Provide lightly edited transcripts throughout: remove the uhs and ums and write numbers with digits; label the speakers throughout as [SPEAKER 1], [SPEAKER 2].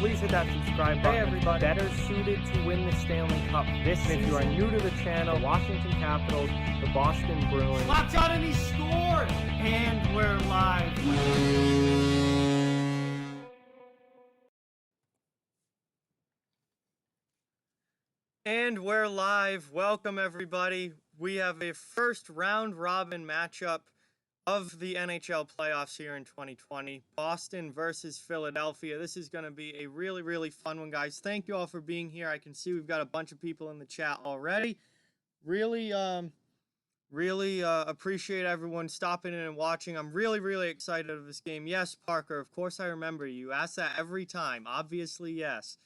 [SPEAKER 1] please hit that subscribe button. Hey everybody, better suited to win the Stanley Cup this season. If you are new to the channel, the Washington Capitals, the Boston Bruins.
[SPEAKER 2] Watch out, and he scored! And we're live.
[SPEAKER 3] And we're live. Welcome, everybody. We have a first round robin matchup of the NHL playoffs here in 2020. Boston versus Philadelphia. This is going to be a really, really fun one, guys. Thank you all for being here. I can see we've got a bunch of people in the chat already. Really appreciate everyone stopping in and watching. I'm really, really excited of this game. Yes, Parker, of course I remember you. Ask that every time. Obviously, yes.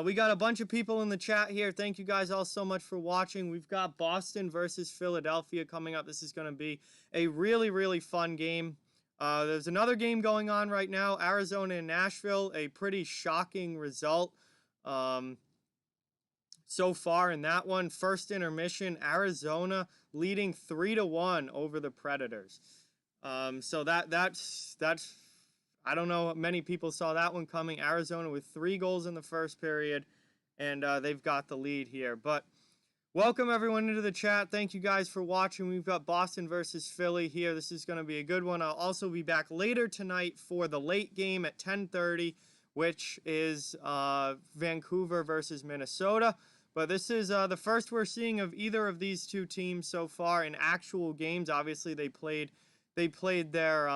[SPEAKER 3] We got a bunch of people in the chat here. Thank you guys all so much for watching. We've got Boston versus Philadelphia coming up. This is going to be a really, really fun game. There's another game going on right now, Arizona and Nashville. A pretty shocking result so far in that one. First intermission, Arizona leading 3-1 over the Predators. So that's I don't know, many people saw that one coming. Arizona with 3 goals in the first period, and they've got the lead here. But welcome everyone into the chat. Thank you guys for watching. We've got Boston versus Philly here. This is going to be a good one. I'll also be back later tonight for the late game at 10:30, which is Vancouver versus Minnesota. But this is the first we're seeing of either of these two teams so far in actual games. Obviously, they played their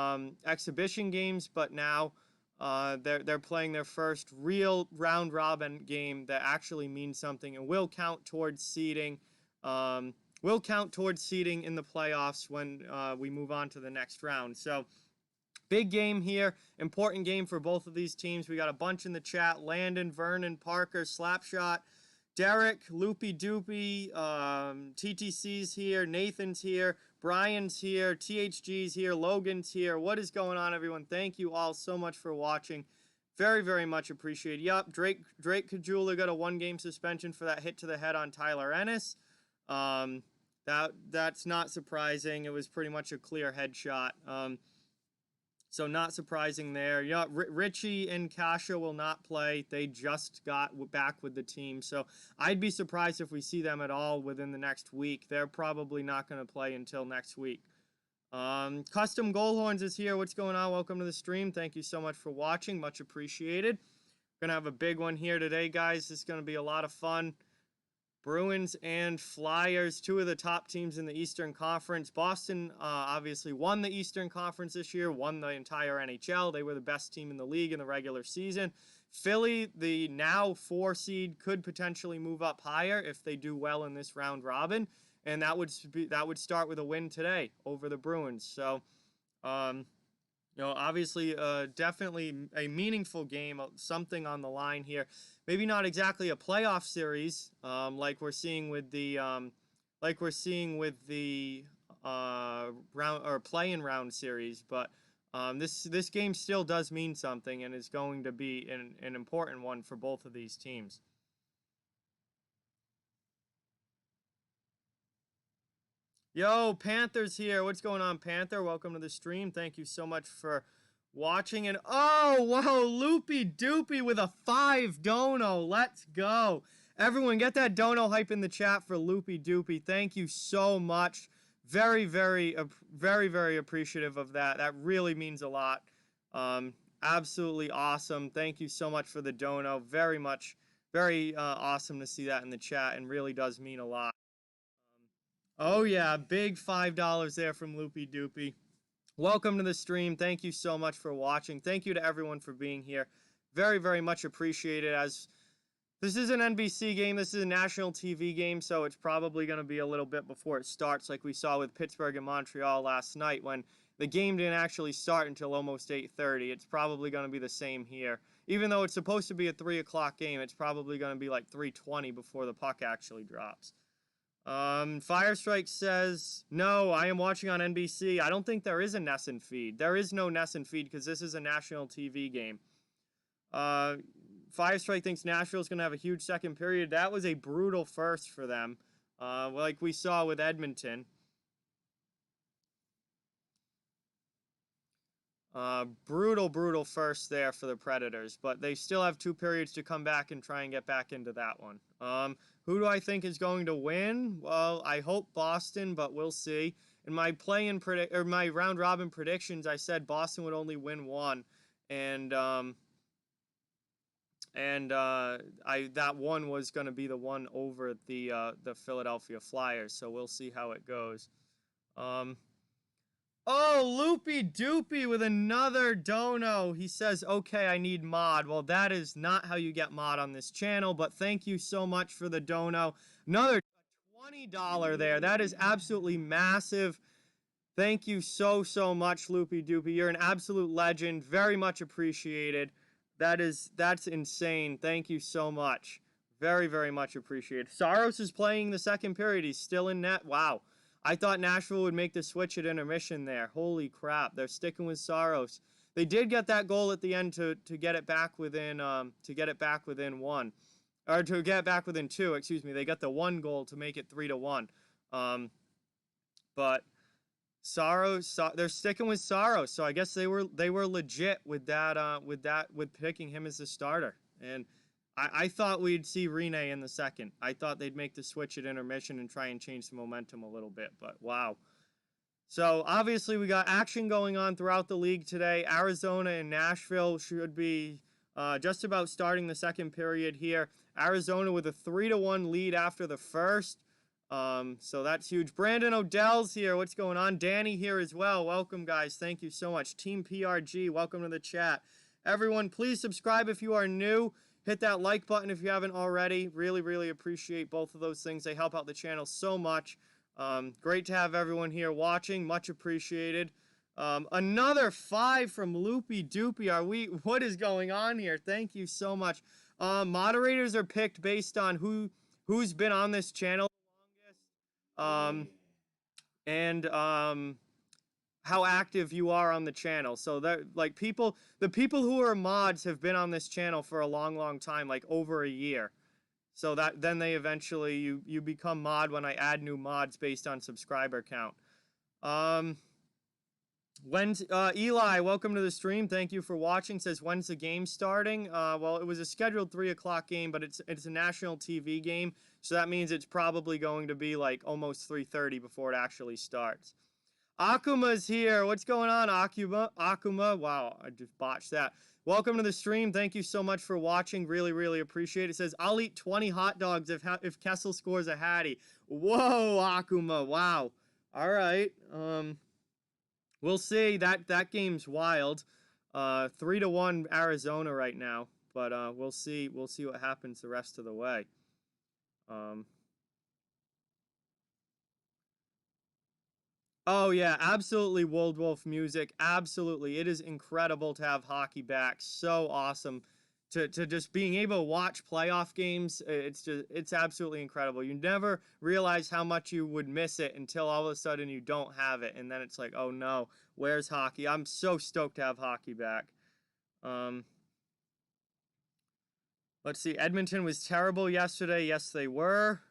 [SPEAKER 3] exhibition games, but now they're playing their first real round robin game that actually means something and will count towards seeding. Will count towards seeding in the playoffs when we move on to the next round. So big game here, important game for both of these teams. We got a bunch in the chat: Landon, Vernon, Parker, Slapshot, Derek, Loopy Doopy, TTC's here, Nathan's here, Brian's here, THG's here, Logan's here. What is going on, everyone? Thank you all so much for watching. Very, very much appreciated. Yup, Drake Kajula got a 1-game suspension for that hit to the head on Tyler Ennis. That's not surprising. It was pretty much a clear headshot. So not surprising there. Yeah, Richie and Kasha will not play. They just got back with the team. So I'd be surprised if we see them at all within the next week. They're probably not going to play until next week. Custom Goalhorns is here. What's going on? Welcome to the stream. Thank you so much for watching. Much appreciated. Going to have a big one here today, guys. This is going to be a lot of fun. Bruins and Flyers, 2 of the top teams in the Eastern Conference. Boston obviously won the Eastern Conference this year, won the entire NHL. They were the best team in the league in the regular season. Philly, the now 4 seed, could potentially move up higher if they do well in this round robin, and that would start with a win today over the Bruins. So, obviously, definitely a meaningful game, something on the line here. Maybe not exactly a playoff series, like we're seeing with the round or play-in round series, but this game still does mean something and is going to be an important one for both of these teams. Yo, Panther's here. What's going on, Panther? Welcome to the stream. Thank you so much for watching. And oh, wow, Loopy Doopy with a 5 dono. Let's go. Everyone, get that dono hype in the chat for Loopy Doopy. Thank you so much. Very, very, very, very appreciative of that. That really means a lot. Absolutely awesome. Thank you so much for the dono. Very much, very awesome to see that in the chat, and really does mean a lot. Oh yeah, big $5 there from Loopy Doopy. Welcome to the stream. Thank you so much for watching. Thank you to everyone for being here. Very, very much appreciated. As this is an NBC game, this is a national TV game, so it's probably going to be a little bit before it starts, like we saw with Pittsburgh and Montreal last night when the game didn't actually start until almost 8:30. It's probably going to be the same here. Even though it's supposed to be a 3 o'clock game, it's probably going to be like 3:20 before the puck actually drops. Firestrike says, no, I am watching on NBC. I don't think there is a Nesson feed. There is no Nesson feed because this is a national TV game. Firestrike thinks Nashville's going to have a huge second period. That was a brutal first for them, like we saw with Edmonton. Brutal first there for the Predators, but they still have 2 periods to come back and try and get back into that one. Who do I think is going to win? Well, I hope Boston, but we'll see. In my my round robin predictions, I said Boston would only win one, and that one was going to be the one over the Philadelphia Flyers. So we'll see how it goes. Oh, Loopy Doopy with another dono. He says, okay, I need mod. Well, that is not how you get mod on this channel, but thank you so much for the dono. Another $20 there. That is absolutely massive. Thank you so much, Loopy Doopy. You're an absolute legend. Very much appreciated. That's insane. Thank you so much. Very much appreciated. Saros is playing the second period. He's still in net. Wow. I thought Nashville would make the switch at intermission there. Holy crap. They're sticking with Saros. They did get that goal at the end to get it back within one. Or to get back within two, excuse me. They got the one goal to make it 3-1. But Saros, they're sticking with Saros. So I guess they were legit with picking him as the starter. And I thought we'd see Rene in the second. I thought they'd make the switch at intermission and try and change the momentum a little bit, but wow. So obviously we got action going on throughout the league today. Arizona and Nashville should be just about starting the second period here. Arizona with a 3-1 lead after the first. So that's huge. Brandon Odell's here. What's going on? Danny here as well. Welcome, guys. Thank you so much. Team PRG, welcome to the chat. Everyone, please subscribe if you are new. Hit that like button if you haven't already. Really appreciate both of those things. They help out the channel so much. Great to have everyone here watching. Much appreciated. Another 5 from Loopy Doopy. What is going on here? Thank you so much. Moderators are picked based on who's been on this channel the longest. How active you are on the channel. So that, like, the people who are mods have been on this channel for a long time, like over a year. So that then they eventually you become mod when I add new mods based on subscriber count. Eli, welcome to the stream. Thank you for watching. Says, when's the game starting? Well, it was a scheduled 3 o'clock game, but it's a national TV game, so that means it's probably going to be like almost 3:30 before it actually starts. Akuma's here. What's going on, Akuma? Wow, I just botched that. Welcome to the stream. Thank you so much for watching. Really appreciate it. It says, I'll eat 20 hot dogs if Kessel scores a hattie. Whoa, Akuma. Wow. All right. We'll see. That game's wild. 3-1 Arizona right now, but we'll see what happens the rest of the way. Oh, yeah, absolutely, Wold Wolf music. Absolutely. It is incredible to have hockey back. So awesome to just being able to watch playoff games. It's absolutely incredible. You never realize how much you would miss it until all of a sudden you don't have it. And then it's like, oh, no, where's hockey? I'm so stoked to have hockey back. Let's see. Edmonton was terrible yesterday. Yes, they were.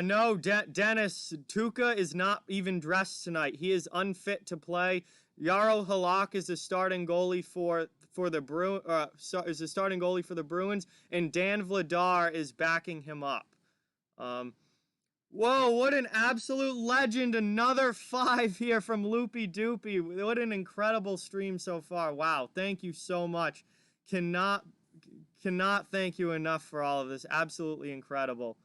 [SPEAKER 3] No, Dennis Tuca is not even dressed tonight. He is unfit to play. Jarl Halak is the starting goalie for the Bruins, and Dan Vladar is backing him up. Whoa, what an absolute legend. Another 5 here from Loopy Doopy. What an incredible stream so far. Wow, thank you so much. Cannot thank you enough for all of this. Absolutely incredible.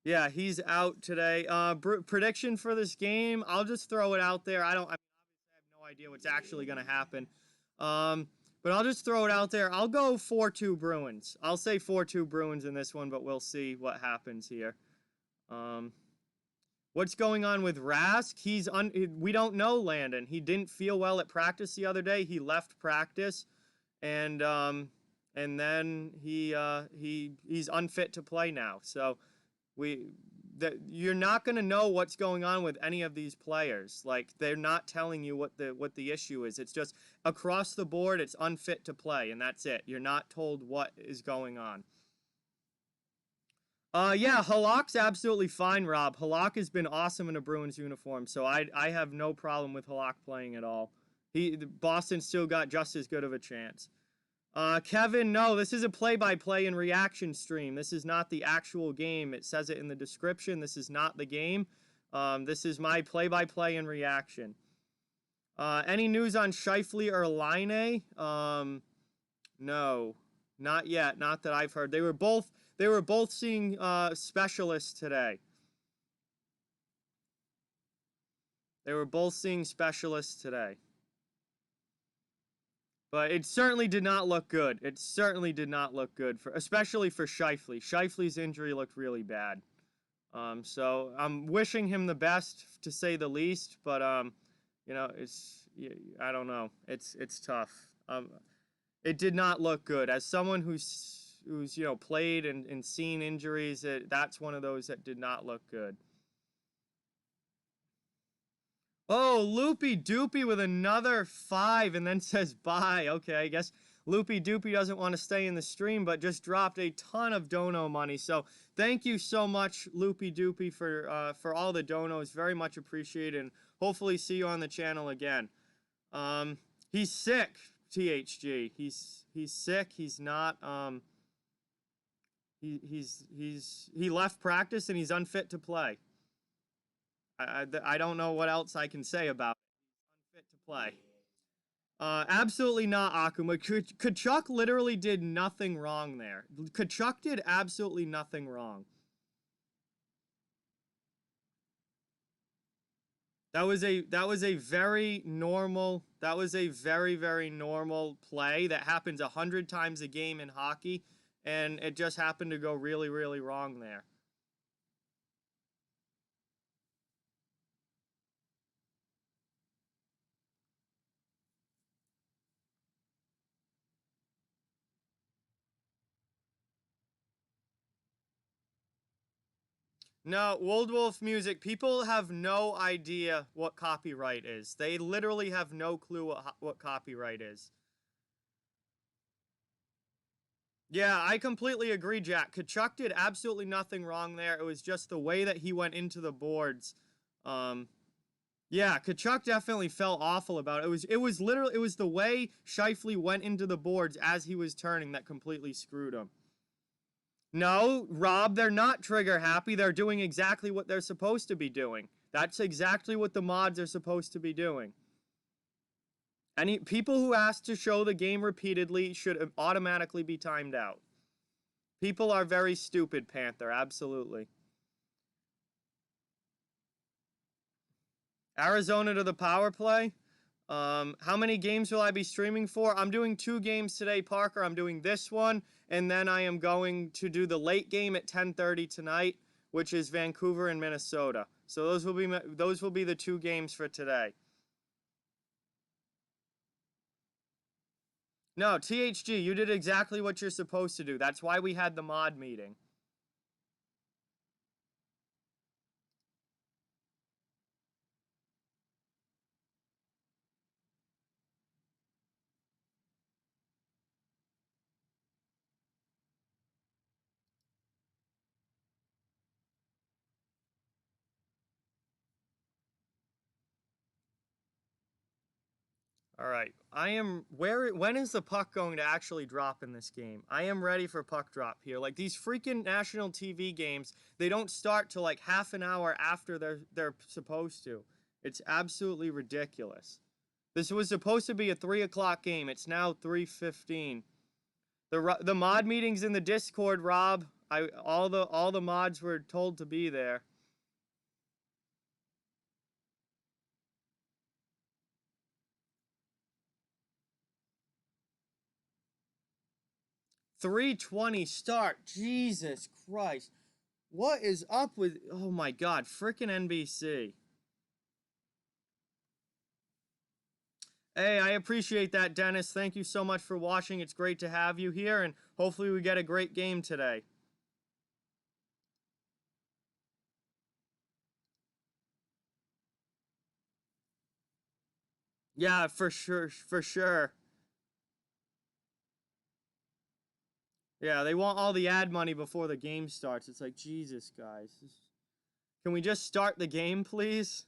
[SPEAKER 3] Yeah, he's out today. Prediction for this game, I'll just throw it out there. I mean, obviously I have no idea what's actually going to happen. But I'll just throw it out there. I'll go 4-2 Bruins. I'll say 4-2 Bruins in this one, but we'll see what happens here. What's going on with Rask? We don't know, Landon. He didn't feel well at practice the other day. He left practice, and then he's unfit to play now. So you're not going to know what's going on with any of these players. Like, they're not telling you what the issue is. It's just across the board, it's unfit to play, and that's it. You're not told what is going on. Yeah, Halak's absolutely fine, Rob. Halak has been awesome in a Bruins uniform, so I have no problem with Halak playing at all. Boston still got just as good of a chance. Kevin, no, this is a play-by-play and reaction stream. This is not the actual game. It says it in the description. This is not the game. This is my play-by-play and reaction. Any news on Scheifele or Laine? No, not yet. Not that I've heard. They were both seeing specialists today. They were both seeing specialists today. But it certainly did not look good. It certainly did not look good, especially for Scheifele. Scheifele's injury looked really bad. So I'm wishing him the best, to say the least. But you know, I don't know. It's tough. It did not look good. As someone who's you know, played and seen injuries, that's one of those that did not look good. Oh, Loopy Doopy with another 5 and then says bye. Okay, I guess Loopy Doopy doesn't want to stay in the stream, but just dropped a ton of dono money. So thank you so much, Loopy Doopy, for all the donos. Very much appreciated, and hopefully see you on the channel again. He's sick, THG. He's sick. He's not. He left practice and he's unfit to play. I don't know what else I can say about it. Unfit to play. Absolutely not, Akuma. Kachuk literally did nothing wrong there. Kachuk did absolutely nothing wrong. That was a very normal, very normal play that happens 100 times a game in hockey, and it just happened to go really, really wrong there. No, Wold Wolf Music, people have no idea what copyright is. They literally have no clue what copyright is. Yeah, I completely agree, Jack. Kachuk did absolutely nothing wrong there. It was just the way that he went into the boards. Yeah, Kachuk definitely felt awful about it. It was the way Scheifele went into the boards as he was turning that completely screwed him. No, Rob, they're not trigger happy. They're doing exactly what they're supposed to be doing. That's exactly what the mods are supposed to be doing. People who ask to show the game repeatedly should automatically be timed out. People are very stupid, Panther, absolutely. Arizona to the power play. How many games will I be streaming for? I'm doing 2 games today, Parker. I'm doing this one, and then I am going to do the late game at 10:30 tonight, which is Vancouver and Minnesota. So those will be the 2 games for today. No, THG, you did exactly what you're supposed to do. That's why we had the mod meeting. All right. When is the puck going to actually drop in this game? I am ready for puck drop here. Like, these freaking national TV games, they don't start till like half an hour after they're supposed to. It's absolutely ridiculous. This was supposed to be a 3 o'clock game. It's now 3:15. The mod meetings in the Discord, Rob, all the mods were told to be there. 3:20 start. Jesus Christ. What is up with... Oh my God. Frickin' NBC. Hey, I appreciate that, Dennis. Thank you so much for watching. It's great to have you here, and hopefully we get a great game today. Yeah, for sure, for sure. Yeah, they want all the ad money before the game starts. It's like, Jesus, guys. Can we just start the game, please?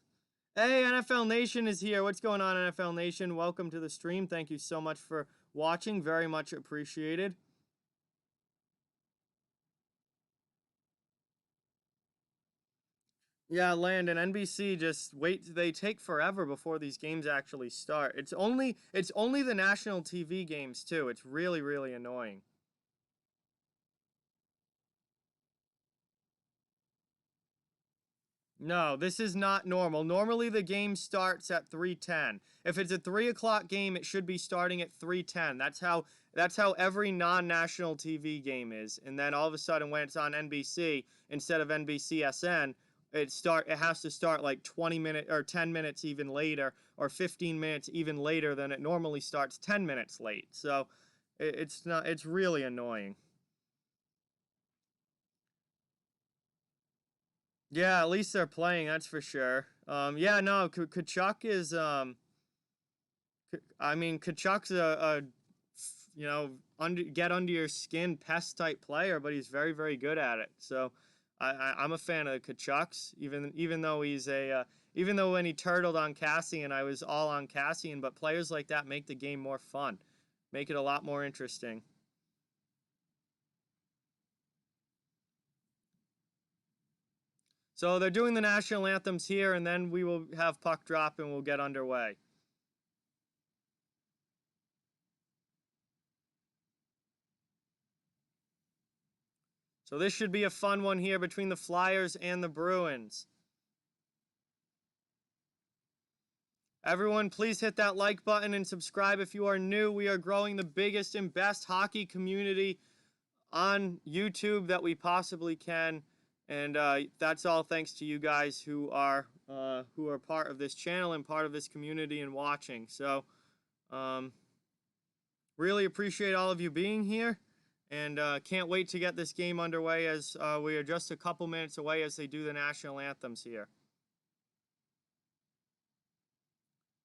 [SPEAKER 3] Hey, NFL Nation is here. What's going on, NFL Nation? Welcome to the stream. Thank you so much for watching. Very much appreciated. Yeah, Landon, NBC just wait. They take forever before these games actually start. It's only the national TV games too. It's really, really annoying. No, this is not normal. Normally the game starts at 3:10. If it's a 3 o'clock game, it should be starting at 3:10. That's how every non-national TV game is. And then all of a sudden when it's on NBC instead of NBCSN, it has to start like 20 minutes or 10 minutes even later or 15 minutes even later than it normally starts 10 minutes late. So it's really annoying. Yeah, at least they're playing, that's for sure. Yeah, no, Kachuk is, I mean, Kachuk's get under your skin pest type player, but he's very, very good at it. So, I'm a fan of the Kachucks, even though even though when he turtled on Cassian, I was all on Cassian. But players like that make the game more fun, make it a lot more interesting. So they're doing the national anthems here, and then we will have puck drop and we'll get underway. So this should be a fun one here between the Flyers and the Bruins. Everyone, please hit that like button and subscribe if you are new. We are growing the biggest and best hockey community on YouTube that we possibly can. And that's all thanks to you guys who are part of this channel and part of this community and watching. So, really appreciate all of you being here. And can't wait to get this game underway as we are just a couple minutes away as they do the national anthems here.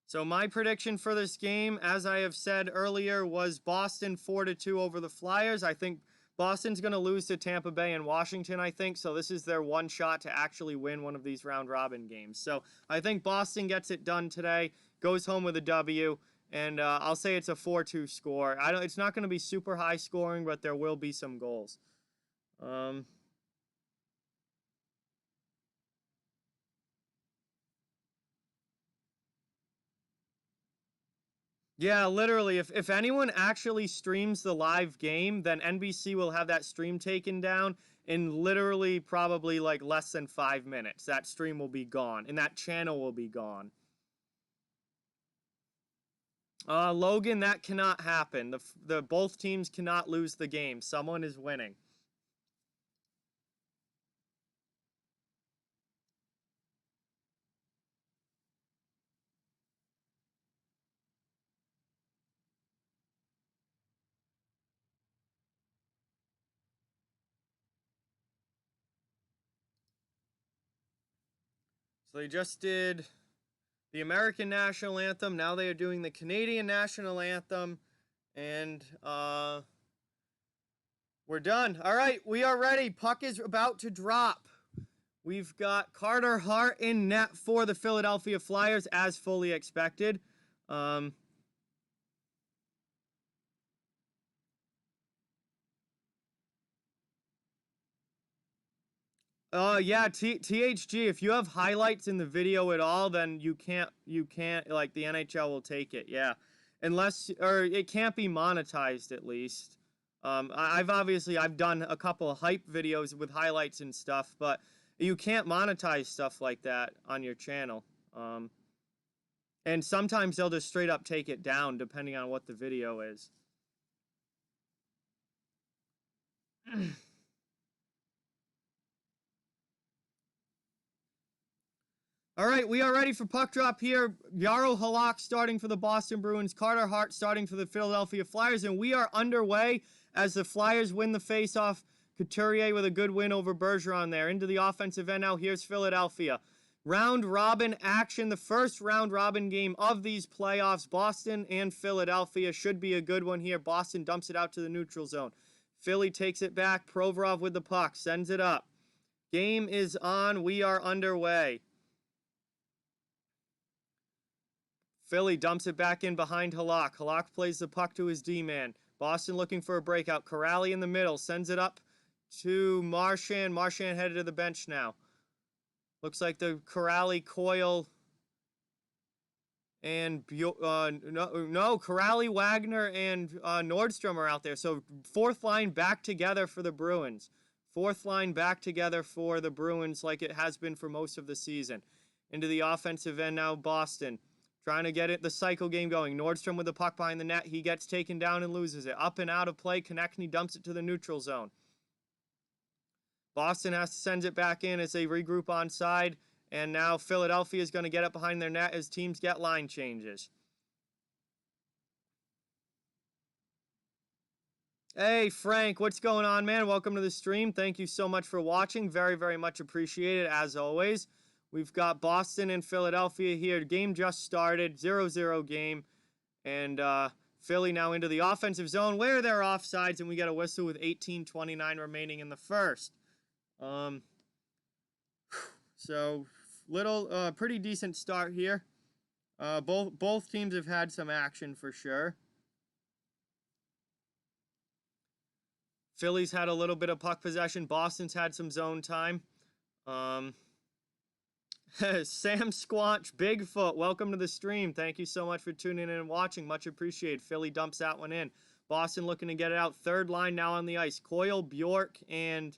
[SPEAKER 3] So my prediction for this game, as I have said earlier, was Boston 4-2 over the Flyers. I think Boston's going to lose to Tampa Bay and Washington, I think. So this is their one shot to actually win one of these round-robin games. So I think Boston gets it done today, goes home with a W. And I'll say it's a 4-2 score. It's not going to be super high scoring, but there will be some goals. Yeah, literally, if anyone actually streams the live game, then NBC will have that stream taken down in literally probably like less than 5 minutes. That stream will be gone, and that channel will be gone. Logan, that cannot happen. The both teams cannot lose the game. Someone is winning. So they just did the American national anthem. Now they are doing the Canadian national anthem, and we're done. All right, we are ready. Puck is about to drop. We've got Carter Hart in net for the Philadelphia Flyers, as fully expected. Yeah, THG, if you have highlights in the video at all, then you can't, like, the NHL will take it, yeah. Unless, or it can't be monetized, at least. I've done a couple of hype videos with highlights and stuff, but you can't monetize stuff like that on your channel. And sometimes they'll just straight up take it down, depending on what the video is. All right, we are ready for puck drop here. Yarrow Halak starting for the Boston Bruins. Carter Hart starting for the Philadelphia Flyers. And we are underway as the Flyers win the faceoff. Couturier with a good win over Bergeron there. Into the offensive end now. Here's Philadelphia. Round robin action, the first round robin game of these playoffs. Boston and Philadelphia should be a good one here. Boston dumps it out to the neutral zone. Philly takes it back. Provorov with the puck, sends it up. Game is on. We are underway. Philly dumps it back in behind Halak. Halak plays the puck to his D-man. Boston looking for a breakout. Corrali in the middle, sends it up to Marchand. Marchand headed to the bench now. Looks like the Corrali, Coyle, and Corrali, Wagner, and Nordstrom are out there. So fourth line back together for the Bruins. Fourth line back together for the Bruins like it has been for most of the season. Into the offensive end now, Boston. Trying to get the cycle game going. Nordstrom with the puck behind the net. He gets taken down and loses it. Up and out of play. Konechny dumps it to the neutral zone. Boston has to send it back in as they regroup on side. And now Philadelphia is going to get it behind their net as teams get line changes. Hey, Frank, what's going on, man? Welcome to the stream. Thank you so much for watching. Very, very much appreciated, as always. We've got Boston and Philadelphia here. Game just started. 0-0 game. And Philly now into the offensive zone where they're offsides, and we get a whistle with 18:29 remaining in the first. So pretty decent start here. Both teams have had some action for sure. Philly's had a little bit of puck possession. Boston's had some zone time. Sam Squanch, Bigfoot, welcome to the stream. Thank you so much for tuning in and watching. Much appreciated. Philly dumps that one in. Boston looking to get it out. Third line now on the ice. Coyle, Bjork, and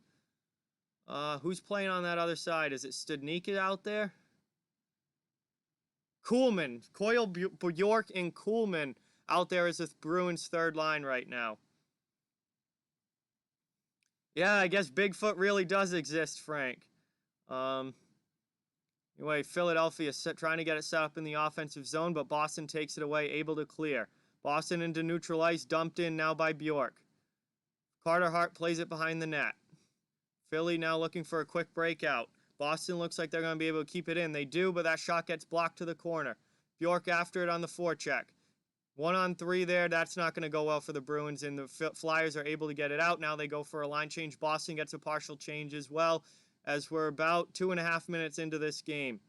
[SPEAKER 3] who's playing on that other side? Is it Studnicka out there? Kuhlman. Coyle, Bjork, and Kuhlman out there as the Bruins' third line right now. Yeah, I guess Bigfoot really does exist, Frank. Anyway, Philadelphia trying to get it set up in the offensive zone, but Boston takes it away, able to clear. Boston into neutral ice, dumped in now by Bjork. Carter Hart plays it behind the net. Philly now looking for a quick breakout. Boston looks like they're going to be able to keep it in. They do, but that shot gets blocked to the corner. Bjork after it on the forecheck. 1-on-3 there. That's not going to go well for the Bruins, and the Flyers are able to get it out. Now they go for a line change. Boston gets a partial change as well, as we're about 2.5 minutes into this game.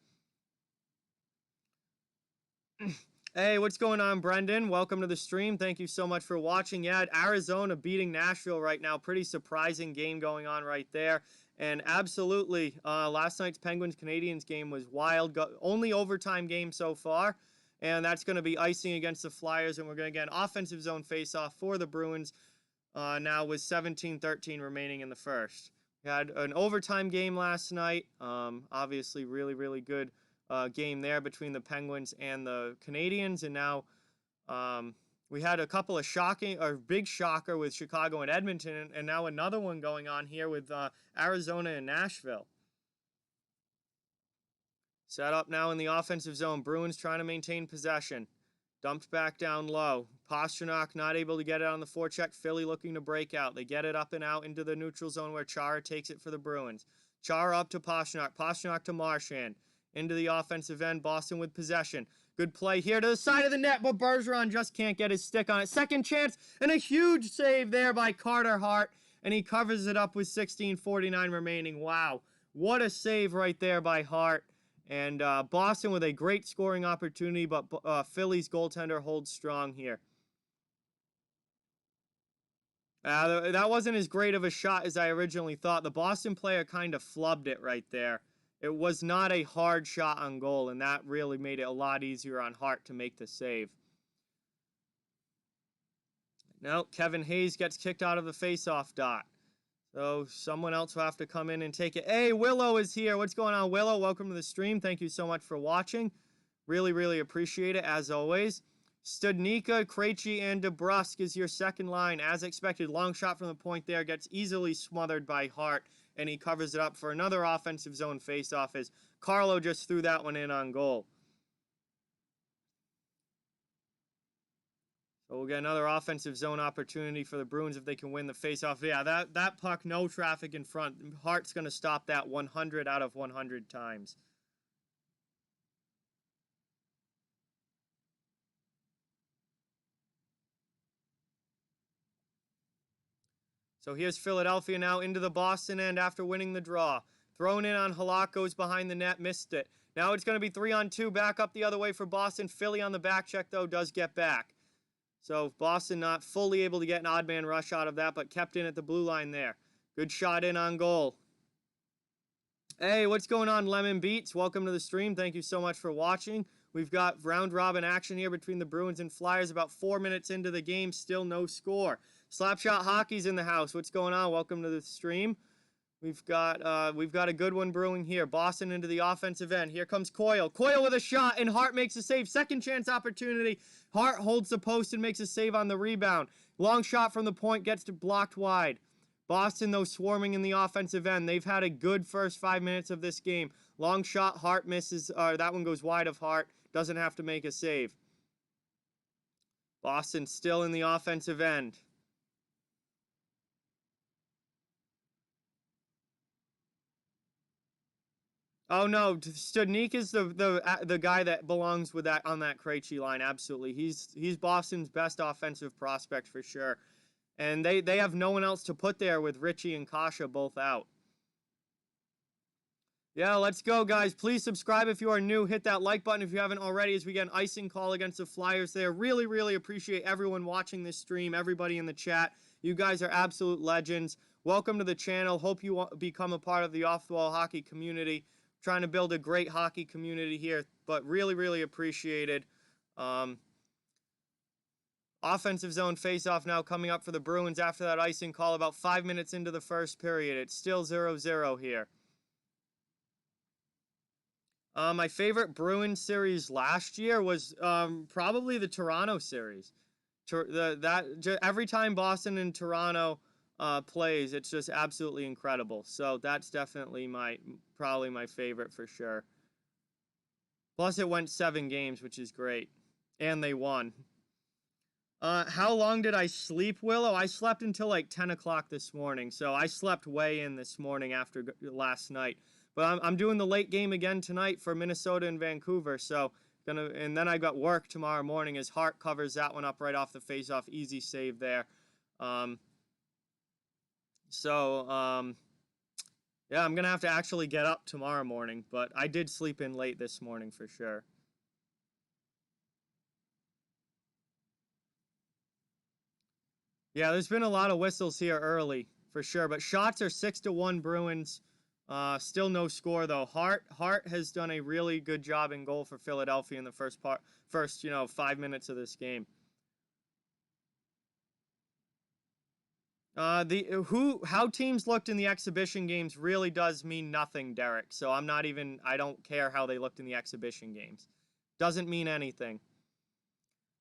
[SPEAKER 3] Hey, what's going on, Brendan? Welcome to the stream. Thank you so much for watching. Yeah, Arizona beating Nashville right now. Pretty surprising game going on right there. And absolutely, last night's Penguins-Canadiens game was wild. Only overtime game so far. And that's going to be icing against the Flyers. And we're going to get an offensive zone face-off for the Bruins now with 17-13 remaining in the first. We had an overtime game last night. Obviously, really, really good game there between the Penguins and the Canadiens. And now we had a couple of big shocker with Chicago and Edmonton. And now another one going on here with Arizona and Nashville. Set up now in the offensive zone. Bruins trying to maintain possession. Dumped back down low. Pastrnak not able to get it on the forecheck. Philly looking to break out. They get it up and out into the neutral zone where Chara takes it for the Bruins. Chara up to Pastrnak. Pastrnak to Marchand. Into the offensive end. Boston with possession. Good play here to the side of the net, but Bergeron just can't get his stick on it. Second chance, and a huge save there by Carter Hart, and he covers it up with 16:49 remaining. Wow, what a save right there by Hart. And Boston with a great scoring opportunity, but Philly's goaltender holds strong here. That wasn't as great of a shot as I originally thought. The Boston player kind of flubbed it right there. It was not a hard shot on goal, and that really made it a lot easier on Hart to make the save. No, Kevin Hayes gets kicked out of the faceoff dot. So someone else will have to come in and take it. Hey, Willow is here. What's going on, Willow? Welcome to the stream. Thank you so much for watching. Really, really appreciate it, as always. Studnicka, Krejci, and DeBrusk is your second line. As expected, long shot from the point there. Gets easily smothered by Hart, and he covers it up for another offensive zone faceoff as Carlo just threw that one in on goal. So we'll get another offensive zone opportunity for the Bruins if they can win the faceoff. Yeah, that puck, no traffic in front. Hart's going to stop that 100 out of 100 times. So here's Philadelphia now into the Boston end after winning the draw. Thrown in on Halak, goes behind the net, missed it. Now it's going to be 3-on-2, back up the other way for Boston. Philly on the back check, though, does get back. So Boston not fully able to get an odd man rush out of that, but kept in at the blue line there. Good shot in on goal. Hey, what's going on, Lemon Beats? Welcome to the stream. Thank you so much for watching. We've got round-robin action here between the Bruins and Flyers. About 4 minutes into the game, still no score. Slapshot Hockey's in the house. What's going on? Welcome to the stream. We've got a good one brewing here. Boston into the offensive end. Here comes Coyle. Coyle with a shot, and Hart makes a save. Second chance opportunity. Hart holds the post and makes a save on the rebound. Long shot from the point, gets blocked wide. Boston, though, swarming in the offensive end. They've had a good first 5 minutes of this game. Long shot, Hart misses. That one goes wide of Hart. Doesn't have to make a save. Boston still in the offensive end. Oh no, Studnik is the guy that belongs with that on that Krejci line. Absolutely, he's Boston's best offensive prospect for sure, and they have no one else to put there with Richie and Kasha both out. Yeah, let's go, guys. Please subscribe if you are new. Hit that like button if you haven't already, as we get an icing call against the Flyers there. Really, really appreciate everyone watching this stream, everybody in the chat. You guys are absolute legends. Welcome to the channel. Hope you become a part of the off-the-wall hockey community. Trying to build a great hockey community here, but really, really appreciated. Offensive zone face-off now coming up for the Bruins after that icing call about 5 minutes into the first period. It's still 0-0 here. My favorite Bruins series last year was probably the Toronto series. Every time Boston and Toronto plays, it's just absolutely incredible. So that's definitely probably my favorite for sure. Plus it went 7 games, which is great. And they won. How long did I sleep, Willow? I slept until like 10 o'clock this morning. So I slept way in this morning after last night. But I'm doing the late game again tonight for Minnesota and Vancouver. So and then I got work tomorrow morning as Hart covers that one up right off the faceoff. Easy save there. Yeah, I'm going to have to actually get up tomorrow morning, but I did sleep in late this morning for sure. Yeah, there's been a lot of whistles here early for sure, but shots are 6-1 Bruins. Still no score though. Hart has done a really good job in goal for Philadelphia in the first 5 minutes of this game. How teams looked in the exhibition games really does mean nothing, Derek. So I don't care how they looked in the exhibition games. Doesn't mean anything.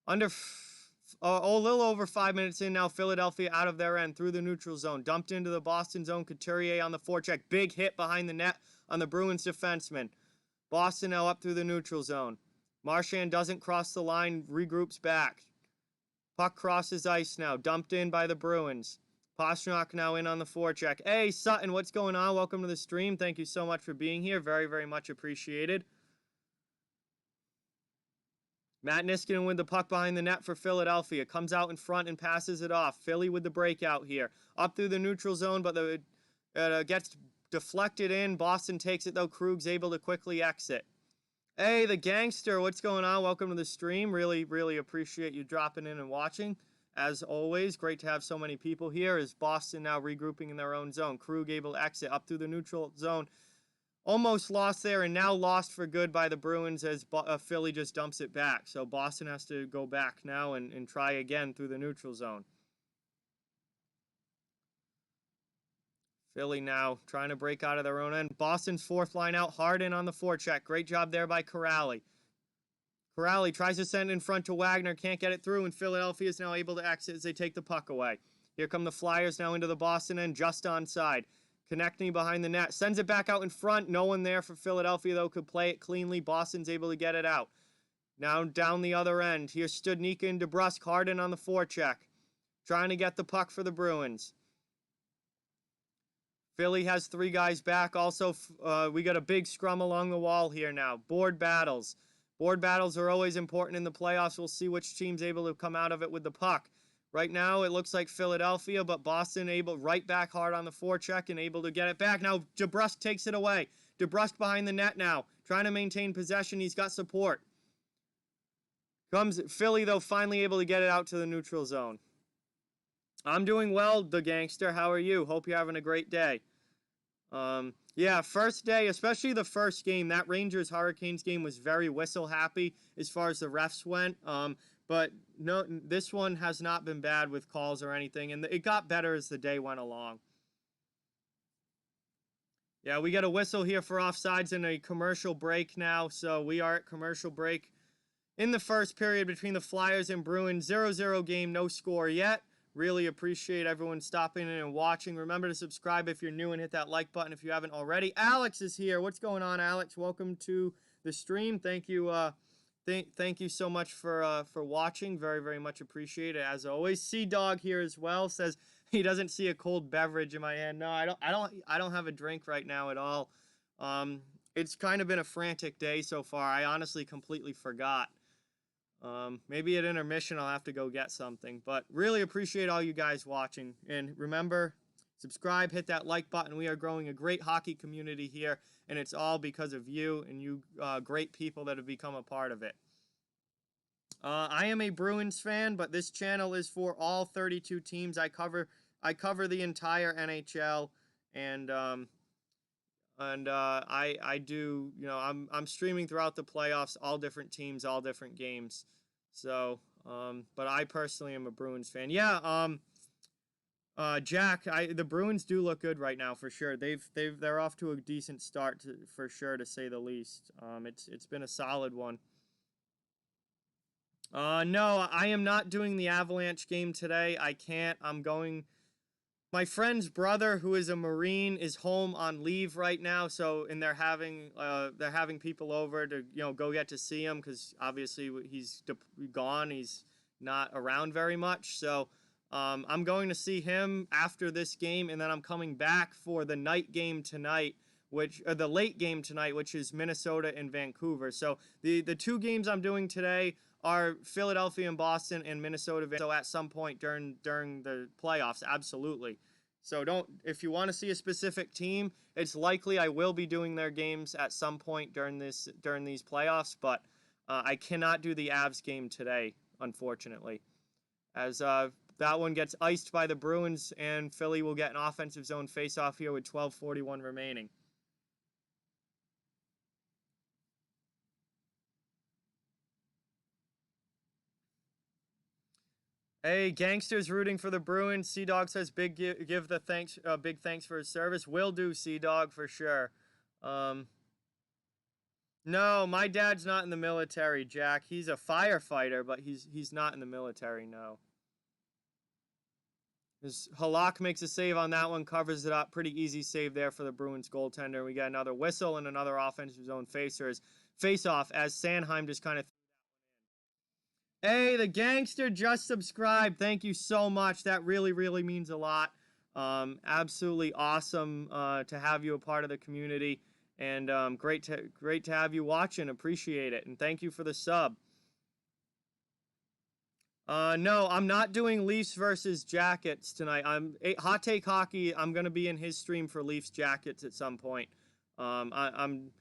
[SPEAKER 3] A little over 5 minutes in now, Philadelphia out of their end through the neutral zone. Dumped into the Boston zone, Couturier on the forecheck. Big hit behind the net on the Bruins defenseman. Boston now up through the neutral zone. Marchand doesn't cross the line, regroups back. Puck crosses ice now, dumped in by the Bruins. Pastrnak now in on the forecheck. Hey, Sutton, what's going on? Welcome to the stream. Thank you so much for being here. Very, very much appreciated. Matt Niskanen with the puck behind the net for Philadelphia. Comes out in front and passes it off. Philly with the breakout here. Up through the neutral zone, but it gets deflected in. Boston takes it, though. Krug's able to quickly exit. Hey, the gangster, what's going on? Welcome to the stream. Really, really appreciate you dropping in and watching. As always, great to have so many people here. As Boston now regrouping in their own zone. Krug able to exit up through the neutral zone. Almost lost there and now lost for good by the Bruins as Philly just dumps it back. So Boston has to go back now and try again through the neutral zone. Philly now trying to break out of their own end. Boston's fourth line out. Harden on the forecheck. Great job there by Corrali. Corrali tries to send in front to Wagner. Can't get it through, and Philadelphia is now able to exit as they take the puck away. Here come the Flyers now into the Boston end, just onside. Connecting behind the net. Sends it back out in front. No one there for Philadelphia, though, could play it cleanly. Boston's able to get it out. Now down the other end. Here's Studnicka and DeBrusk. Harden on the forecheck. Trying to get the puck for the Bruins. Philly has 3 guys back. Also, we got a big scrum along the wall here now. Board battles. Board battles are always important in the playoffs. We'll see which team's able to come out of it with the puck. Right now, it looks like Philadelphia, but Boston able right back hard on the forecheck and able to get it back. Now, DeBrusk takes it away. DeBrusk behind the net now, trying to maintain possession. He's got support. Comes Philly, though, finally able to get it out to the neutral zone. I'm doing well, the gangster. How are you? Hope you're having a great day. Yeah, first day, especially the first game, that Rangers-Hurricanes game was very whistle-happy as far as the refs went. But no, this one has not been bad with calls or anything, and it got better as the day went along. Yeah, we get a whistle here for offsides and a commercial break now, so we are at commercial break. In the first period between the Flyers and Bruins, 0-0 game, no score yet. Really appreciate everyone stopping in and watching. Remember to subscribe if you're new and hit that like button if you haven't already. Alex is here. What's going on, Alex? Welcome to the stream. Thank you. Thank you so much for watching. Very, very much appreciated as always. Sea Dog here as well says he doesn't see a cold beverage in my hand. No, I don't have a drink right now at all. It's kind of been a frantic day so far. I honestly completely forgot. Maybe at intermission I'll have to go get something, but really appreciate all you guys watching. And remember, subscribe, hit that like button. We are growing a great hockey community here, and it's all because of you and you great people that have become a part of it. I am a Bruins fan, but this channel is for all 32 teams. I cover the entire NHL, and I do, you know, I'm streaming throughout the playoffs, all different teams, all different games. So, but I personally am a Bruins fan. Yeah, Jack, the Bruins do look good right now for sure. They're off to a decent start for sure, to say the least. It's been a solid one. No, I am not doing the Avalanche game today. I can't. I'm going. My friend's brother, who is a Marine, is home on leave right now, so and they're having people over to go get to see him because obviously he's gone, he's not around very much. So I'm going to see him after this game, and then I'm coming back for the night game tonight, the late game tonight, which is Minnesota and Vancouver. So the two games I'm doing today are Philadelphia and Boston and Minnesota. So at some point during the playoffs, absolutely. So if you want to see a specific team, it's likely I will be doing their games at some point during these playoffs, but I cannot do the Avs game today, unfortunately, as that one gets iced by the Bruins, and Philly will get an offensive zone faceoff here with 12:41 remaining. Hey, gangsters rooting for the Bruins. Sea Dog says big thanks for his service. Will do, Sea Dog, for sure. No, my dad's not in the military, Jack. He's a firefighter, but he's not in the military, no. Halak makes a save on that one, covers it up. Pretty easy save there for the Bruins goaltender. We got another whistle and another offensive zone face-off as Sanheim just kind of. Hey, the gangster just subscribed. Thank you so much. That really, really means a lot. Absolutely awesome to have you a part of the community, and great to have you watching. Appreciate it, and thank you for the sub. No, I'm not doing Leafs versus Jackets tonight. Hot Take Hockey. I'm gonna be in his stream for Leafs Jackets at some point. I'm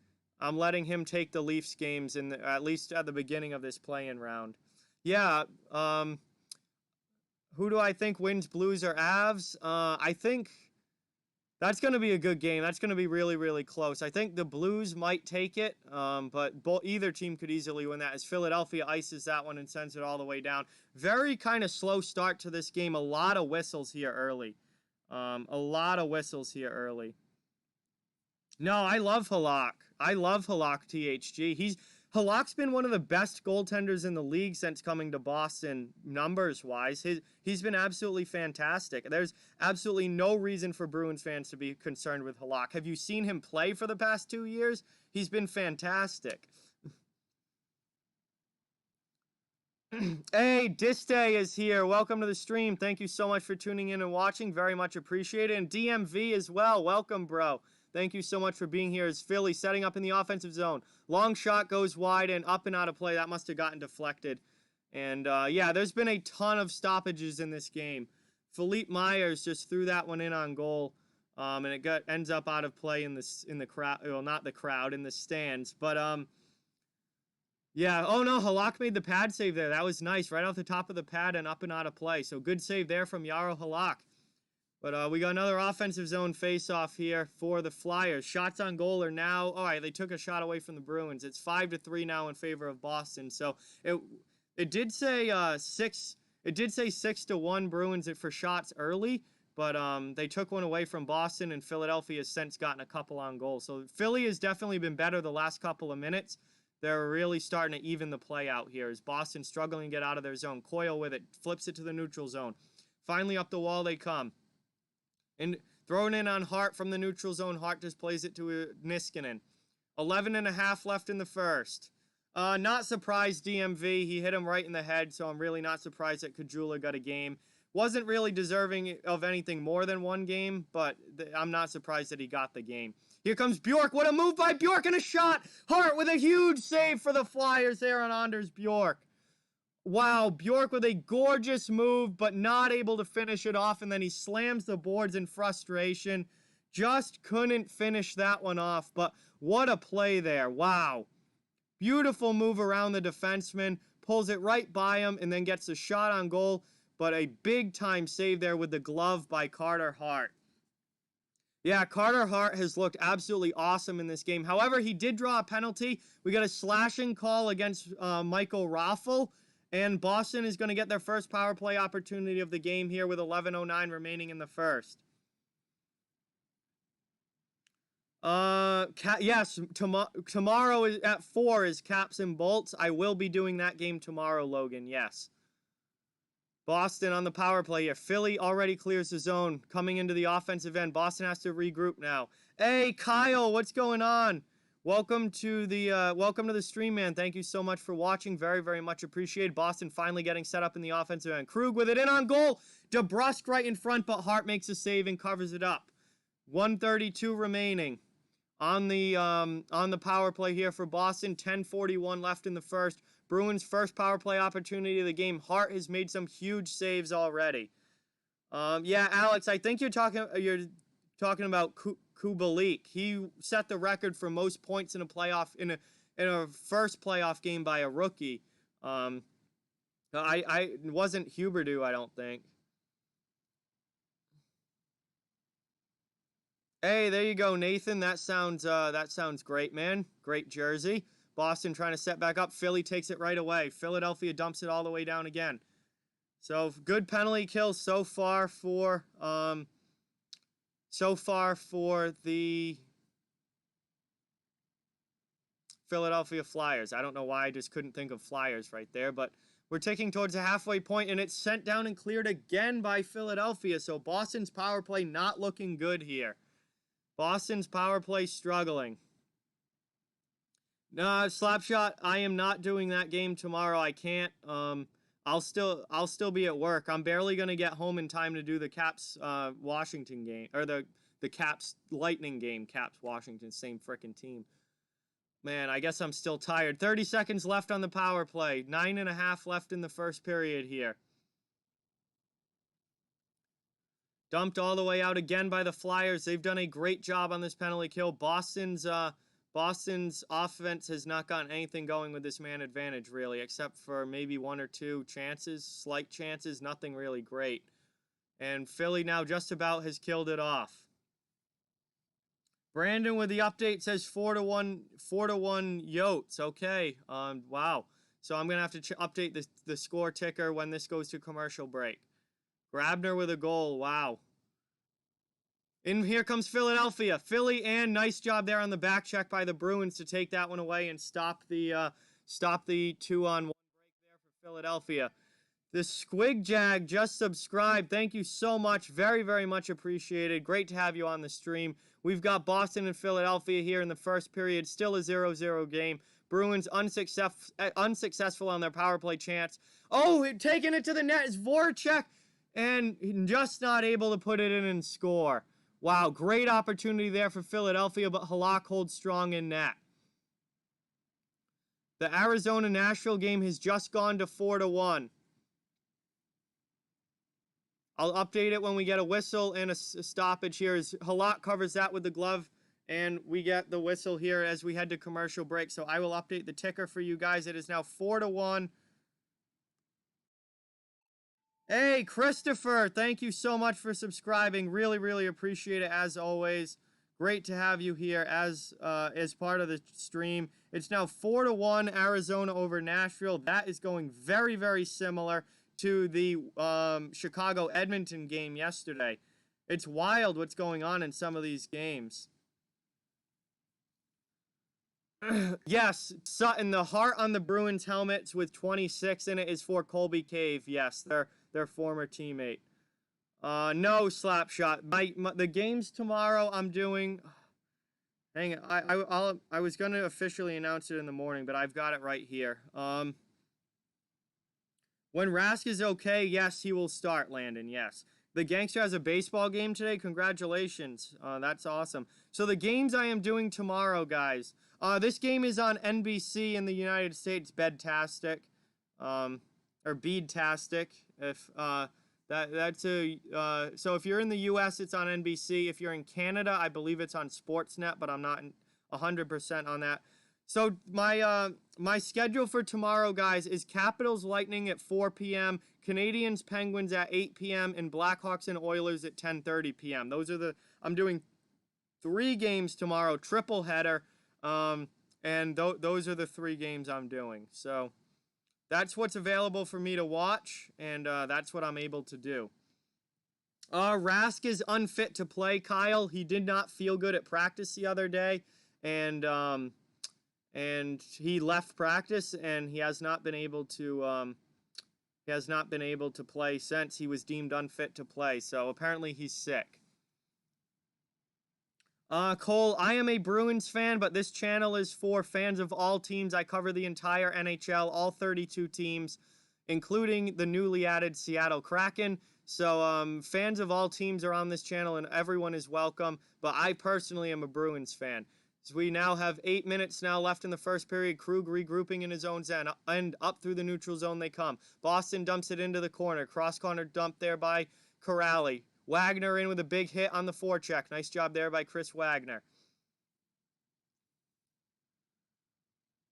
[SPEAKER 3] letting him take the Leafs games at least at the beginning of this play-in round. Yeah, who do I think wins, Blues or Avs? I think that's going to be a good game. That's going to be really, really close. I think the Blues might take it, but either team could easily win that as Philadelphia ices that one and sends it all the way down. Very kind of slow start to this game. A lot of whistles here early. No, I love Halak. I love Halak THG. Halak's been one of the best goaltenders in the league since coming to Boston, numbers-wise. He's been absolutely fantastic. There's absolutely no reason for Bruins fans to be concerned with Halak. Have you seen him play for the past 2 years? He's been fantastic. Hey, Diste is here. Welcome to the stream. Thank you so much for tuning in and watching. Very much appreciated. And DMV as well. Welcome, bro. Thank you so much for being here. As Philly setting up in the offensive zone. Long shot goes wide and up and out of play. That must have gotten deflected. And, yeah, there's been a ton of stoppages in this game. Philippe Myers just threw that one in on goal, and it ends up out of play in the crowd. Well, not the crowd, in the stands. But, yeah. Oh, no, Halak made the pad save there. That was nice. Right off the top of the pad and up and out of play. So good save there from Yaro Halak. But we got another offensive zone face-off here for the Flyers. Shots on goal are now... All right, they took a shot away from the Bruins. It's 5-3 now in favor of Boston. So it did say 6-1 Bruins for shots early, but they took one away from Boston, and Philadelphia has since gotten a couple on goal. So Philly has definitely been better the last couple of minutes. They're really starting to even the play out here as Boston struggling to get out of their zone. Coyle with it, flips it to the neutral zone. Finally up the wall they come. And thrown in on Hart from the neutral zone. Hart just plays it to Niskanen. 11.5 left in the first. Not surprised DMV. He hit him right in the head, so I'm really not surprised that Kajula got a game. Wasn't really deserving of anything more than one game, but I'm not surprised that he got the game. Here comes Bjork. What a move by Bjork and a shot. Hart with a huge save for the Flyers there on Anders Bjork. Wow, Bjork with a gorgeous move, but not able to finish it off, and then he slams the boards in frustration. Just couldn't finish that one off, but what a play there. Wow. Beautiful move around the defenseman, pulls it right by him, and then gets a shot on goal, but a big-time save there with the glove by Carter Hart. Yeah, Carter Hart has looked absolutely awesome in this game. However, he did draw a penalty. We got a slashing call against Michael Raffel. And Boston is going to get their first power play opportunity of the game here with 11:09 remaining in the first. Yes, tomorrow at 4 is Caps and Bolts. I will be doing that game tomorrow, Logan, yes. Boston on the power play here. Philly already clears the zone. Coming into the offensive end. Boston has to regroup now. Hey, Kyle, what's going on? Welcome to the stream, man. Thank you so much for watching. Very, very much appreciated. Boston finally getting set up in the offensive end. Krug with it in on goal. DeBrusque right in front, but Hart makes a save and covers it up. 1:32 remaining on the power play here for Boston. 10:41 left in the first. Bruins' first power play opportunity of the game. Hart has made some huge saves already. Yeah, Alex, I think you're talking about Kubalik. He set the record for most points in a playoff in a first playoff game by a rookie. It wasn't Huberdeau, I don't think. Hey, there you go, Nathan. That sounds great, man. Great jersey. Boston trying to set back up. Philly takes it right away. Philadelphia dumps it all the way down again. So good penalty kills so far for the Philadelphia Flyers. I don't know why I just couldn't think of Flyers right there, but we're ticking towards the halfway point, and it's sent down and cleared again by Philadelphia. So Boston's power play not looking good here. Boston's power play struggling. No, Slapshot, I am not doing that game tomorrow. I can't. I'll still be at work. I'm barely going to get home in time to do the Caps Washington game, or the Caps Lightning game. Caps Washington, same frickin' team. Man, I guess I'm still tired. 30 seconds left on the power play. 9.5 left in the first period here. Dumped all the way out again by the Flyers. They've done a great job on this penalty kill. Boston's offense has not gotten anything going with this man advantage, really, except for maybe 1 or 2 chances, slight chances, nothing really great. And Philly now just about has killed it off. Brandon with the update says 4-1 Yotes. Okay, wow. So I'm going to have to update the score ticker when this goes to commercial break. Grabner with a goal, wow. And here comes Philadelphia. Philly, and nice job there on the back check by the Bruins to take that one away and stop the 2-on-1 break there for Philadelphia. The Squig Jag just subscribed. Thank you so much. Very, very much appreciated. Great to have you on the stream. We've got Boston and Philadelphia here in the first period. Still a 0-0 game. Bruins unsuccessful on their power play chance. Oh, taking it to the net is Voracek, and just not able to put it in and score. Wow, great opportunity there for Philadelphia, but Halak holds strong in net. The Arizona-Nashville game has just gone to 4-1. I'll update it when we get a whistle and a stoppage here. As Halak covers that with the glove, and we get the whistle here as we head to commercial break. So I will update the ticker for you guys. It is now 4-1. Hey, Christopher, thank you so much for subscribing. Really, really appreciate it as always. Great to have you here as part of the stream. It's now 4-1 Arizona over Nashville. That is going very, very similar to the Chicago-Edmonton game yesterday. It's wild what's going on in some of these games. Yes, Sutton, the heart on the Bruins helmets with 26 in it is for Colby Cave. Yes, their former teammate. No, Slapshot. The games tomorrow I'm doing... Hang on, I was going to officially announce it in the morning, but I've got it right here. When Rask is okay, yes, he will start, Landon, yes. The Gangster has a baseball game today. Congratulations. That's awesome. So the games I am doing tomorrow, guys. This game is on NBC in the United States, Bedtastic. Or Beadtastic. So if you're in the US, it's on NBC. If you're in Canada, I believe it's on Sportsnet, but I'm not 100% on that. So my schedule for tomorrow, guys, is Capitals Lightning at 4 p.m., Canadiens Penguins at 8 p.m., and Blackhawks and Oilers at 10:30 p.m. I'm doing 3 games tomorrow, triple header, and those are the 3 games I'm doing. So that's what's available for me to watch, and that's what I'm able to do. Rask is unfit to play, Kyle. He did not feel good at practice the other day, and he left practice, and he has not been able to play since he was deemed unfit to play. So apparently he's sick. Cole, I am a Bruins fan, but this channel is for fans of all teams. I cover the entire NHL, all 32 teams, including the newly added Seattle Kraken. So fans of all teams are on this channel, and everyone is welcome. But I personally am a Bruins fan. So we now have 8 minutes now left in the first period. Krug regrouping in his own zone, and up through the neutral zone they come. Boston dumps it into the corner. Cross-corner dump there by Corrali. Wagner in with a big hit on the forecheck. Nice job there by Chris Wagner.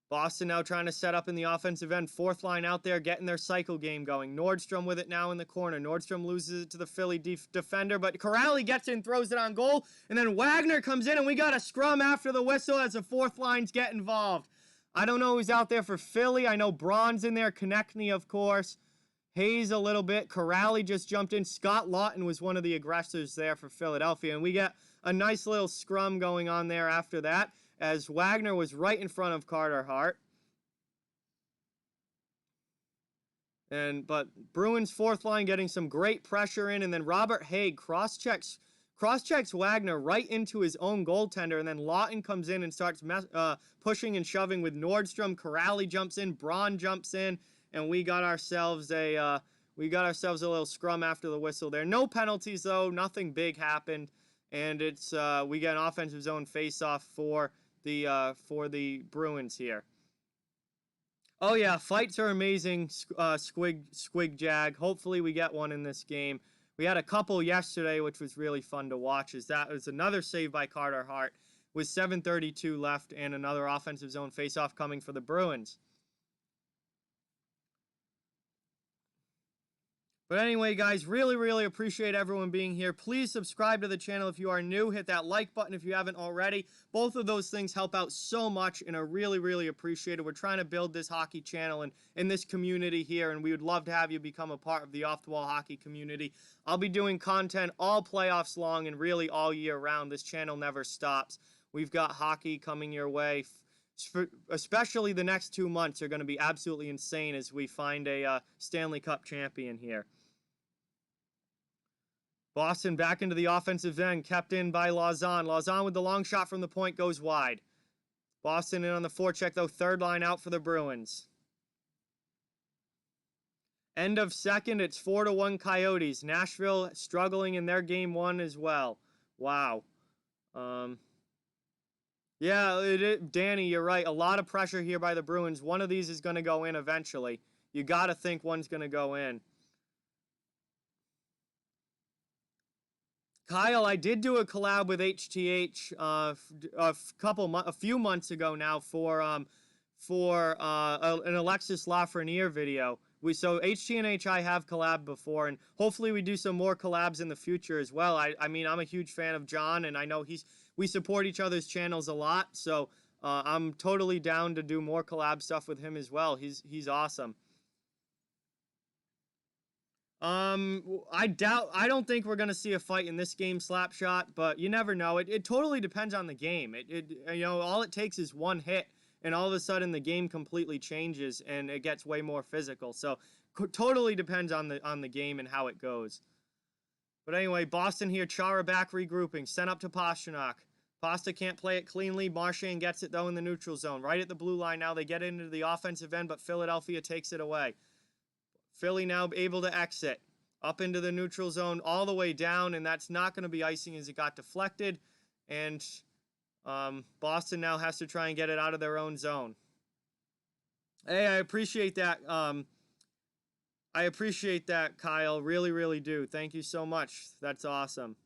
[SPEAKER 3] Boston now trying to set up in the offensive end. Fourth line out there, getting their cycle game going. Nordstrom with it now in the corner. Nordstrom loses it to the Philly defender, but Corrali gets in, throws it on goal, and then Wagner comes in, and we got a scrum after the whistle as the fourth lines get involved. I don't know who's out there for Philly. I know Braun's in there. Konechny, of course. Hayes a little bit. Corrali just jumped in. Scott Lawton was one of the aggressors there for Philadelphia, and we get a nice little scrum going on there after that, as Wagner was right in front of Carter Hart. But Bruins fourth line getting some great pressure in, and then Robert Haig cross-checks Wagner right into his own goaltender, and then Lawton comes in and starts pushing and shoving with Nordstrom. Corrali jumps in, Braun jumps in, and we got ourselves a little scrum after the whistle there. No penalties though, nothing big happened, and it's we get an offensive zone face-off for the Bruins here. Oh yeah, fights are amazing, Squig Jag. Hopefully we get one in this game. We had a couple yesterday, which was really fun to watch. That was another save by Carter Hart with 7:32 left, and another offensive zone face-off coming for the Bruins. But anyway, guys, really, really appreciate everyone being here. Please subscribe to the channel if you are new. Hit that like button if you haven't already. Both of those things help out so much and are really, really appreciated. We're trying to build this hockey channel and in this community here, and we would love to have you become a part of the off-the-wall hockey community. I'll be doing content all playoffs long and really all year round. This channel never stops. We've got hockey coming your way. Especially the next 2 months are going to be absolutely insane as we find a Stanley Cup champion here. Boston back into the offensive end, kept in by Lauzon. Lauzon with the long shot from the point goes wide. Boston in on the forecheck, though, third line out for the Bruins. End of second, it's 4-1 Coyotes. Nashville struggling in their game 1 as well. Wow. Yeah, Danny, you're right. A lot of pressure here by the Bruins. One of these is going to go in eventually. You got to think one's going to go in. Kyle, I did do a collab with HTH a few months ago now for an Alexis Lafreniere video. So HT and HI have collabed before, and hopefully we do some more collabs in the future as well. I mean, I'm a huge fan of John, and I know we support each other's channels a lot, so I'm totally down to do more collab stuff with him as well. He's awesome. I don't think we're gonna see a fight in this game, Slapshot, but you never know. It totally depends on the game. All it takes is one hit, and all of a sudden the game completely changes and it gets way more physical. So totally depends on the game and how it goes. But anyway, Boston here, Chara back regrouping, sent up to Pastrnak. Pasta can't play it cleanly. Marchand gets it though in the neutral zone, right at the blue line. Now they get into the offensive end, but Philadelphia takes it away. Philly now able to exit up into the neutral zone all the way down, and that's not going to be icing as it got deflected. And Boston now has to try and get it out of their own zone. Hey, I appreciate that. I appreciate that, Kyle. Really, really do. Thank you so much. That's awesome.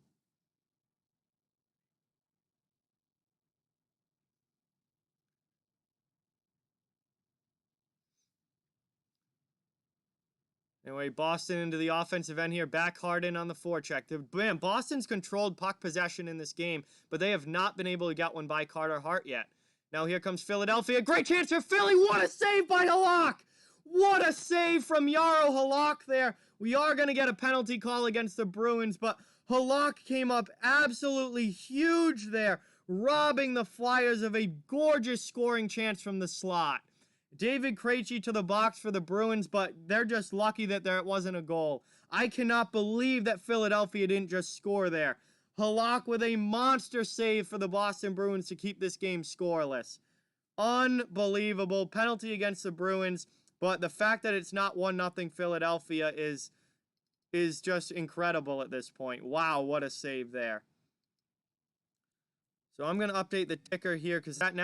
[SPEAKER 3] Anyway, Boston into the offensive end here. Back Harden on the forecheck. Man, Boston's controlled puck possession in this game, but they have not been able to get one by Carter Hart yet. Now here comes Philadelphia. Great chance for Philly. What a save by Halak. What a save from Jaro Halak there. We are going to get a penalty call against the Bruins, but Halak came up absolutely huge there, robbing the Flyers of a gorgeous scoring chance from the slot. David Krejci to the box for the Bruins, but they're just lucky that there wasn't a goal. I cannot believe that Philadelphia didn't just score there. Halak with a monster save for the Boston Bruins to keep this game scoreless. Unbelievable. Penalty against the Bruins, but the fact that it's not 1-0 Philadelphia is just incredible at this point. Wow, what a save there. So I'm going to update the ticker here because that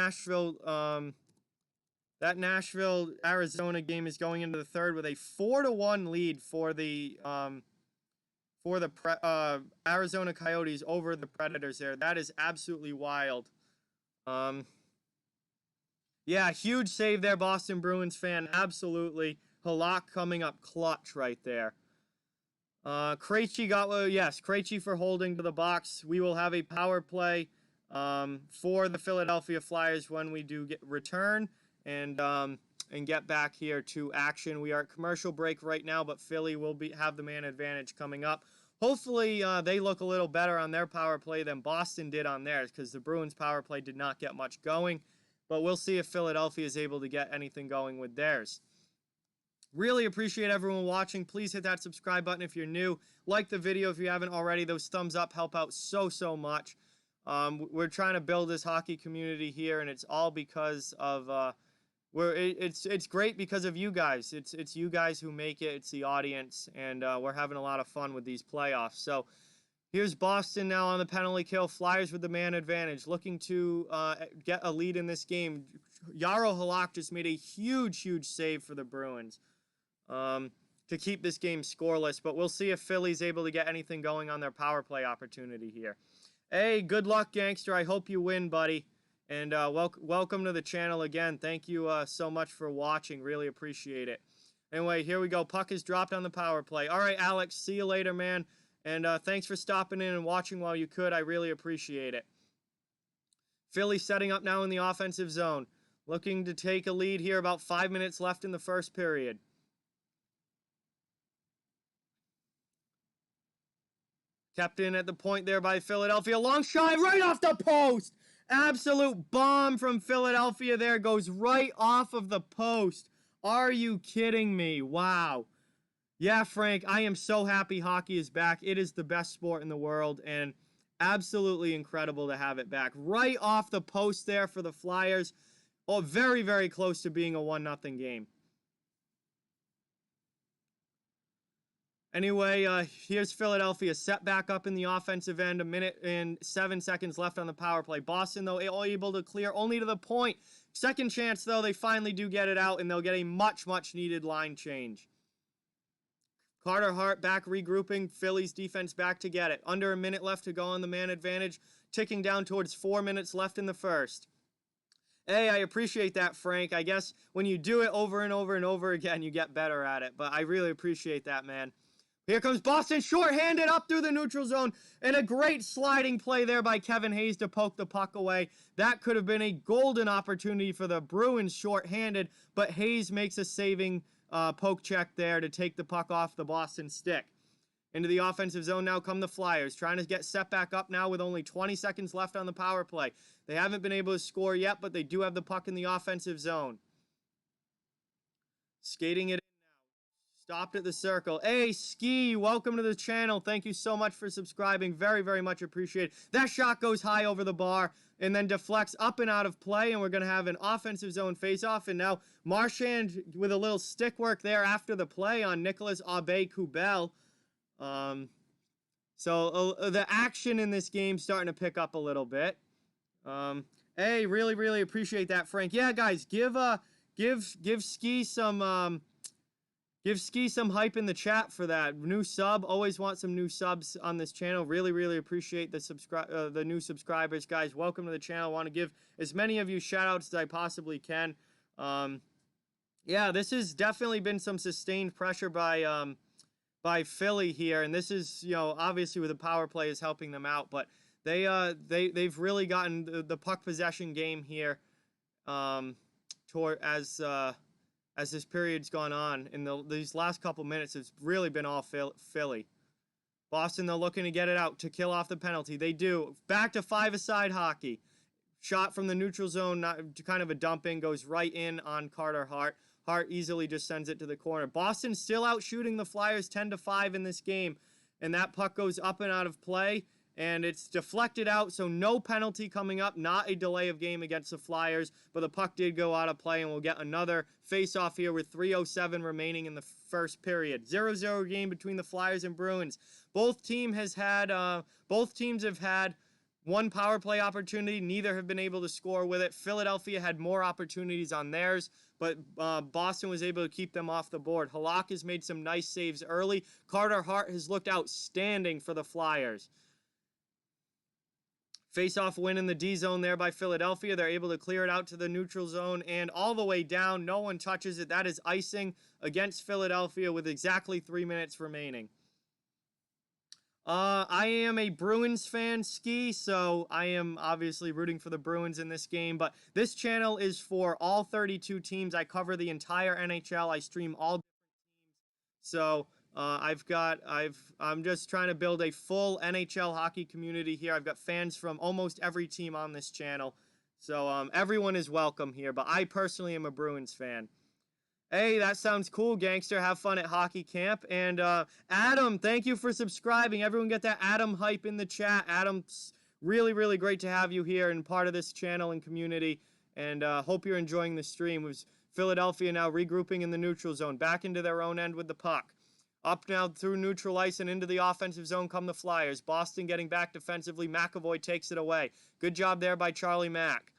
[SPEAKER 3] Nashville-Arizona game is going into the third with a 4-1 lead for the Arizona Coyotes over the Predators there. That is absolutely wild. Yeah, huge save there, Boston Bruins fan. Absolutely. Halak coming up clutch right there. Krejci for holding to the box. We will have a power play for the Philadelphia Flyers when we do return and get back here to action. We are at commercial break right now, but Philly will have the man advantage coming up. Hopefully, they look a little better on their power play than Boston did on theirs, because the Bruins power play did not get much going. But we'll see if Philadelphia is able to get anything going with theirs. Really appreciate everyone watching. Please hit that subscribe button if you're new. Like the video if you haven't already. Those thumbs up help out so much. We're trying to build this hockey community here, and it's all because of it's great because of you guys. It's you guys who make it. It's the audience, and we're having a lot of fun with these playoffs. So here's Boston now on the penalty kill. Flyers with the man advantage, looking to get a lead in this game. Jaro Halak just made a huge save for the Bruins to keep this game scoreless. But we'll see if Philly's able to get anything going on their power play opportunity here. Hey, good luck, gangster. I hope you win, buddy. And welcome to the channel again. Thank you so much for watching. Really appreciate it. Anyway, here we go. Puck is dropped on the power play. All right, Alex. See you later, man. And thanks for stopping in and watching while you could. I really appreciate it. Philly setting up now in the offensive zone. Looking to take a lead here. About 5 minutes left in the first period. Kept in at the point there by Philadelphia. Long shot right off the post. Absolute bomb from Philadelphia there. Goes right off of the post. Are you kidding me? Wow. Yeah, Frank, I am so happy hockey is back. It is the best sport in the world, and absolutely incredible to have it back. Right off the post there for the Flyers. Oh, very close to being a 1-0 game. Anyway, here's Philadelphia set back up in the offensive end. 1:07 left on the power play. Boston, though, able to clear only to the point. Second chance, though, they finally do get it out, and they'll get a much, much needed line change. Carter Hart back regrouping. Philly's defense back to get it. Under a minute left to go on the man advantage. Ticking down towards 4 minutes left in the first. Hey, I appreciate that, Frank. I guess when you do it over and over and over again, you get better at it. But I really appreciate that, man. Here comes Boston, short-handed up through the neutral zone, and a great sliding play there by Kevin Hayes to poke the puck away. That could have been a golden opportunity for the Bruins short-handed, but Hayes makes a saving poke check there to take the puck off the Boston stick. Into the offensive zone now come the Flyers, trying to get set back up now with only 20 seconds left on the power play. They haven't been able to score yet, but they do have the puck in the offensive zone. Skating it. Stopped at the circle. Hey, Ski, welcome to the channel. Thank you so much for subscribing. Very, very much appreciated. That shot goes high over the bar and then deflects up and out of play, and we're going to have an offensive zone faceoff. And now Marchand with a little stick work there after the play on Nicolas Aube-Kubel. So the action in this game starting to pick up a little bit. Hey, really, really appreciate that, Frank. Yeah, guys, give Ski some... Give Ski some hype in the chat for that. New sub. Always want some new subs on this channel. Really, really appreciate the new subscribers, guys. Welcome to the channel. Want to give as many of you shout-outs as I possibly can. Yeah, this has definitely been some sustained pressure by Philly here, and this is, you know, obviously with the power play is helping them out, but they've really gotten the puck possession game here as this period's gone on. In these last couple minutes, it's really been all Philly. Boston, they're looking to get it out to kill off the penalty. They do. Back to five-a-side hockey. Shot from the neutral zone, kind of a dumping, goes right in on Carter Hart. Hart easily just sends it to the corner. Boston still out shooting the Flyers 10-5 in this game, and that puck goes up and out of play, and it's deflected out, so no penalty coming up, not a delay of game against the Flyers, but the puck did go out of play, and we'll get another face-off here with 3:07 remaining in the first period. 0-0 game between the Flyers and Bruins. Both teams have had one power play opportunity. Neither have been able to score with it. Philadelphia had more opportunities on theirs, but Boston was able to keep them off the board. Halak has made some nice saves early. Carter Hart has looked outstanding for the Flyers. Face-off win in the D zone there by Philadelphia. They're able to clear it out to the neutral zone and all the way down. No one touches it. That is icing against Philadelphia with exactly 3 minutes remaining. I am a Bruins fan, Ski, so I am obviously rooting for the Bruins in this game, but this channel is for all 32 teams. I cover the entire NHL. I stream all different teams. So I'm just trying to build a full NHL hockey community here. I've got fans from almost every team on this channel. So everyone is welcome here, but I personally am a Bruins fan. Hey, that sounds cool, gangster. Have fun at hockey camp. And Adam, thank you for subscribing. Everyone get that Adam hype in the chat. Adam's really, really great to have you here and part of this channel and community. And hope you're enjoying the stream. With Philadelphia now regrouping in the neutral zone. Back into their own end with the puck. Up now through neutral ice and into the offensive zone come the Flyers. Boston getting back defensively. McAvoy takes it away. Good job there by Charlie Mack.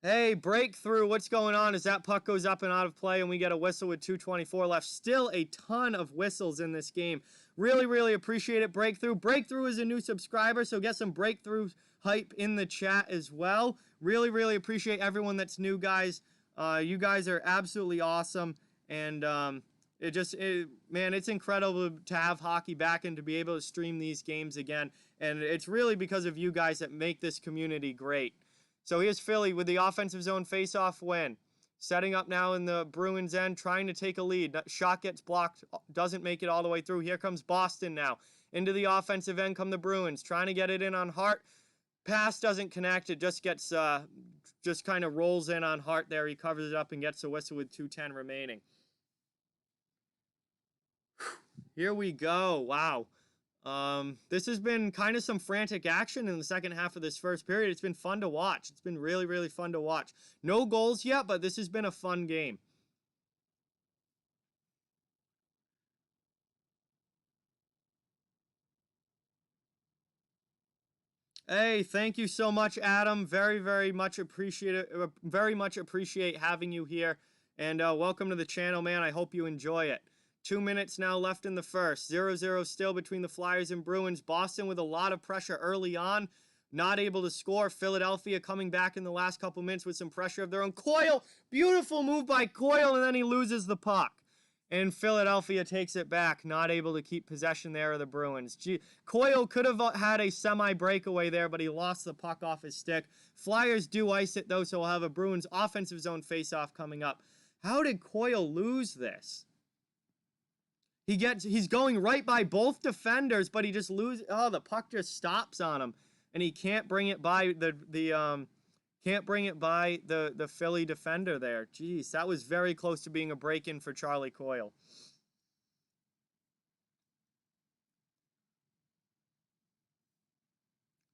[SPEAKER 3] Hey, breakthrough. What's going on as that puck goes up and out of play and we get a whistle with 2:24 left. Still a ton of whistles in this game. Really, really appreciate it, Breakthrough. Breakthrough is a new subscriber, so get some Breakthrough hype in the chat as well. Really, really appreciate everyone that's new, guys. You guys are absolutely awesome. And man, it's incredible to have hockey back and to be able to stream these games again. And it's really because of you guys that make this community great. So here's Philly with the offensive zone faceoff win. Setting up now in the Bruins end, trying to take a lead. Shot gets blocked, doesn't make it all the way through. Here comes Boston now. Into the offensive end come the Bruins, trying to get it in on Hart. Pass doesn't connect. It just gets, just kind of rolls in on Hart there. He covers it up and gets a whistle with 2:10 remaining. Here we go. Wow. This has been kind of some frantic action in the second half of this first period. It's been fun to watch. It's been really, really fun to watch. No goals yet, but this has been a fun game. Hey, thank you so much, Adam. Very much appreciate it. Very much appreciate having you here. And welcome to the channel, man. I hope you enjoy it. 2 minutes now left in the first. 0-0 still between the Flyers and Bruins. Boston with a lot of pressure early on. Not able to score. Philadelphia coming back in the last couple minutes with some pressure of their own. Coyle! Beautiful move by Coyle, and then he loses the puck. And Philadelphia takes it back, not able to keep possession there of the Bruins. Coyle could have had a semi-breakaway there, but he lost the puck off his stick. Flyers do ice it, though, so we'll have a Bruins offensive zone face-off coming up. How did Coyle lose this? He's going right by both defenders, but he just loses. Oh, the puck just stops on him, and he can't bring it by the Philly defender there. Jeez, that was very close to being a break-in for Charlie Coyle.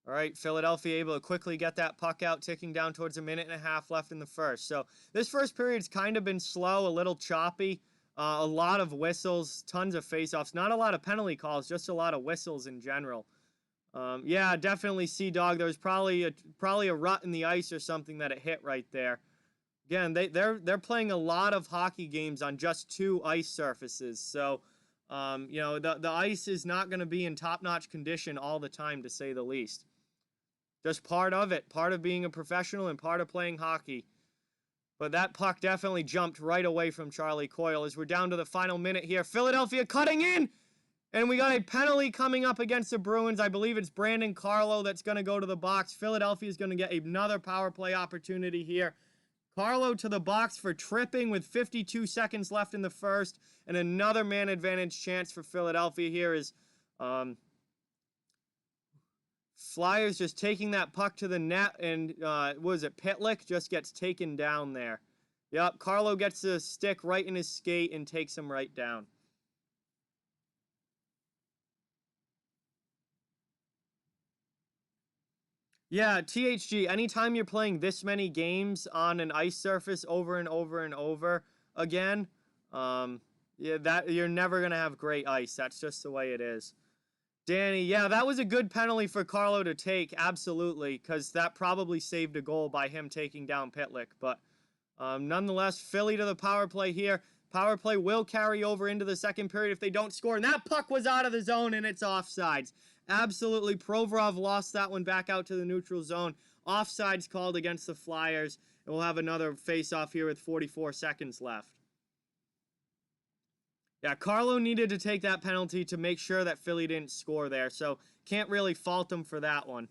[SPEAKER 3] All right, Philadelphia able to quickly get that puck out, ticking down towards a minute and a half left in the first. So this first period's kind of been slow, a little choppy, a lot of whistles, tons of face-offs, not a lot of penalty calls, just a lot of whistles in general. Yeah, definitely Sea-Dog. There was probably a rut in the ice or something that it hit right there. Again, they're playing a lot of hockey games on just 2 ice surfaces, so you know, the ice is not going to be in top-notch condition all the time, to say the least. Just part of it, part of being a professional and part of playing hockey. But that puck definitely jumped right away from Charlie Coyle as we're down to the final minute here. Philadelphia cutting in! And we got a penalty coming up against the Bruins. I believe it's Brandon Carlo that's going to go to the box. Philadelphia is going to get another power play opportunity here. Carlo to the box for tripping with 52 seconds left in the first. And another man advantage chance for Philadelphia here is Flyers just taking that puck to the net. And was it Pitlick just gets taken down there. Yep, Carlo gets the stick right in his skate and takes him right down. Yeah, THG, anytime you're playing this many games on an ice surface over and over and over again, yeah, you're never going to have great ice. That's just the way it is. Danny, yeah, that was a good penalty for Carlo to take, absolutely, because that probably saved a goal by him taking down Pitlick. But nonetheless, Philly to the power play here. Power play will carry over into the second period if they don't score. And that puck was out of the zone, and it's offsides. Absolutely, Provorov lost that one back out to the neutral zone. Offsides called against the Flyers. And we'll have another face-off here with 44 seconds left. Yeah, Carlo needed to take that penalty to make sure that Philly didn't score there, so can't really fault him for that one.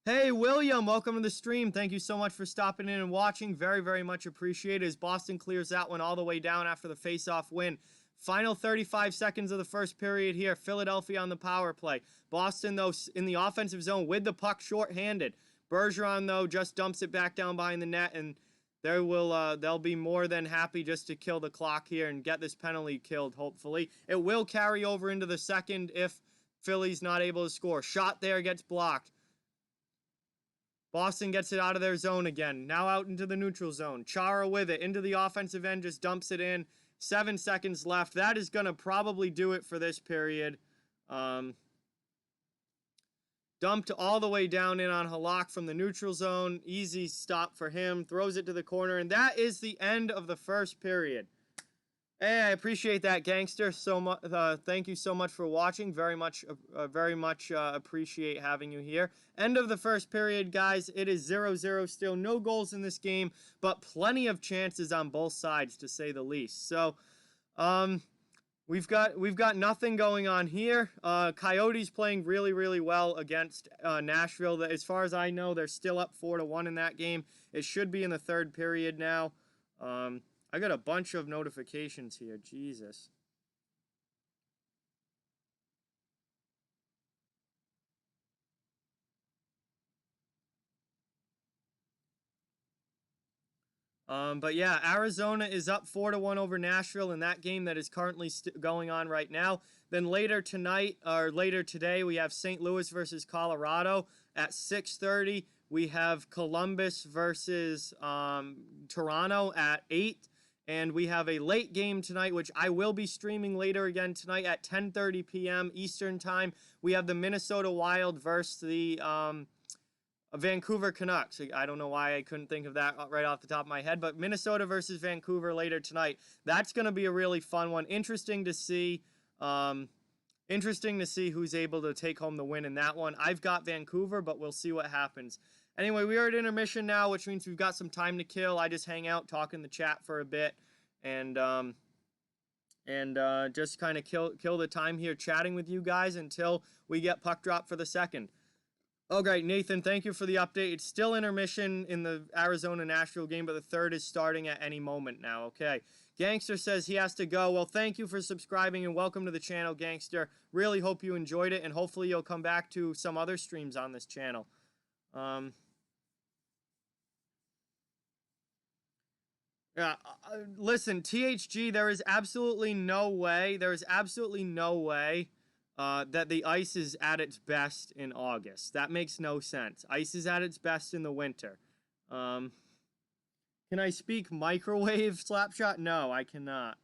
[SPEAKER 3] Hey, William, welcome to the stream. Thank you so much for stopping in and watching. Very much appreciated as Boston clears that one all the way down after the face-off win. Final 35 seconds of the first period here. Philadelphia on the power play. Boston, though, in the offensive zone with the puck shorthanded. Bergeron, though, just dumps it back down behind the net, and they'll be more than happy just to kill the clock here and get this penalty killed, hopefully. It will carry over into the second if Philly's not able to score. Shot there gets blocked. Boston gets it out of their zone again. Now out into the neutral zone. Chara with it. Into the offensive end, just dumps it in. 7 seconds left. That is going to probably do it for this period. Dumped all the way down in on Halak from the neutral zone. Easy stop for him. Throws it to the corner. And that is the end of the first period. Hey, I appreciate that, Gangster. So much. Thank you so much for watching. Very much appreciate having you here. End of the first period, guys. It is 0-0 still. No goals in this game, but plenty of chances on both sides, to say the least. So, we've got nothing going on here. Coyotes playing really well against Nashville. As far as I know, they're still up 4-1 in that game. It should be in the third period now. I got a bunch of notifications here. Jesus. But yeah, Arizona is up 4-1 over Nashville in that game that is currently going on right now. Then later tonight, or later today, we have St. Louis versus Colorado at 6:30. We have Columbus versus Toronto at 8. And we have a late game tonight, which I will be streaming later again tonight at 10:30 p.m. Eastern Time. We have the Minnesota Wild versus the Vancouver Canucks. I don't know why I couldn't think of that right off the top of my head, but Minnesota versus Vancouver later tonight. That's going to be a really fun one. Interesting to see who's able to take home the win in that one. I've got Vancouver, but we'll see what happens. Anyway, we are at intermission now, which means we've got some time to kill. I just hang out, talk in the chat for a bit, and just kind of kill the time here chatting with you guys until we get puck drop for the second. Okay, Nathan, thank you for the update. It's still intermission in the Arizona-Nashville game, but the third is starting at any moment now, okay? Gangster says he has to go. Well, thank you for subscribing and welcome to the channel, Gangster. Really hope you enjoyed it, and hopefully you'll come back to some other streams on this channel. Yeah, listen, THG, there is absolutely no way that the ice is at its best in August. That makes no sense. Ice is at its best in the winter. Can I speak microwave, Slapshot? No, I cannot.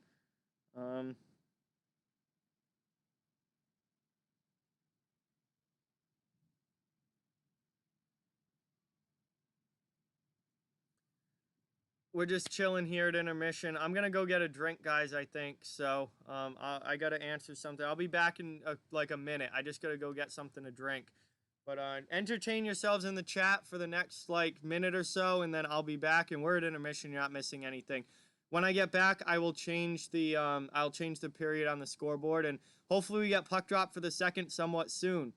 [SPEAKER 3] We're just chilling here at intermission. I'm gonna go get a drink, guys, I think. So, I gotta answer something. I'll be back in, like, a minute. I just gotta go get something to drink. But, entertain yourselves in the chat for the next, like, minute or so, and then I'll be back, and we're at intermission. You're not missing anything. When I get back, I will change the, period on the scoreboard, and hopefully we get puck drop for the second somewhat soon.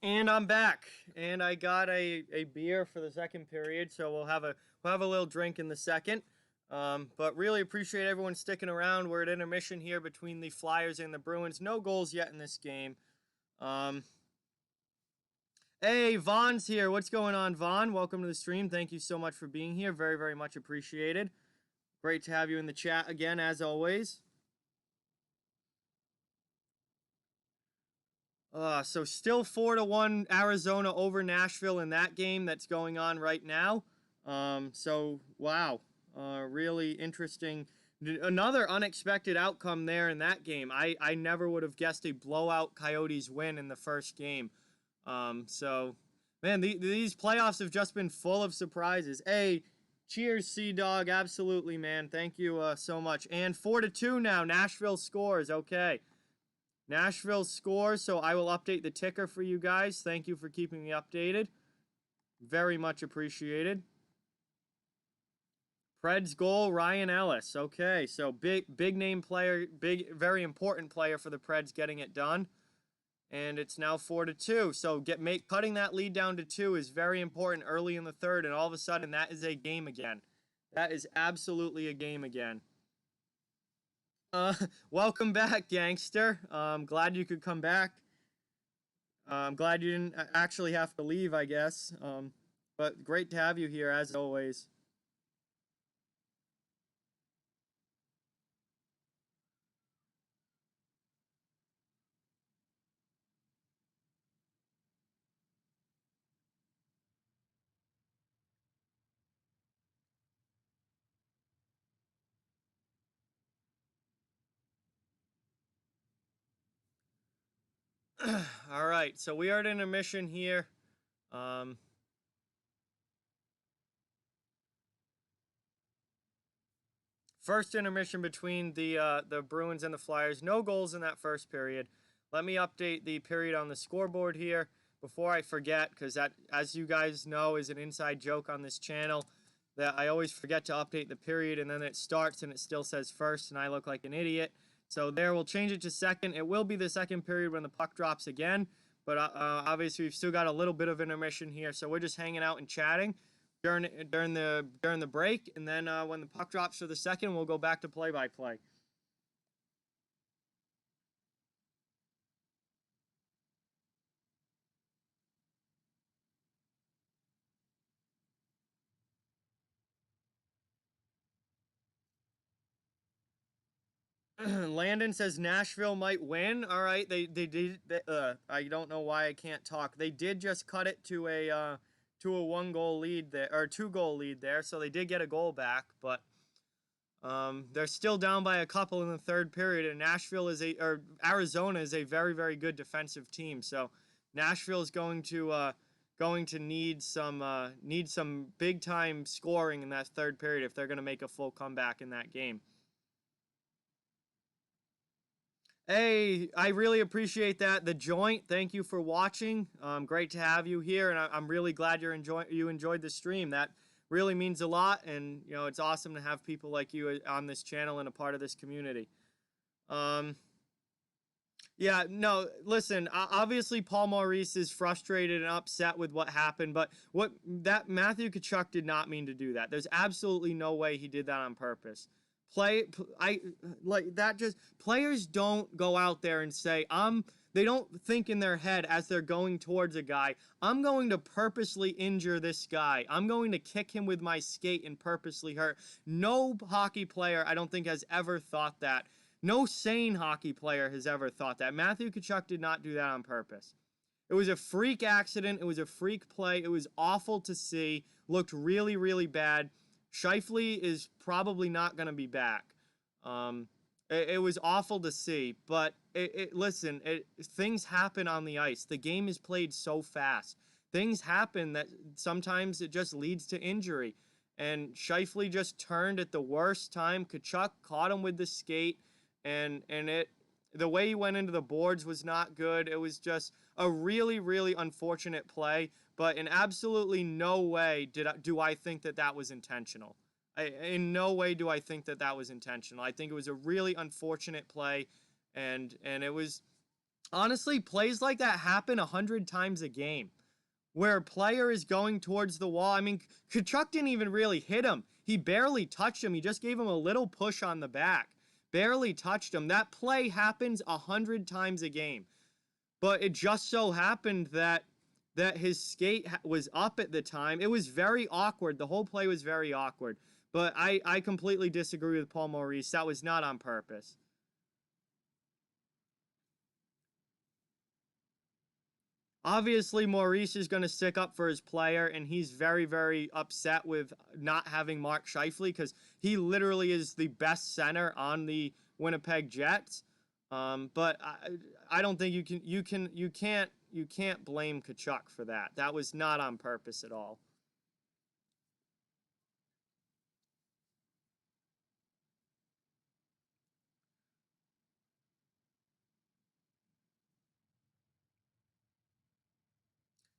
[SPEAKER 3] And I'm back, and I got a beer for the second period, so we'll have a little drink in the second. But really appreciate everyone sticking around. We're at intermission here between the Flyers and the Bruins. No goals yet in this game. Hey, Vaughn's here. What's going on, Vaughn? Welcome to the stream. Thank you so much for being here. Very, very much appreciated. Great to have you in the chat again, as always. So still 4-1 Arizona over Nashville in that game that's going on right now. So, wow. Really interesting. Another unexpected outcome there in that game. I never would have guessed a blowout Coyotes win in the first game. So, man, these playoffs have just been full of surprises. Hey, cheers, Sea-Dog. Absolutely, man. Thank you so much. And 4-2 now. Nashville scores. Okay. Nashville scores, so I will update the ticker for you guys. Thank you for keeping me updated. Very much appreciated. Preds goal, Ryan Ellis. Okay, so big name player, very important player for the Preds getting it done. And it's now 4-2. So cutting that lead down to 2 is very important early in the third, and all of a sudden that is a game again. That is absolutely a game again. Welcome back, Gangster. I'm glad you could come back. I'm glad you didn't actually have to leave, I guess. But great to have you here, as always. All right, so we are at intermission here. First intermission between the Bruins and the Flyers. No goals in that first period. Let me update the period on the scoreboard here before I forget, because that, as you guys know, is an inside joke on this channel, that I always forget to update the period, and then it starts and it still says first, and I look like an idiot. So there, we'll change it to second. It will be the second period when the puck drops again, but obviously we've still got a little bit of intermission here, so we're just hanging out and chatting during the break, and then when the puck drops for the second, we'll go back to play-by-play. Landon says Nashville might win. All right, they did. I don't know why I can't talk. They did just cut it to a 1-goal lead there, or 2-goal lead there, so they did get a goal back, but they're still down by a couple in the third period. And Arizona is a very, very good defensive team. So Nashville is going to need some big time scoring in that third period if they're going to make a full comeback in that game. Hey, I really appreciate that. The Joint, thank you for watching. Great to have you here, and I'm really glad you enjoyed the stream. That really means a lot, and you know, it's awesome to have people like you on this channel and a part of this community. Yeah, no, listen, obviously Paul Maurice is frustrated and upset with what happened, but Matthew Tkachuk did not mean to do that. There's absolutely no way he did that on purpose. Players don't go out there and say, they don't think in their head as they're going towards a guy, I'm going to purposely injure this guy. I'm going to kick him with my skate and purposely hurt. No hockey player, I don't think, has ever thought that. No sane hockey player has ever thought that. Matthew Tkachuk did not do that on purpose. It was a freak accident. It was a freak play. It was awful to see. Looked really, really bad. Scheifele is probably not going to be back. It was awful to see, but listen, things happen on the ice. The game is played so fast. Things happen that sometimes it just leads to injury. And Scheifele just turned at the worst time. Tkachuk caught him with the skate, and the way he went into the boards was not good. It was just a really, really unfortunate play. But in absolutely no way do I think that was intentional. In no way do I think that was intentional. I think it was a really unfortunate play, and it was, honestly, plays like that happen 100 times a game, where a player is going towards the wall. I mean, Tkachuk didn't even really hit him. He barely touched him. He just gave him a little push on the back. Barely touched him. That play happens 100 times a game. But it just so happened that his skate was up at the time. It was very awkward. The whole play was very awkward. But I completely disagree with Paul Maurice. That was not on purpose. Obviously, Maurice is going to stick up for his player, and he's very, very upset with not having Mark Scheifele, because he literally is the best center on the Winnipeg Jets. But I don't think you can't blame Tkachuk for that. That was not on purpose at all.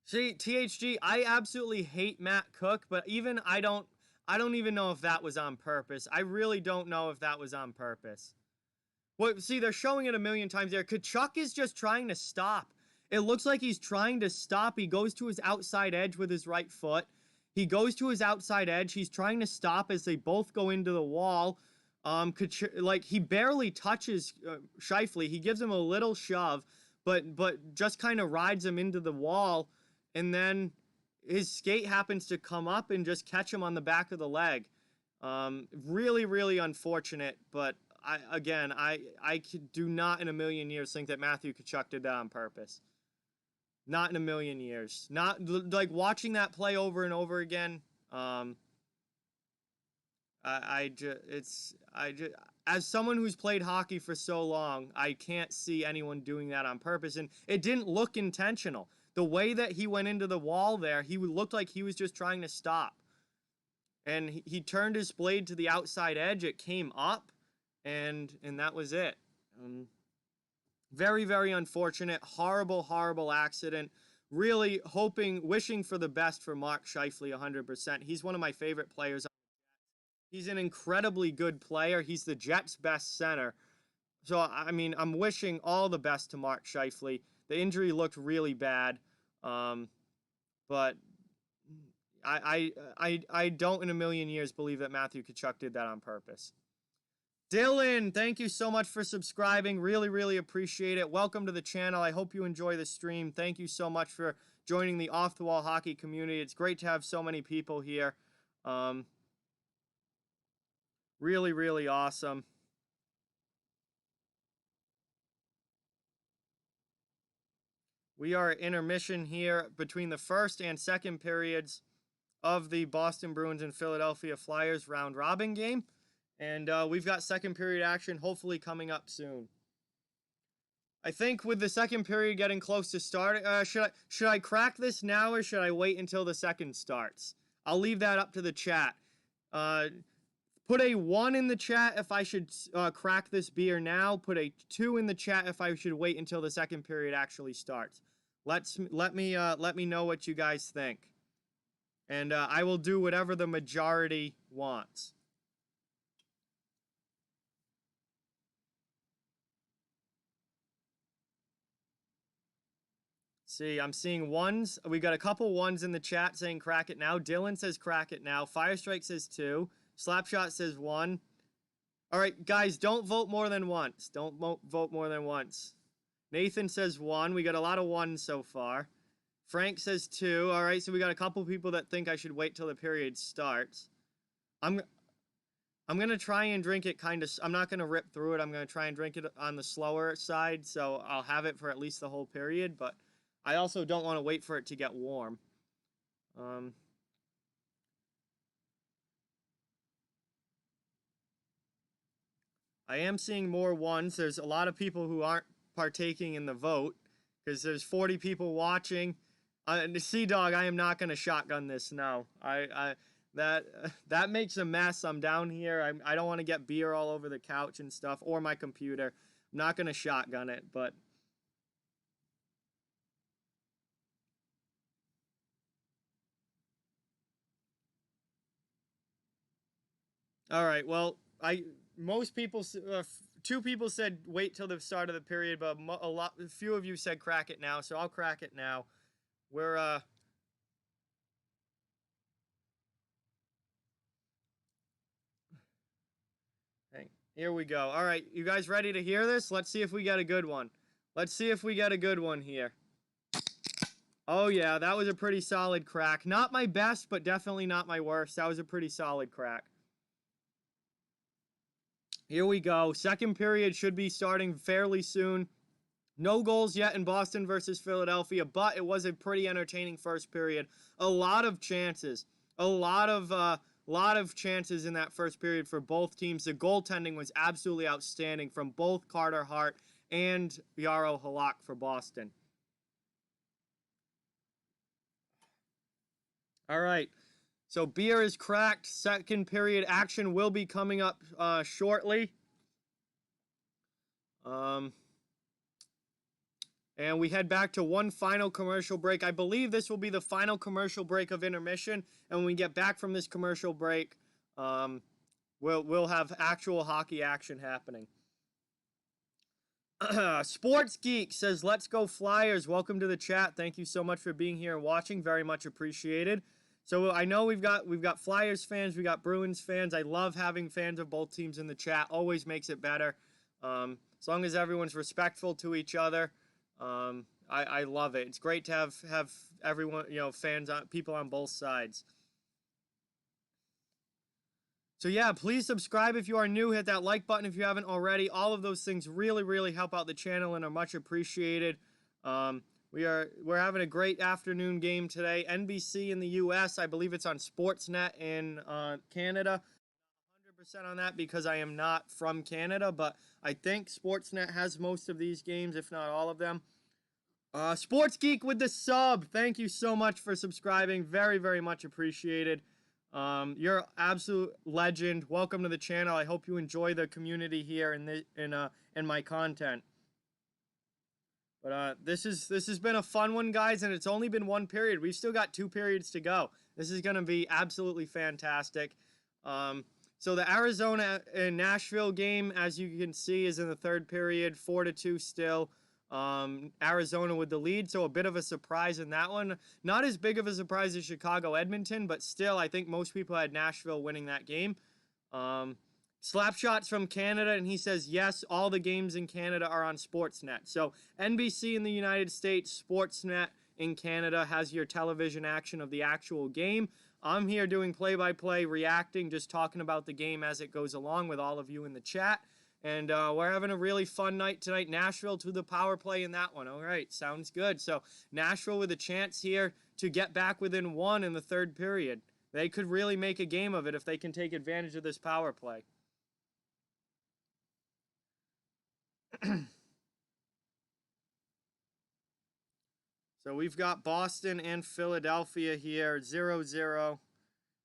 [SPEAKER 3] See, THG, I absolutely hate Matt Cook, but even I don't even know if that was on purpose. I really don't know if that was on purpose. Well, see, they're showing it a million times there. Tkachuk is just trying to stop. It looks like he's trying to stop. He goes to his outside edge with his right foot. He goes to his outside edge. He's trying to stop as they both go into the wall. He barely touches Scheifele. He gives him a little shove, but just kind of rides him into the wall, and then his skate happens to come up and just catch him on the back of the leg. Really, really unfortunate, but I do not in a million years think that Matthew Tkachuk did that on purpose. Not in a million years. Not like watching that play over and over again. as someone who's played hockey for so long, I can't see anyone doing that on purpose. And it didn't look intentional. The way that he went into the wall there, he looked like he was just trying to stop. And he turned his blade to the outside edge. It came up, and that was it. Very, very unfortunate. Horrible, horrible accident. Really wishing for the best for Mark Scheifele 100%. He's one of my favorite players. He's an incredibly good player. He's the Jets' best center. So, I mean, I'm wishing all the best to Mark Scheifele. The injury looked really bad, but I don't in a million years believe that Matthew Tkachuk did that on purpose. Dylan, thank you so much for subscribing. Really, really appreciate it. Welcome to the channel. I hope you enjoy the stream. Thank you so much for joining the Off the Wall hockey community. It's great to have so many people here. Really, really awesome. We are at intermission here between the first and second periods of the Boston Bruins and Philadelphia Flyers round robin game. And we've got second period action hopefully coming up soon. I think with the second period getting close to start, should I crack this now or should I wait until the second starts? I'll leave that up to the chat. Put a 1 in the chat if I should crack this beer now. Put a 2 in the chat if I should wait until the second period actually starts. Let me know what you guys think, and I will do whatever the majority wants. See, I'm seeing 1s. We got a couple 1s in the chat saying crack it now. Dylan says crack it now. Firestrike says 2. Slapshot says 1. All right, guys, don't vote more than once. Don't vote more than once. Nathan says 1. We got a lot of 1s so far. Frank says 2. All right, so we got a couple people that think I should wait till the period starts. I'm going to try and drink it kind of... I'm not going to rip through it. I'm going to try and drink it on the slower side, so I'll have it for at least the whole period, but I also don't want to wait for it to get warm. I am seeing more 1s. There's a lot of people who aren't partaking in the vote because there's 40 people watching. Sea-Dog, I am not going to shotgun this, no. That makes a mess. I'm down here. I don't want to get beer all over the couch and stuff or my computer. I'm not going to shotgun it, but... All right, well, most people, 2 people said wait till the start of the period, but a few of you said crack it now, so I'll crack it now. We're here we go. All right, you guys ready to hear this? Let's see if we get a good one. Let's see if we get a good one here. Oh yeah, that was a pretty solid crack. Not my best, but definitely not my worst. That was a pretty solid crack. Here we go. Second period should be starting fairly soon. No goals yet in Boston versus Philadelphia, but it was a pretty entertaining first period. A lot of chances. A lot of chances in that first period for both teams. The goaltending was absolutely outstanding from both Carter Hart and Jaro Halak for Boston. All right. So beer is cracked. Second period action will be coming up shortly. And we head back to one final commercial break. I believe this will be the final commercial break of intermission. And when we get back from this commercial break, we'll have actual hockey action happening. Sports Geek says, "Let's go Flyers." Welcome to the chat. Thank you so much for being here and watching. Very much appreciated. So I know we've got Flyers fans, we got Bruins fans. I love having fans of both teams in the chat. Always makes it better. As long as everyone's respectful to each other, I love it. It's great to have everyone, fans, people on both sides. So yeah, please subscribe if you are new. Hit that like button if you haven't already. All of those things really, really help out the channel and are much appreciated. We're having a great afternoon game today. NBC in the U.S. I believe it's on Sportsnet in Canada. 100% on that because I am not from Canada, but I think Sportsnet has most of these games, if not all of them. Sports Geek with the sub. Thank you so much for subscribing. Very, very much appreciated. You're an absolute legend. Welcome to the channel. I hope you enjoy the community here in my content. But this has been a fun one, guys, and it's only been one period. We've still got 2 periods to go. This is going to be absolutely fantastic. So the Arizona and Nashville game, as you can see, is in the 3rd period, 4-2 still. Arizona with the lead, so a bit of a surprise in that one. Not as big of a surprise as Chicago-Edmonton, but still, I think most people had Nashville winning that game. Slapshots from Canada, and he says, yes, all the games in Canada are on Sportsnet. So NBC in the United States, Sportsnet in Canada has your television action of the actual game. I'm here doing play-by-play, reacting, just talking about the game as it goes along with all of you in the chat. And we're having a really fun night tonight. Nashville to the power play in that one. All right, sounds good. So Nashville with a chance here to get back within 1 in the 3rd period. They could really make a game of it if they can take advantage of this power play. So we've got Boston and Philadelphia here, 0-0.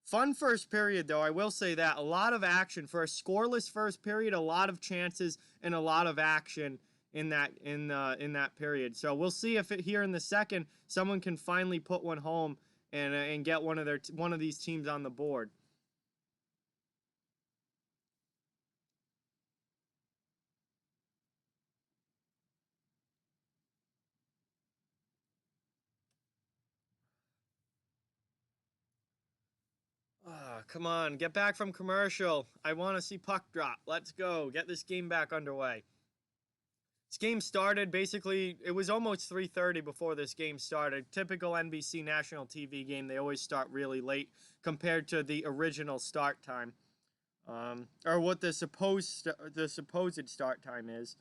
[SPEAKER 3] Fun first period, though. I will say that. A lot of action. For a scoreless first period, a lot of chances and a lot of action in that period. So we'll see if here in the second, someone can finally put one home and get one of these teams on the board. Come on, get back from commercial. I want to see puck drop. Let's go. Get this game back underway. This game started, basically, it was almost 3:30 before this game started. Typical NBC national TV game, they always start really late compared to the original start time. Or what the supposed start time is.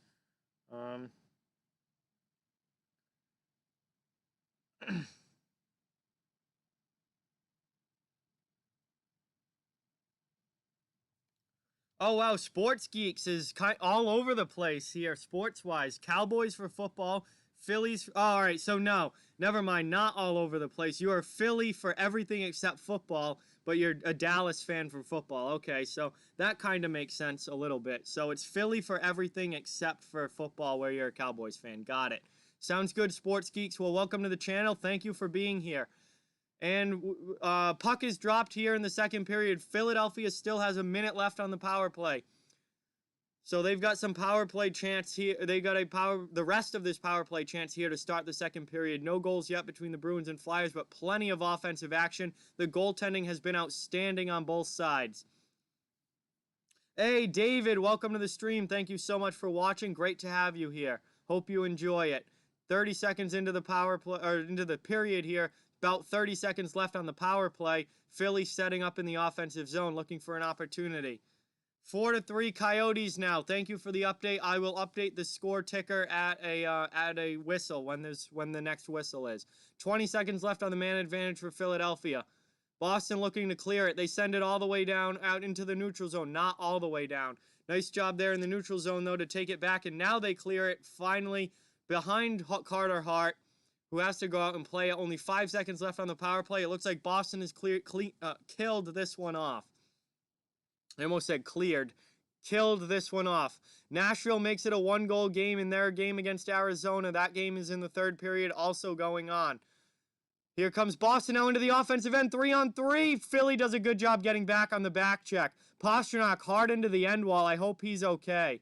[SPEAKER 3] Oh, wow, Sports Geeks is all over the place here, sports-wise. Cowboys for football, Phillies... Oh, all right, so no, never mind, not all over the place. You are Philly for everything except football, but you're a Dallas fan for football. Okay, so that kind of makes sense a little bit. So it's Philly for everything except for football where you're a Cowboys fan. Got it. Sounds good, Sports Geeks. Well, welcome to the channel. Thank you for being here. And puck is dropped here in the second period. Philadelphia still has a minute left on the power play. So they've got some power play chance here. They got the rest of this power play chance here to start the second period. No goals yet between the Bruins and Flyers, but plenty of offensive action. The goaltending has been outstanding on both sides. Hey, David, welcome to the stream. Thank you so much for watching. Great to have you here. Hope you enjoy it. 30 seconds into the power play, or into the period here. About 30 seconds left on the power play. Philly setting up in the offensive zone, looking for an opportunity. 4-3 Coyotes now. Thank you for the update. I will update the score ticker at a whistle when the next whistle is. 20 seconds left on the man advantage for Philadelphia. Boston looking to clear it. They send it all the way down out into the neutral zone. Not all the way down. Nice job there in the neutral zone, though, to take it back. And now they clear it finally behind Carter Hart, who has to go out and play. Only 5 seconds left on the power play. It looks like Boston has killed this one off. I almost said cleared. Killed this one off. Nashville makes it a 1-goal game in their game against Arizona. That game is in the 3rd period, also going on. Here comes Boston now into the offensive end. 3-on-3. Philly does a good job getting back on the back check. Pastrnak hard into the end wall. I hope he's okay.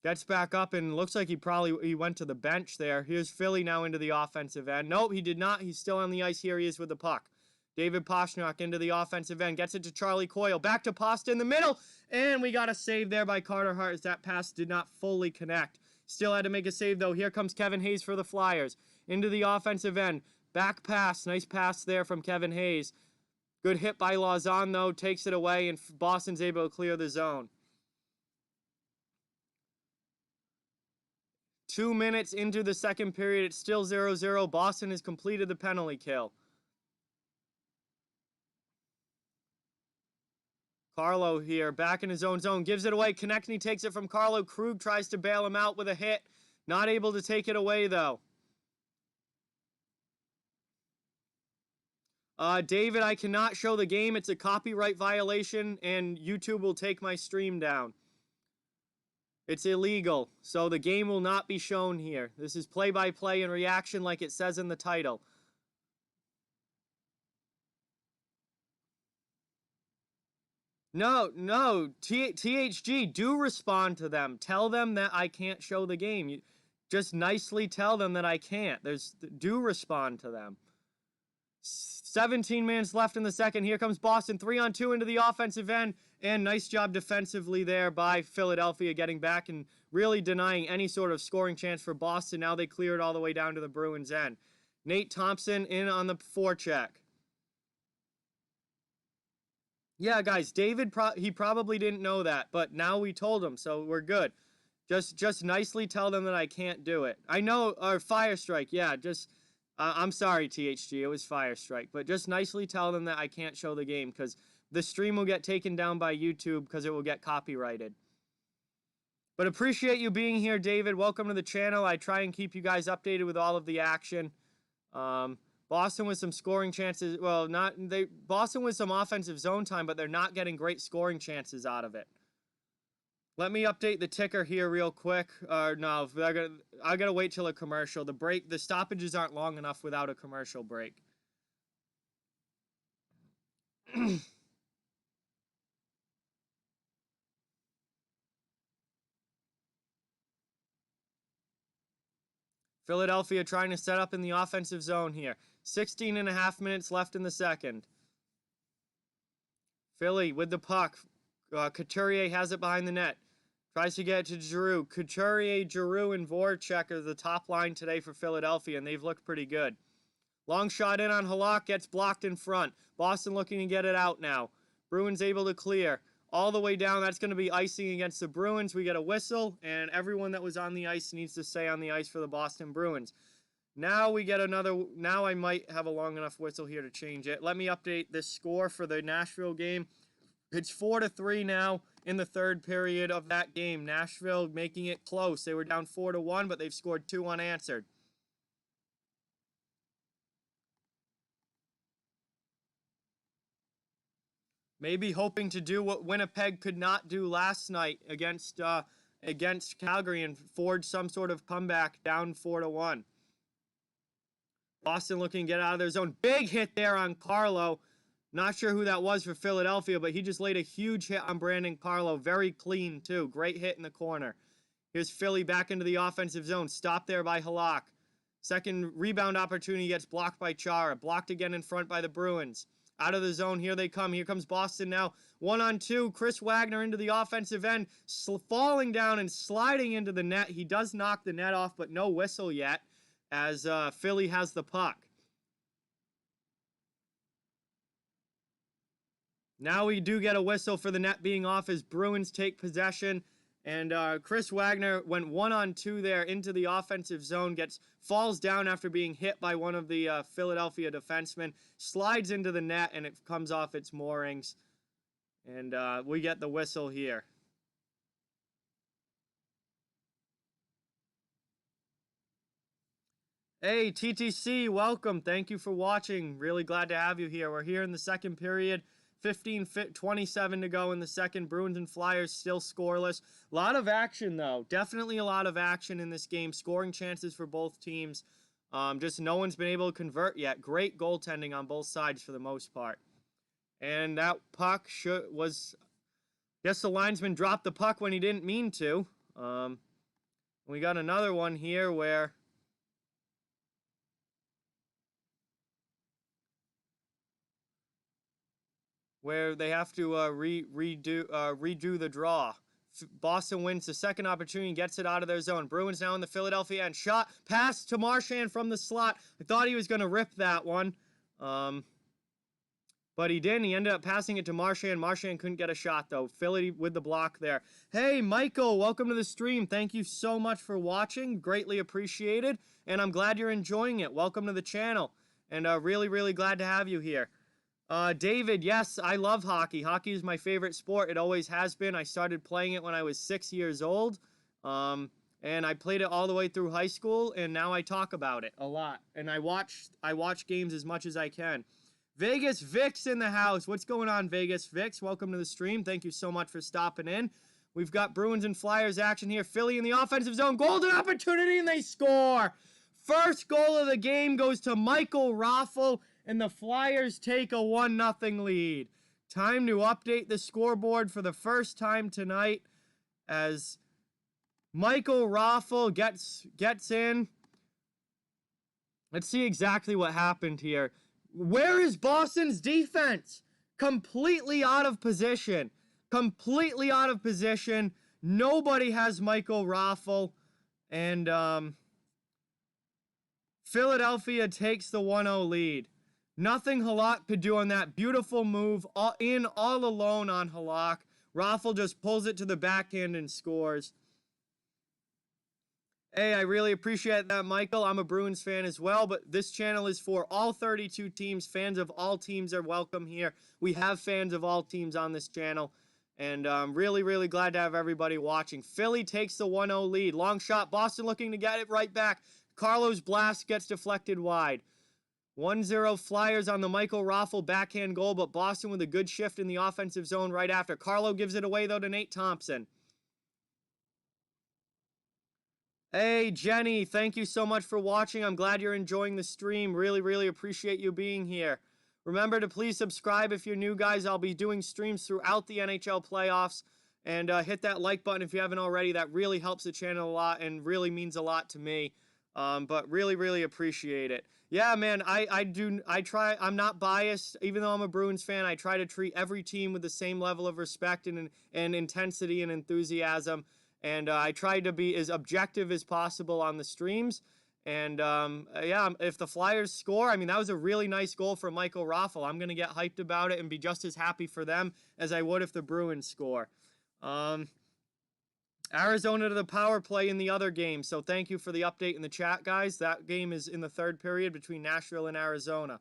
[SPEAKER 3] Gets back up and looks like he went to the bench there. Here's Philly now into the offensive end. Nope, he did not. He's still on the ice. Here he is with the puck. David Pastrnak into the offensive end. Gets it to Charlie Coyle. Back to Pasta in the middle. And we got a save there by Carter Hart as that pass did not fully connect. Still had to make a save, though. Here comes Kevin Hayes for the Flyers. Into the offensive end. Back pass. Nice pass there from Kevin Hayes. Good hit by Lauzon, though. Takes it away, and Boston's able to clear the zone. 2 minutes into the second period, it's still 0-0. Boston has completed the penalty kill. Carlo here, back in his own zone, gives it away. Konechny takes it from Carlo. Krug tries to bail him out with a hit. Not able to take it away, though. David, I cannot show the game. It's a copyright violation, and YouTube will take my stream down. It's illegal, so the game will not be shown here. This is play-by-play and reaction like it says in the title. No, THG, do respond to them. Tell them that I can't show the game. Just nicely tell them that I can't. Do respond to them. 17 minutes left in the second. Here comes Boston, 3-on-2 into the offensive end, and nice job defensively there by Philadelphia getting back and really denying any sort of scoring chance for Boston. Now they clear it all the way down to the Bruins' end. Nate Thompson in on the forecheck. Yeah, guys, David, he probably didn't know that, but now we told him, so we're good. Just nicely tell them that I can't do it. I know, or Fire Strike, yeah, just, I'm sorry, THG, it was Fire Strike, but just nicely tell them that I can't show the game, because the stream will get taken down by YouTube, because it will get copyrighted. But appreciate you being here, David. Welcome to the channel. I try and keep you guys updated with all of the action. Boston with some scoring chances. Well, Boston with some offensive zone time, but they're not getting great scoring chances out of it. Let me update the ticker here real quick. No, I gotta wait till a commercial. The stoppages aren't long enough without a commercial break. Philadelphia trying to set up in the offensive zone here. 16.5 minutes left in the second. Philly with the puck. Couturier has it behind the net. Tries to get it to Giroux. Couturier, Giroux, and Voracek are the top line today for Philadelphia, and they've looked pretty good. Long shot in on Halak, gets blocked in front. Boston looking to get it out now. Bruins able to clear. All the way down, that's going to be icing against the Bruins. We get a whistle, and everyone that was on the ice needs to stay on the ice for the Boston Bruins. Now we get another, now I might have a long enough whistle here to change it. Let me update this score for the Nashville game. It's 4-3 now in the third period of that game. Nashville making it close. They were down 4-1, but they've scored 2 unanswered. Maybe hoping to do what Winnipeg could not do last night against Calgary and forge some sort of comeback down 4-1. Boston looking to get out of their zone. Big hit there on Carlo. Not sure who that was for Philadelphia, but he just laid a huge hit on Brandon Carlo. Very clean, too. Great hit in the corner. Here's Philly back into the offensive zone. Stopped there by Halak. Second rebound opportunity gets blocked by Chara. Blocked again in front by the Bruins. Out of the zone, here they come. Here comes Boston now. 1-on-2. Chris Wagner into the offensive end. Falling down and sliding into the net. He does knock the net off, but no whistle yet as Philly has the puck. Now we do get a whistle for the net being off as Bruins take possession. And Chris Wagner went 1-on-2 there into the offensive zone, falls down after being hit by one of the Philadelphia defensemen, slides into the net, and it comes off its moorings. And we get the whistle here. Hey, TTC, welcome. Thank you for watching. Really glad to have you here. We're here in the second period. 27 to go in the second. Bruins and Flyers still scoreless. A lot of action, though. Definitely a lot of action in this game. Scoring chances for both teams. Just no one's been able to convert yet. Great goaltending on both sides for the most part. And that puck was... Guess the linesman dropped the puck when he didn't mean to. We got another one here where... they have to redo the draw. Boston wins the second opportunity and gets it out of their zone. Bruins now in the Philadelphia end. Shot, pass to Marchand from the slot. I thought he was going to rip that one. But he didn't. He ended up passing it to Marchand. Marchand couldn't get a shot, though. Philly with the block there. Hey, Michael, welcome to the stream. Thank you so much for watching. Greatly appreciated. And I'm glad you're enjoying it. Welcome to the channel. And really, really glad to have you here. David, yes, I love hockey. Hockey is my favorite sport. It always has been. I started playing it when I was 6 years old. And I played it all the way through high school, and now I talk about it a lot. And I watch games as much as I can. Vegas Vic's in the house. What's going on, Vegas Vic's? Welcome to the stream. Thank you so much for stopping in. We've got Bruins and Flyers action here. Philly in the offensive zone. Golden opportunity, and they score. First goal of the game goes to Michael Raffl, and the Flyers take a 1-0 lead. Time to update the scoreboard for the first time tonight as Michael Raffl gets in. Let's see exactly what happened here. Where is Boston's defense? Completely out of position. Completely out of position. Nobody has Michael Raffl. And Philadelphia takes the 1-0 lead. Nothing Halak could do on that beautiful move. All alone on Halak. Raffl just pulls it to the backhand and scores. Hey, I really appreciate that, Michael. I'm a Bruins fan as well, but this channel is for all 32 teams. Fans of all teams are welcome here. We have fans of all teams on this channel, and I'm really, really glad to have everybody watching. Philly takes the 1-0 lead. Long shot. Boston looking to get it right back. Carlo's blast gets deflected wide. 1-0 Flyers on the Michael Raffl backhand goal, but Boston with a good shift in the offensive zone right after. Carlo gives it away, though, to Nate Thompson. Hey, Jenny, thank you so much for watching. I'm glad you're enjoying the stream. Really, really appreciate you being here. Remember to please subscribe if you're new, guys. I'll be doing streams throughout the NHL playoffs. And hit that like button if you haven't already. That really helps the channel a lot and really means a lot to me. But really, really appreciate it. Yeah, man, I'm not biased. Even though I'm a Bruins fan, I try to treat every team with the same level of respect and intensity and enthusiasm. And I tried to be as objective as possible on the streams. And, yeah, if the Flyers score, I mean, that was a really nice goal for Michael Raffl. I'm going to get hyped about it and be just as happy for them as I would if the Bruins score. Arizona to the power play in the other game. So thank you for the update in the chat, guys. That game is in the third period between Nashville and Arizona.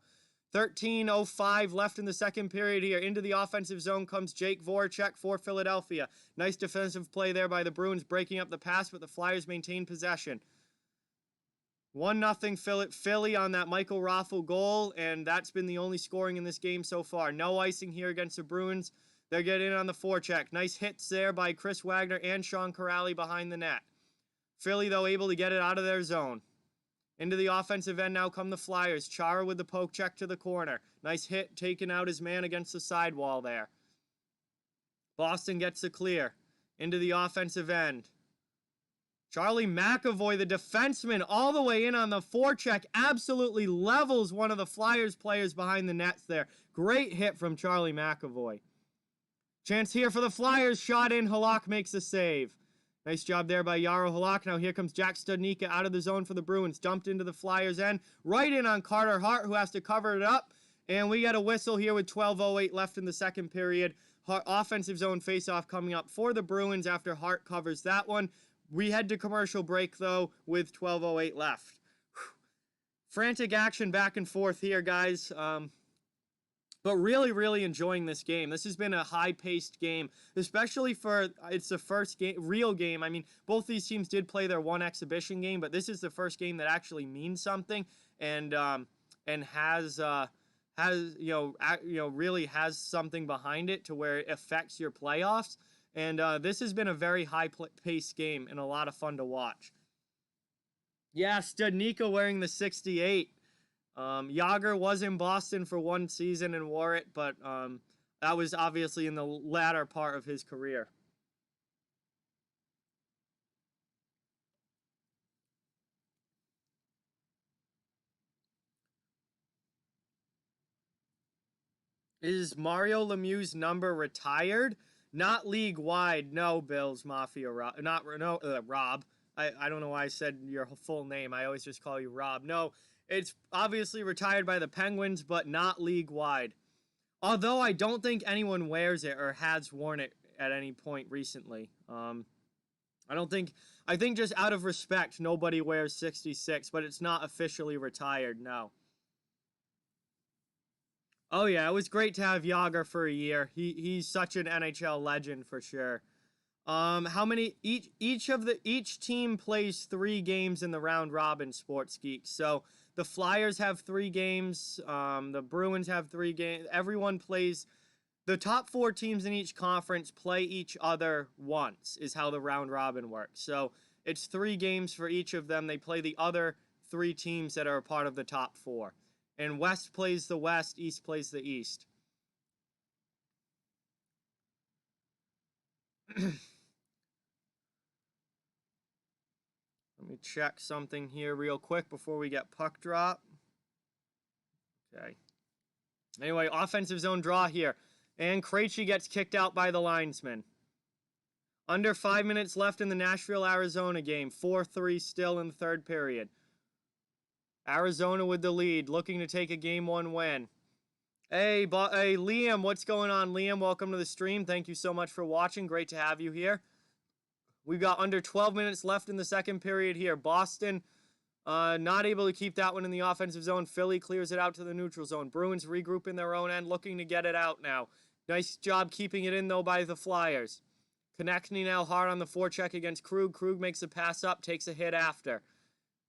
[SPEAKER 3] 13:05 left in the second period here. Into the offensive zone comes Jake Voracek for Philadelphia. Nice defensive play there by the Bruins, breaking up the pass, but the Flyers maintain possession. 1-0 Philly on that Michael Raffl goal, and that's been the only scoring in this game so far. No icing here against the Bruins. They're getting in on the forecheck. Nice hits there by Chris Wagner and Sean Corrali behind the net. Philly, though, able to get it out of their zone. Into the offensive end now come the Flyers. Chara with the poke check to the corner. Nice hit, taking out his man against the sidewall there. Boston gets the clear. Into the offensive end. Charlie McAvoy, the defenseman, all the way in on the forecheck, absolutely levels one of the Flyers players behind the nets there. Great hit from Charlie McAvoy. Chance here for the Flyers. Shot in. Halak makes the save. Nice job there by Jaro Halak. Now here comes Jack Studnicka out of the zone for the Bruins. Dumped into the Flyers' end. Right in on Carter Hart, who has to cover it up. And we get a whistle here with 12:08 left in the second period. Offensive zone faceoff coming up for the Bruins after Hart covers that one. We head to commercial break, though, with 12:08 left. Frantic action back and forth here, guys. But really, really enjoying this game. This has been a high-paced game, especially for it's the first real game. I mean, both these teams did play their one exhibition game, but this is the first game that actually means something and has really has something behind it to where it affects your playoffs. And this has been a very high-paced game and a lot of fun to watch. Yeah, Studnicka wearing the 68. Yager was in Boston for one season and wore it, but that was obviously in the latter part of his career. Is Mario Lemieux's number retired? Not league-wide. No, Bills Mafia. Rob. Rob. I don't know why I said your full name. I always just call you Rob. No, it's obviously retired by the Penguins, but not league-wide. Although I don't think anyone wears it or has worn it at any point recently. I think just out of respect, nobody wears 66, but it's not officially retired, no. Oh yeah, it was great to have Yager for a year. He's such an NHL legend for sure. How many each team plays 3 games in the round robin, Sports Geek. So the Flyers have 3 games. The Bruins have 3 games. Everyone plays. The top 4 teams in each conference play each other once. Is how the round robin works. So it's 3 games for each of them. They play the other 3 teams that are a part of the top 4. And West plays the West. East plays the East. Let me check something here real quick before we get puck drop. Okay. Anyway, offensive zone draw here. And Krejci gets kicked out by the linesman. Under 5 minutes left in the Nashville-Arizona game. 4-3 still in the third period. Arizona with the lead, looking to take a Game 1 win. Hey, Liam, what's going on? Liam, welcome to the stream. Thank you so much for watching. Great to have you here. We've got under 12 minutes left in the second period here. Boston not able to keep that one in the offensive zone. Philly clears it out to the neutral zone. Bruins regroup in their own end, looking to get it out now. Nice job keeping it in, though, by the Flyers. Konechny now hard on the forecheck against Krug. Krug makes a pass up, takes a hit after.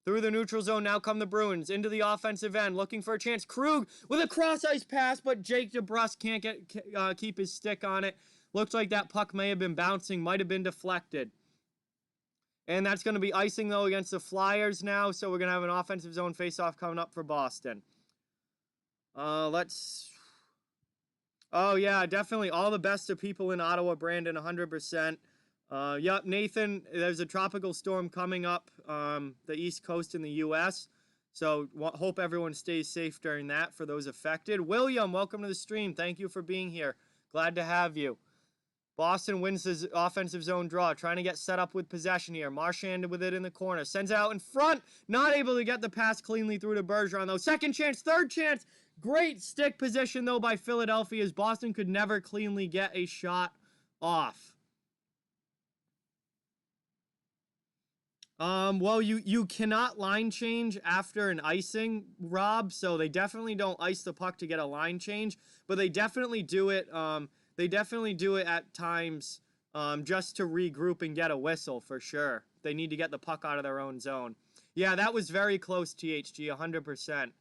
[SPEAKER 3] Through the neutral zone, now come the Bruins. Into the offensive end, looking for a chance. Krug with a cross-ice pass, but Jake DeBrusk can't keep his stick on it. Looks like that puck may have been bouncing, might have been deflected. And that's going to be icing, though, against the Flyers now. So we're going to have an offensive zone face-off coming up for Boston. Oh, yeah, definitely. All the best to people in Ottawa, Brandon, 100%. Yep, Nathan, there's a tropical storm coming up the East Coast in the U.S., so hope everyone stays safe during that for those affected. William, welcome to the stream. Thank you for being here. Glad to have you. Boston wins his offensive zone draw, trying to get set up with possession here. Marchand with it in the corner. Sends it out in front. Not able to get the pass cleanly through to Bergeron, though. Second chance, third chance. Great stick position, though, by Philadelphia, as Boston could never cleanly get a shot off. Well, you cannot line change after an icing, Rob, so they definitely don't ice the puck to get a line change, but they definitely do it, at times, just to regroup and get a whistle, for sure. They need to get the puck out of their own zone. Yeah, that was very close, THG, 100%.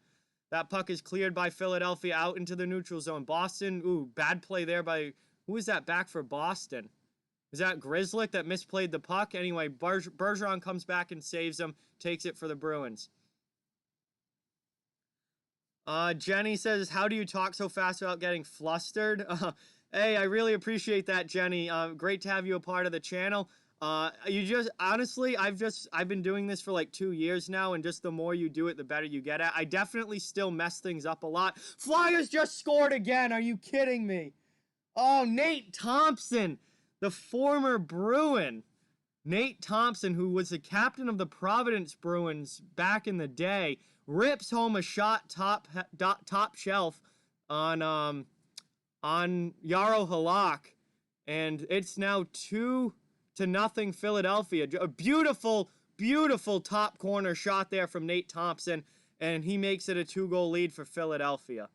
[SPEAKER 3] That puck is cleared by Philadelphia out into the neutral zone. Boston, ooh, bad play there by, who is that back for Boston? Is that Grzelcyk that misplayed the puck? Anyway, Bergeron comes back and saves him, takes it for the Bruins. Jenny says, how do you talk so fast without getting flustered? Hey, I really appreciate that, Jenny. Great to have you a part of the channel. Honestly, I've been doing this for like 2 years now, and just the more you do it, the better you get at. I definitely still mess things up a lot. Flyers just scored again. Are you kidding me? Oh, Nate Thompson, the former Bruin. Nate Thompson, who was the captain of the Providence Bruins back in the day, rips home a shot top shelf on Jaro Halak, and it's now 2-0 Philadelphia. A beautiful, beautiful top corner shot there from Nate Thompson, and he makes it a 2-goal lead for Philadelphia.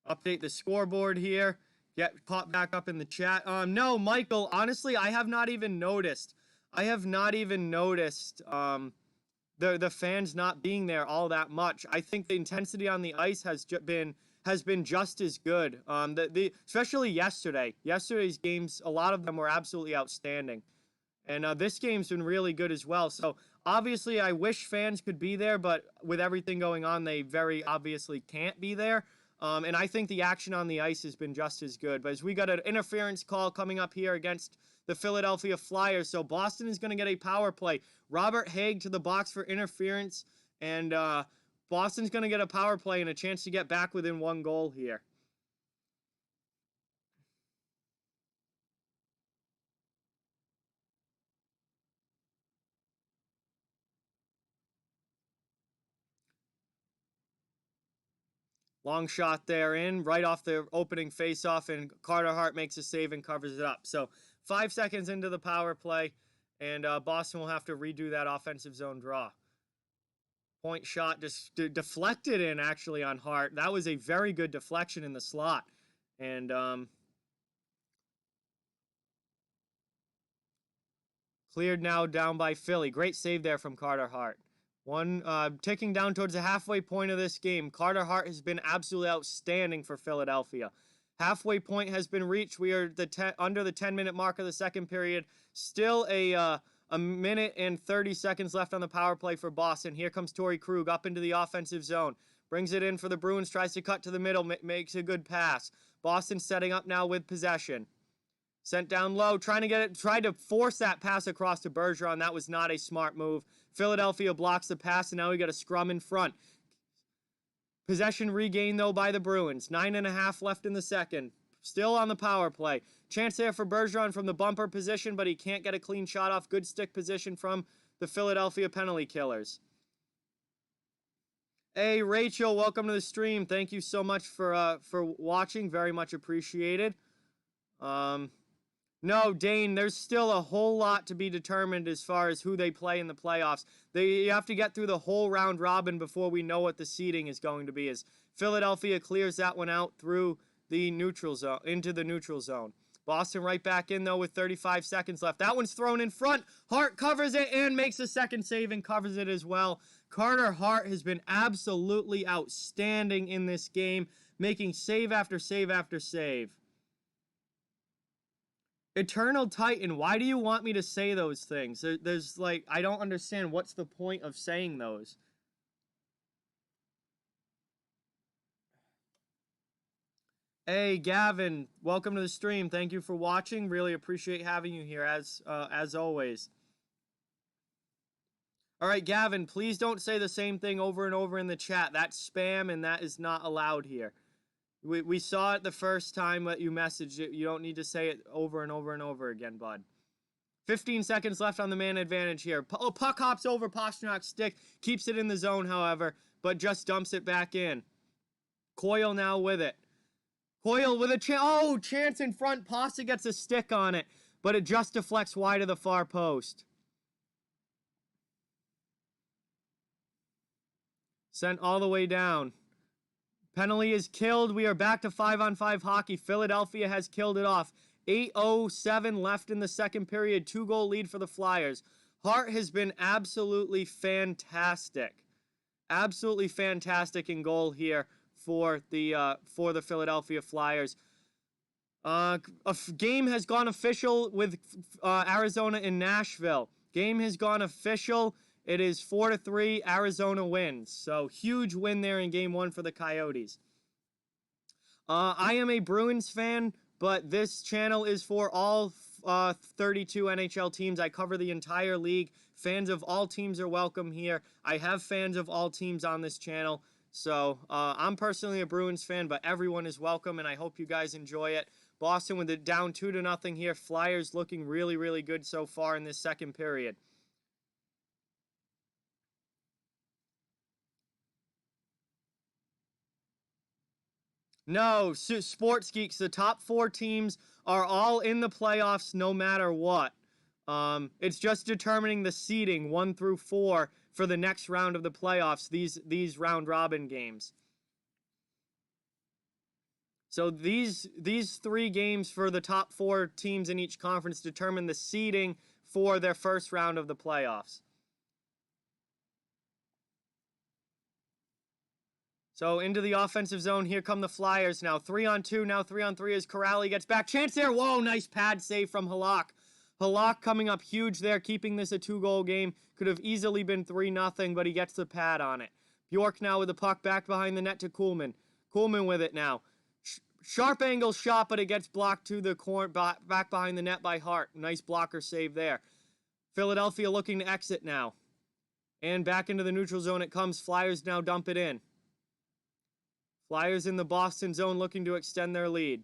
[SPEAKER 3] Update the scoreboard here. Get popped back up in the chat. No, Michael, honestly, I have not even noticed. The fans not being there all that much. I think the intensity on the ice has been just as good. Especially yesterday. Yesterday's games, a lot of them were absolutely outstanding. And this game's been really good as well. So obviously, I wish fans could be there, but with everything going on, they very obviously can't be there. And I think the action on the ice has been just as good. But as we got an interference call coming up here against the Philadelphia Flyers, so Boston is going to get a power play. Robert Haig to the box for interference, and Boston's going to get a power play and a chance to get back within 1 goal here. Long shot there in, right off the opening faceoff, and Carter Hart makes a save and covers it up. So 5 seconds into the power play, and Boston will have to redo that offensive zone draw. Point shot just deflected in, actually, on Hart. That was a very good deflection in the slot. And cleared now down by Philly. Great save there from Carter Hart. Ticking down towards the halfway point of this game. Carter Hart has been absolutely outstanding for Philadelphia. Halfway point has been reached. We are under the 10-minute mark of the second period. Still a minute and 30 seconds left on the power play for Boston. Here comes Torrey Krug up into the offensive zone. Brings it in for the Bruins. Tries to cut to the middle. Makes a good pass. Boston setting up now with possession. Sent down low. Tried to force that pass across to Bergeron. That was not a smart move. Philadelphia blocks the pass, and now we got a scrum in front. Possession regained, though, by the Bruins. 9.5 left in the second. Still on the power play. Chance there for Bergeron from the bumper position, but he can't get a clean shot off. Good stick position from the Philadelphia penalty killers. Hey, Rachel, welcome to the stream. Thank you so much for watching. Very much appreciated. No, Dane, there's still a whole lot to be determined as far as who they play in the playoffs. You have to get through the whole round robin before we know what the seeding is going to be. As Philadelphia clears that one out through the neutral zone, into the neutral zone. Boston right back in, though, with 35 seconds left. That one's thrown in front. Hart covers it and makes a second save and covers it as well. Carter Hart has been absolutely outstanding in this game, making save after save after save. Eternal Titan, why do you want me to say those things? There's like, I don't understand what's the point of saying those. Hey, Gavin, welcome to the stream. Thank you for watching. Really appreciate having you here, as always. All right, Gavin, please don't say the same thing over and over in the chat. That's spam, and that is not allowed here. We saw it the first time that you messaged it. You don't need to say it over and over and over again, bud. 15 seconds left on the man advantage here. Puck hops over Pasternak's stick. Keeps it in the zone, however, but just dumps it back in. Coyle now with it. Coyle with a chance in front. Pasta gets a stick on it, but it just deflects wide of the far post. Sent all the way down. Penalty is killed. We are back to 5-on-5 hockey. Philadelphia has killed it off. 8:07 left in the second period. 2-goal lead for the Flyers. Hart has been absolutely fantastic. Absolutely fantastic in goal here for the Philadelphia Flyers. A game has gone official with Arizona and Nashville. Game has gone official. It is 4-3. Arizona wins. So, huge win there in Game 1 for the Coyotes. I am a Bruins fan, but this channel is for all 32 NHL teams. I cover the entire league. Fans of all teams are welcome here. I have fans of all teams on this channel. So, I'm personally a Bruins fan, but everyone is welcome, and I hope you guys enjoy it. Boston with it down 2-0 here. Flyers looking really, really good so far in this second period. No, Sports Geeks, the top 4 teams are all in the playoffs no matter what. It's just determining the seeding 1 through 4 for the next round of the playoffs, these round robin games. So these 3 games for the top 4 teams in each conference determine the seeding for their first round of the playoffs. So into the offensive zone, here come the Flyers now. 3-on-2, now 3-on-3 as Corrali gets back. Chance there, whoa, nice pad save from Halak. Halak coming up huge there, keeping this a 2-goal game. Could have easily been 3-0, but he gets the pad on it. Bjork now with the puck back behind the net to Kuhlman. Kuhlman with it now. Sharp angle shot, but it gets blocked to the corner, back behind the net by Hart. Nice blocker save there. Philadelphia looking to exit now. And back into the neutral zone it comes. Flyers now dump it in. Flyers in the Boston zone looking to extend their lead.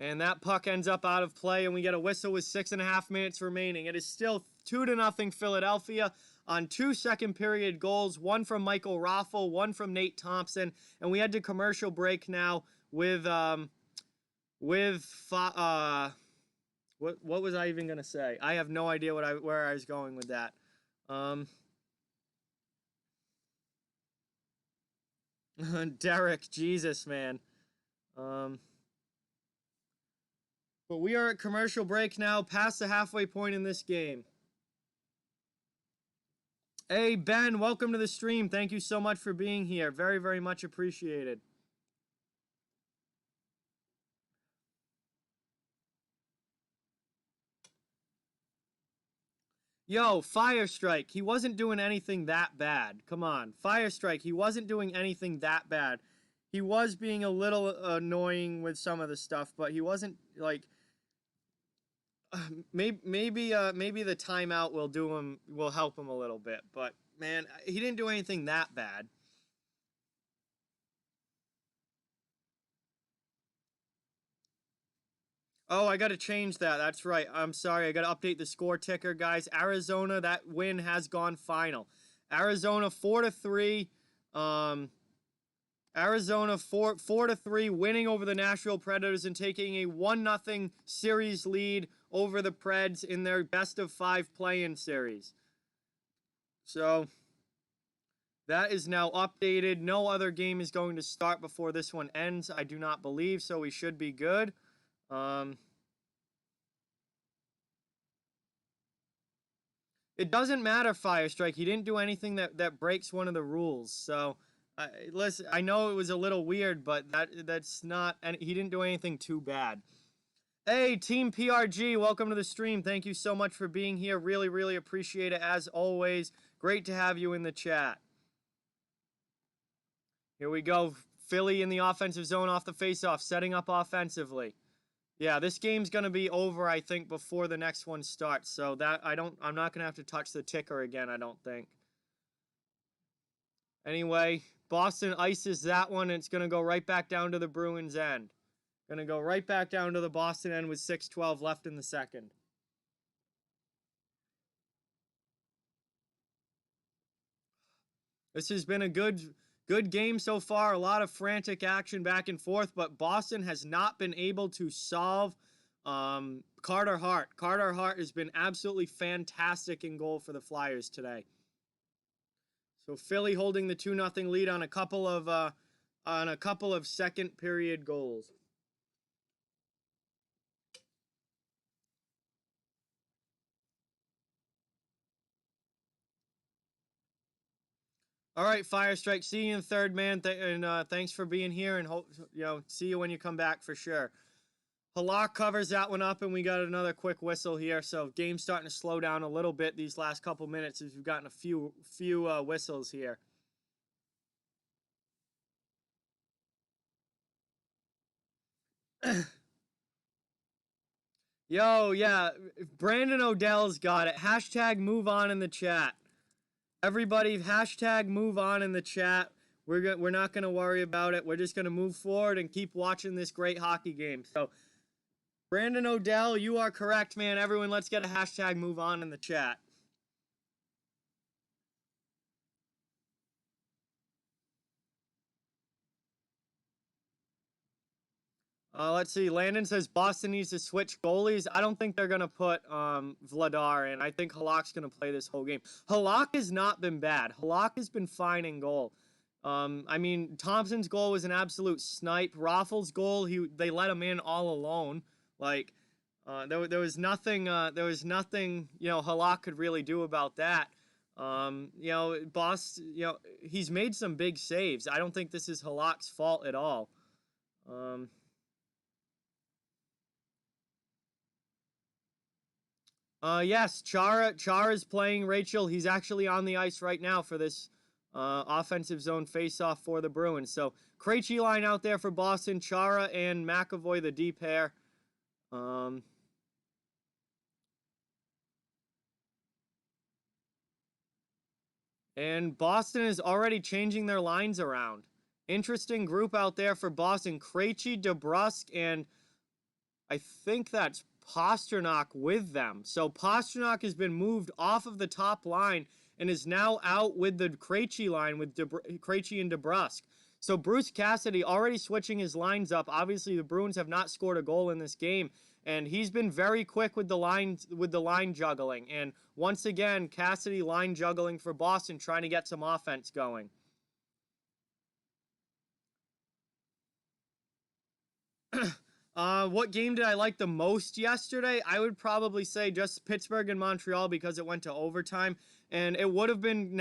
[SPEAKER 3] And that puck ends up out of play, and we get a whistle with 6.5 minutes remaining. It is still 2-0 Philadelphia on 2 second-period goals, one from Michael Raffl, one from Nate Thompson. And we head to commercial break now with with what was I even gonna say? I have no idea where I was going with that. Derek, Jesus, man. But we are at commercial break now, past the halfway point in this game. Hey, Ben, welcome to the stream. Thank you so much for being here. Very, very much appreciated. Yo, Firestrike, he wasn't doing anything that bad. Come on. Firestrike, he wasn't doing anything that bad. He was being a little annoying with some of the stuff, but he wasn't, like... maybe the timeout will help him a little bit, but, man, he didn't do anything that bad. Oh, I got to change that. That's right. I'm sorry. I got to update the score ticker, guys. Arizona, that win has gone final. Arizona 4-3. Arizona 4-3, winning over the Nashville Predators and taking a 1-0 series lead over the Preds in their best-of-5 play-in series. So that is now updated. No other game is going to start before this one ends, I do not believe, so we should be good. It doesn't matter, Firestrike. He didn't do anything that breaks one of the rules. So, listen, I know it was a little weird, but that's not... And he didn't do anything too bad. Hey, Team PRG, welcome to the stream. Thank you so much for being here. Really, really appreciate it, as always. Great to have you in the chat. Here we go. Philly in the offensive zone off the faceoff, setting up offensively. Yeah, this game's gonna be over, I think, before the next one starts. So that I'm not gonna have to touch the ticker again, I don't think. Anyway, Boston ices that one, and it's gonna go right back down to the Bruins end. Gonna go right back down to the Boston end with 6:12 left in the second. This has been a good game so far. A lot of frantic action back and forth, but Boston has not been able to solve Carter Hart. Carter Hart has been absolutely fantastic in goal for the Flyers today. So Philly holding the 2-0 lead on a couple of second period goals. All right, Firestrike. See you in third, man. Thanks for being here, and see you when you come back for sure. Halak covers that one up, and we got another quick whistle here. So game's starting to slow down a little bit these last couple minutes as we've gotten a few whistles here. Yo, yeah, Brandon Odell's got it. Hashtag move on in the chat. Everybody, hashtag move on in the chat. We're not going to worry about it. We're just going to move forward and keep watching this great hockey game. So, Brandon Odell, you are correct, man. Everyone, let's get a hashtag move on in the chat. Let's see. Landon says Boston needs to switch goalies. I don't think they're going to put Vladar in. I think Halak's going to play this whole game. Halak has not been bad. Halak has been fine in goal. I mean, Thompson's goal was an absolute snipe. Raffles' goal, they let him in all alone. Like, there was nothing, Halak could really do about that. He's made some big saves. I don't think this is Halak's fault at all. Yes, Chara's playing Rachel. He's actually on the ice right now for this offensive zone face-off for the Bruins. So, Krejci line out there for Boston. Chara and McAvoy, the D pair. And Boston is already changing their lines around. Interesting group out there for Boston. Krejci, DeBrusk, and I think that's Pastrnak with them. So Pastrnak has been moved off of the top line and is now out with the Krejci line with Krejci and DeBrusk. So Bruce Cassidy already switching his lines up. Obviously, the Bruins have not scored a goal in this game, and he's been very quick with the line juggling. And once again, Cassidy line juggling for Boston, trying to get some offense going. What game did I like the most yesterday? I would probably say just Pittsburgh and Montreal because it went to overtime. And it would have been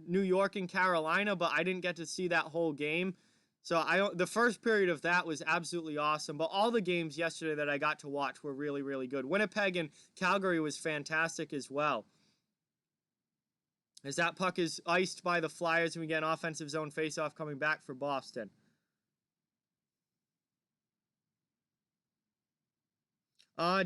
[SPEAKER 3] New York and Carolina, but I didn't get to see that whole game. So the first period of that was absolutely awesome. But all the games yesterday that I got to watch were really, really good. Winnipeg and Calgary was fantastic as well. As that puck is iced by the Flyers, and we get an offensive zone faceoff coming back for Boston.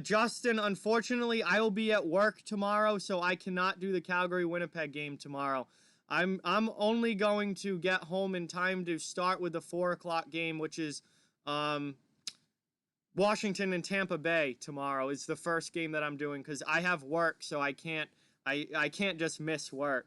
[SPEAKER 3] Justin, unfortunately, I will be at work tomorrow, so I cannot do the Calgary-Winnipeg game tomorrow. I'm only going to get home in time to start with the 4 o'clock game, which is Washington and Tampa Bay tomorrow. Is the first game that I'm doing because I have work, so I can't just miss work.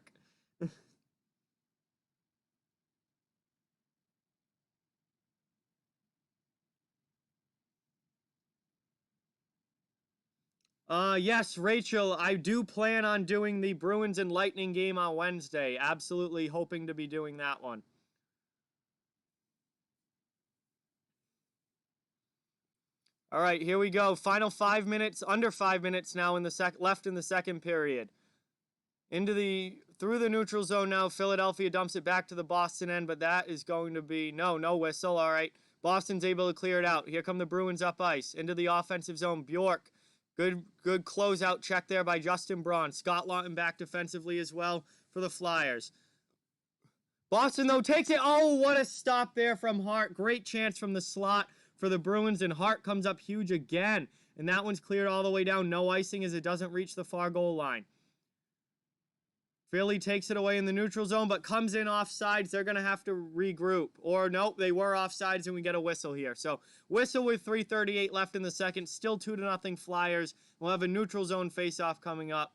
[SPEAKER 3] Yes, Rachel, I do plan on doing the Bruins and Lightning game on Wednesday. Absolutely hoping to be doing that one. All right, here we go. Final 5 minutes, under 5 minutes now in the left in the second period. Through the neutral zone now, Philadelphia dumps it back to the Boston end, but that is going to be, no whistle, all right. Boston's able to clear it out. Here come the Bruins up ice. Into the offensive zone, Bjork. Good closeout check there by Justin Braun. Scott Laughton back defensively as well for the Flyers. Boston, though, takes it. Oh, what a stop there from Hart. Great chance from the slot for the Bruins, and Hart comes up huge again. And that one's cleared all the way down. No icing as it doesn't reach the far goal line. Philly takes it away in the neutral zone, but comes in offsides. They're going to have to regroup. Or, nope, they were offsides, and we get a whistle here. So, whistle with 3:38 left in the second. Still 2-0 Flyers. We'll have a neutral zone faceoff coming up.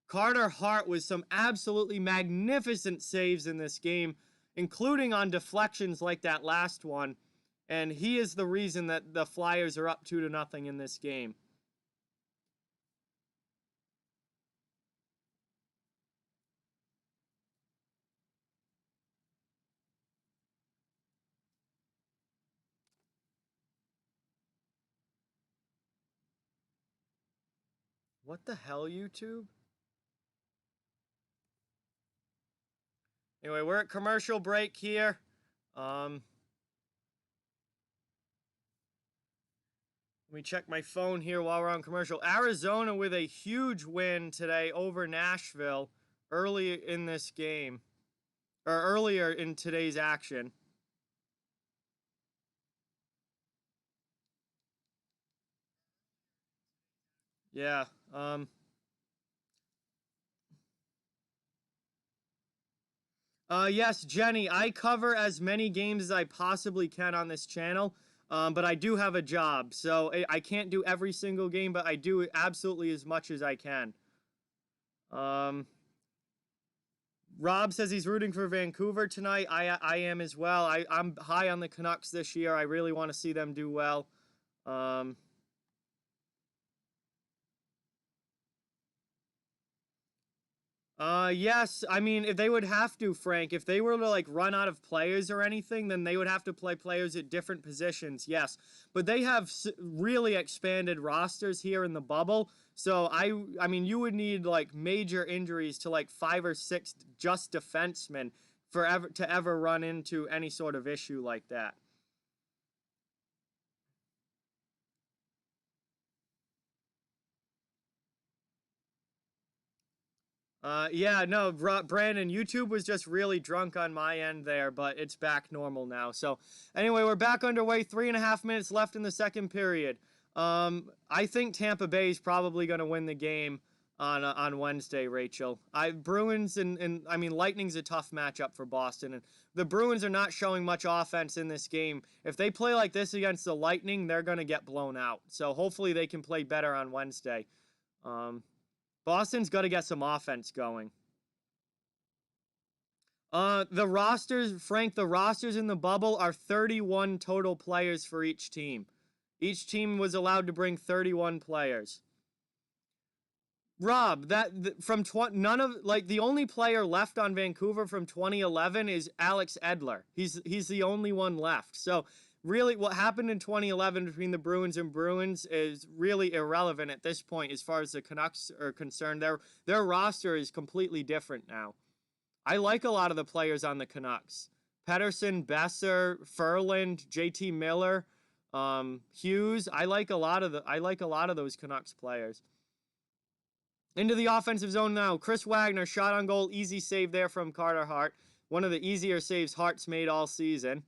[SPEAKER 3] Carter Hart with some absolutely magnificent saves in this game, including on deflections like that last one. And he is the reason that the Flyers are up 2-0 in this game. What the hell, YouTube? Anyway, we're at commercial break here. Let me check my phone here while we're on commercial. Arizona with a huge win today over Nashville early in this game. Or earlier in today's action. Yeah. Yes, Jenny, I cover as many games as I possibly can on this channel, but I do have a job, so I can't do every single game, but I do absolutely as much as I can. Rob says he's rooting for Vancouver tonight. I am as well. I'm high on the Canucks this year. I really want to see them do well. Yes, I mean, if they would have to, Frank, if they were to, like, run out of players or anything, then they would have to play players at different positions, yes. But they have really expanded rosters here in the bubble, so I mean, you would need, like, major injuries to, like, 5 or 6 just defensemen to ever run into any sort of issue like that. Yeah, no, Brandon, YouTube was just really drunk on my end there, but it's back normal now. So, anyway, we're back underway. 3.5 minutes left in the second period. I think Tampa Bay is probably going to win the game on Wednesday, Rachel. Bruins and I mean, Lightning's a tough matchup for Boston, and the Bruins are not showing much offense in this game. If they play like this against the Lightning, they're going to get blown out. So, hopefully they can play better on Wednesday. Boston's got to get some offense going. The rosters, Frank, the rosters in the bubble are 31 total players for each team. Each team was allowed to bring 31 players. Rob, none of, like, the only player left on Vancouver from 2011 is Alex Edler. He's the only one left. So really what happened in 2011 between the Bruins and Bruins is really irrelevant at this point as far as the Canucks are concerned. Their roster is completely different now. I like a lot of the players on the Canucks. Pettersson, Besser, Ferland, JT Miller, Hughes. I like a lot of those Canucks players. Into the offensive zone now. Chris Wagner, shot on goal, easy save there from Carter Hart. One of the easier saves Hart's made all season.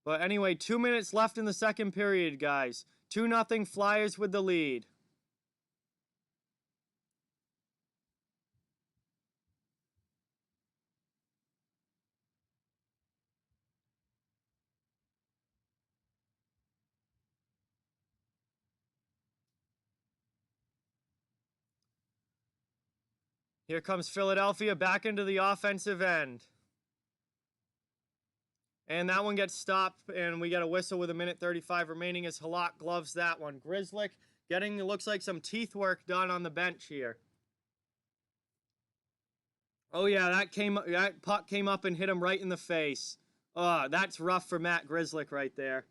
[SPEAKER 3] But anyway, 2 minutes left in the second period, guys. 2-0 Flyers with the lead. Here comes Philadelphia back into the offensive end. And that one gets stopped, and we get a whistle with 1:35 remaining as Halak gloves that one. Grzelcyk getting, it looks like, some teeth work done on the bench here. Oh yeah, that puck came up and hit him right in the face. Oh, that's rough for Matt Grzelcyk right there.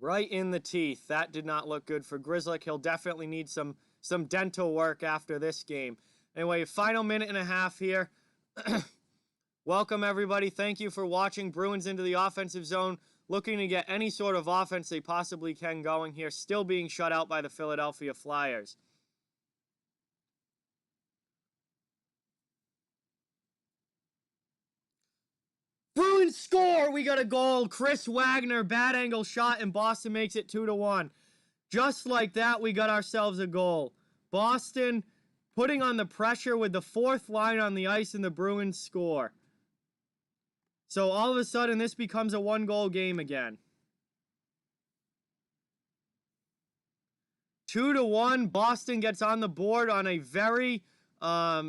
[SPEAKER 3] Right in the teeth. That did not look good for Grzelcyk. He'll definitely need some dental work after this game. Anyway, final minute and a half here. Welcome, everybody. Thank you for watching. Bruins into the offensive zone, looking to get any sort of offense they possibly can going here, still being shut out by the Philadelphia Flyers. Bruins score! We got a goal. Chris Wagner, bad angle shot, and Boston makes it 2-1. Just like that, we got ourselves a goal. Boston putting on the pressure with the fourth line on the ice, and the Bruins score. So all of a sudden, this becomes a one-goal game again. 2-1, Boston gets on the board on a very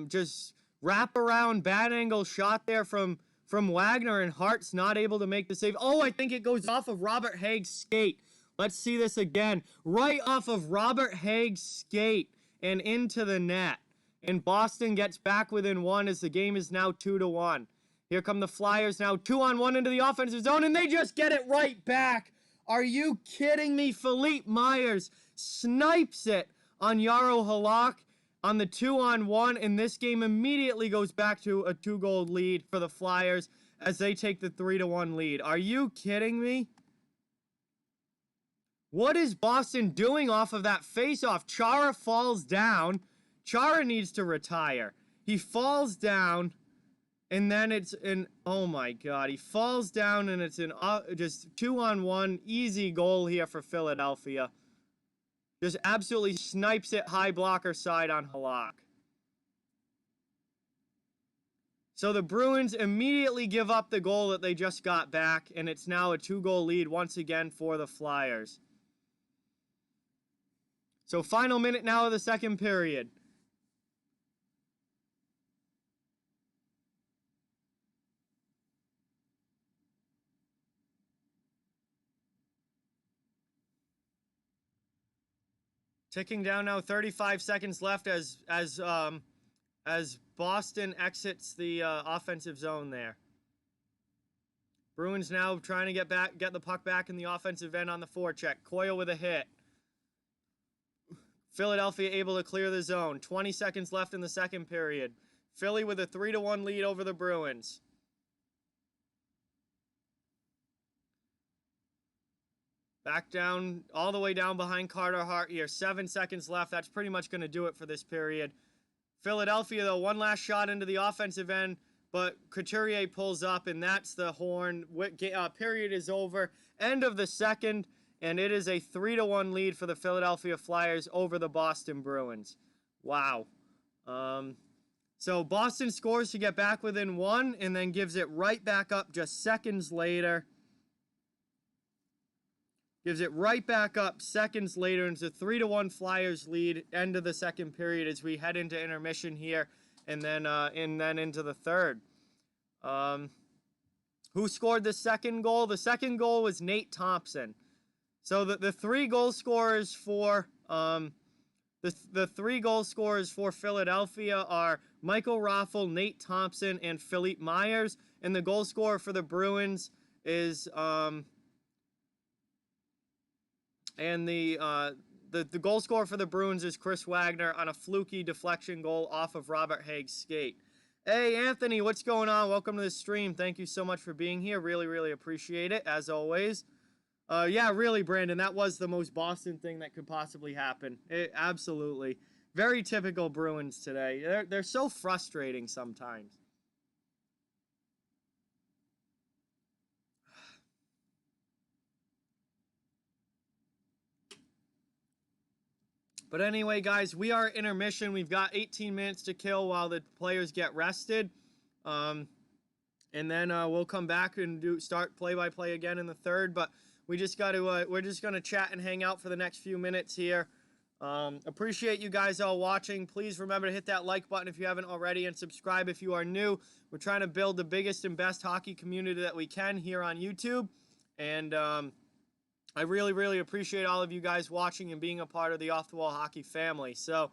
[SPEAKER 3] just wrap-around bad angle shot there from Wagner, and Hart's not able to make the save. Oh, I think it goes off of Robert Haig's skate. Let's see this again. Right off of Robert Haig's skate and into the net. And Boston gets back within one as the game is now 2-1. Here come the Flyers now, 2-on-1 into the offensive zone, and they just get it right back. Are you kidding me? Philippe Myers snipes it on Jaro Halak on the 2-on-1, and this game immediately goes back to a 2-goal lead for the Flyers as they take the 3-1 lead. Are you kidding me? What is Boston doing off of that face-off? Chara falls down. Chara needs to retire. He falls down, and then it's an, oh my God, he falls down, and it's an just 2-on-1, easy goal here for Philadelphia. Just absolutely snipes it high blocker side on Halak. So the Bruins immediately give up the goal that they just got back, and it's now a 2-goal lead once again for the Flyers. So final minute now of the second period. Ticking down now, 35 seconds left as Boston exits the offensive zone there. Bruins now trying to get the puck back in the offensive end on the forecheck. Coyle with a hit. Philadelphia able to clear the zone. 20 seconds left in the second period. Philly with a 3-1 lead over the Bruins. Back down, all the way down behind Carter Hart here. 7 seconds left. That's pretty much going to do it for this period. Philadelphia, though, one last shot into the offensive end, but Couturier pulls up, and that's the horn. Period is over end of the second, and it is a 3-1 lead for the Philadelphia Flyers over the Boston Bruins. Wow. So Boston scores to get back within one and then gives it right back up just seconds later. Gives it right back up seconds later. It's a 3-1 Flyers lead. End of the second period as we head into intermission here and then into the third. Who scored the second goal? The second goal was Nate Thompson. So the three goal scorers for the three goal scorers for Philadelphia are Michael Raffl, Nate Thompson, and Philippe Myers. And the goal scorer for the Bruins is the goal scorer for the Bruins is Chris Wagner on a fluky deflection goal off of Robert Haig's skate. Hey, Anthony, what's going on? Welcome to the stream. Thank you so much for being here. Really, really appreciate it, as always. Yeah, really, Brandon, that was the most Boston thing that could possibly happen. Absolutely. Very typical Bruins today. They're so frustrating sometimes. But anyway, guys, we are at intermission. We've got 18 minutes to kill while the players get rested. And then we'll come back and start play-by-play again in the third. But we just got to we're just gonna chat and hang out for the next few minutes here. Appreciate you guys all watching. Please remember to hit that like button if you haven't already and subscribe if you are new. We're trying to build the biggest and best hockey community that we can here on YouTube, and I really, really appreciate all of you guys watching and being a part of the Off the Wall Hockey family. So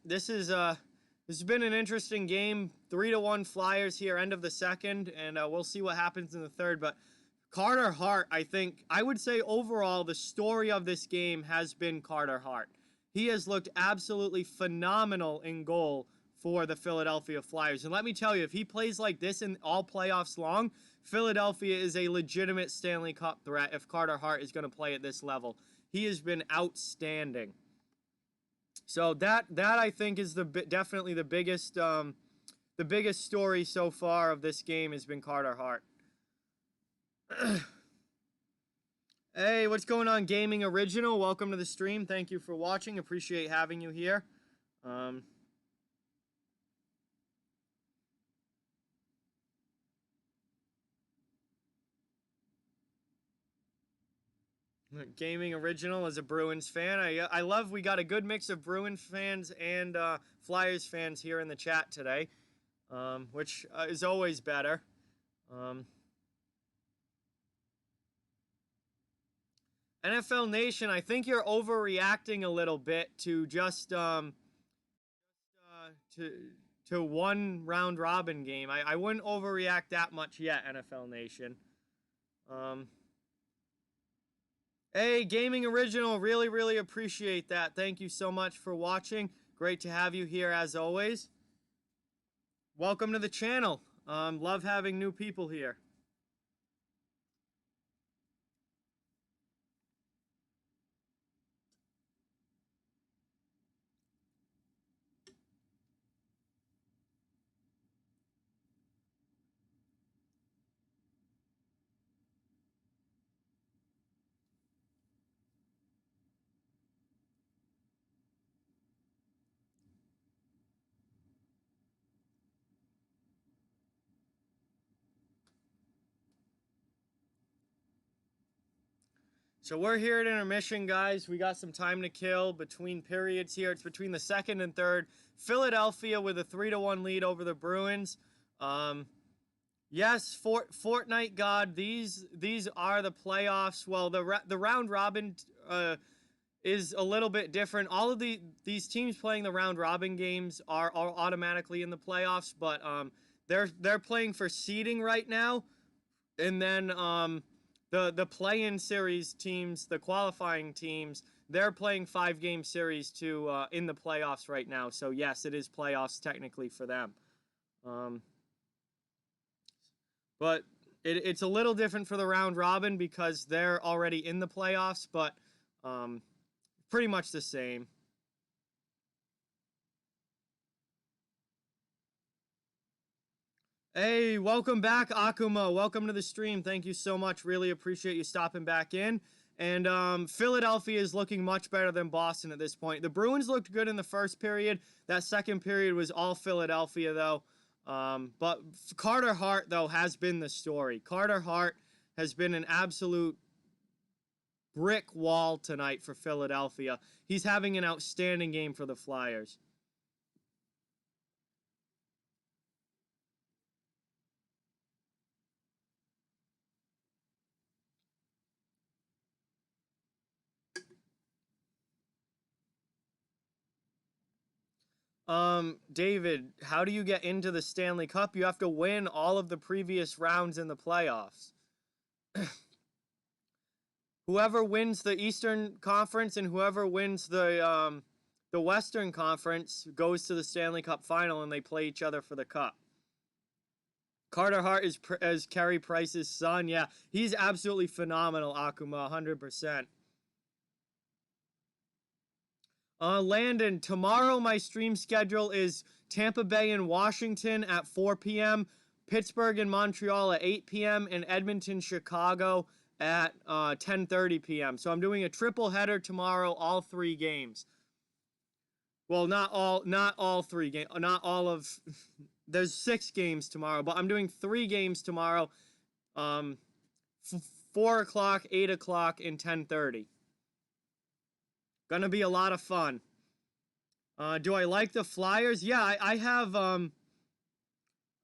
[SPEAKER 3] this has been an interesting game. 3-1 Flyers here, end of the second, and we'll see what happens in the third. But Carter Hart, I would say overall the story of this game has been Carter Hart. He has looked absolutely phenomenal in goal for the Philadelphia Flyers. And let me tell you, if he plays like this in all playoffs long, Philadelphia is a legitimate Stanley Cup threat if Carter Hart is going to play at this level. He has been outstanding. So that I think is definitely the biggest story so far of this game has been Carter Hart. Hey, what's going on, Gaming Original? Welcome to the stream. Thank you for watching. Appreciate having you here. Gaming Original is a Bruins fan. I love we got a good mix of Bruins fans and Flyers fans here in the chat today, which is always better. NFL Nation, I think you're overreacting a little bit to just to one round robin game. I wouldn't overreact that much yet, NFL Nation. Hey, Gaming Original, really, really appreciate that. Thank you so much for watching. Great to have you here as always. Welcome to the channel. Love having new people here. So we're here at intermission, guys. We got some time to kill between periods here. It's between the second and third. Philadelphia with a 3-1 lead over the Bruins. Yes, Fortnite God. These are the playoffs. Well, the round robin is a little bit different. All of these teams playing the round robin games are automatically in the playoffs, but they're playing for seeding right now, and then the play-in series teams, the qualifying teams, they're playing 5-game series in the playoffs right now. So yes, it is playoffs technically for them. But it's a little different for the round robin because they're already in the playoffs, but pretty much the same. Hey, welcome back, Akuma. Welcome to the stream. Thank you so much. Really appreciate you stopping back in. And Philadelphia is looking much better than Boston at this point. The Bruins looked good in the first period. That second period was all Philadelphia, though. But Carter Hart, though, has been the story. Carter Hart has been an absolute brick wall tonight for Philadelphia. He's having an outstanding game for the Flyers. David, how do you get into the Stanley Cup? You have to win all of the previous rounds in the playoffs. Whoever wins the Eastern Conference and whoever wins the Western Conference goes to the Stanley Cup final, and they play each other for the cup. Carter Hart is Carey Price's son. Yeah, he's absolutely phenomenal, Akuma, 100%. Landon, tomorrow my stream schedule is Tampa Bay and Washington at 4 p.m., Pittsburgh and Montreal at 8 p.m., and Edmonton, Chicago at 10:30 p.m. So I'm doing a triple header tomorrow, all 3 games. Well, not all 3 games, not all of. There's 6 games tomorrow, but I'm doing 3 games tomorrow. 4 o'clock, 8 o'clock, and 10:30. Gonna be a lot of fun. Do I like the Flyers? Yeah, I have.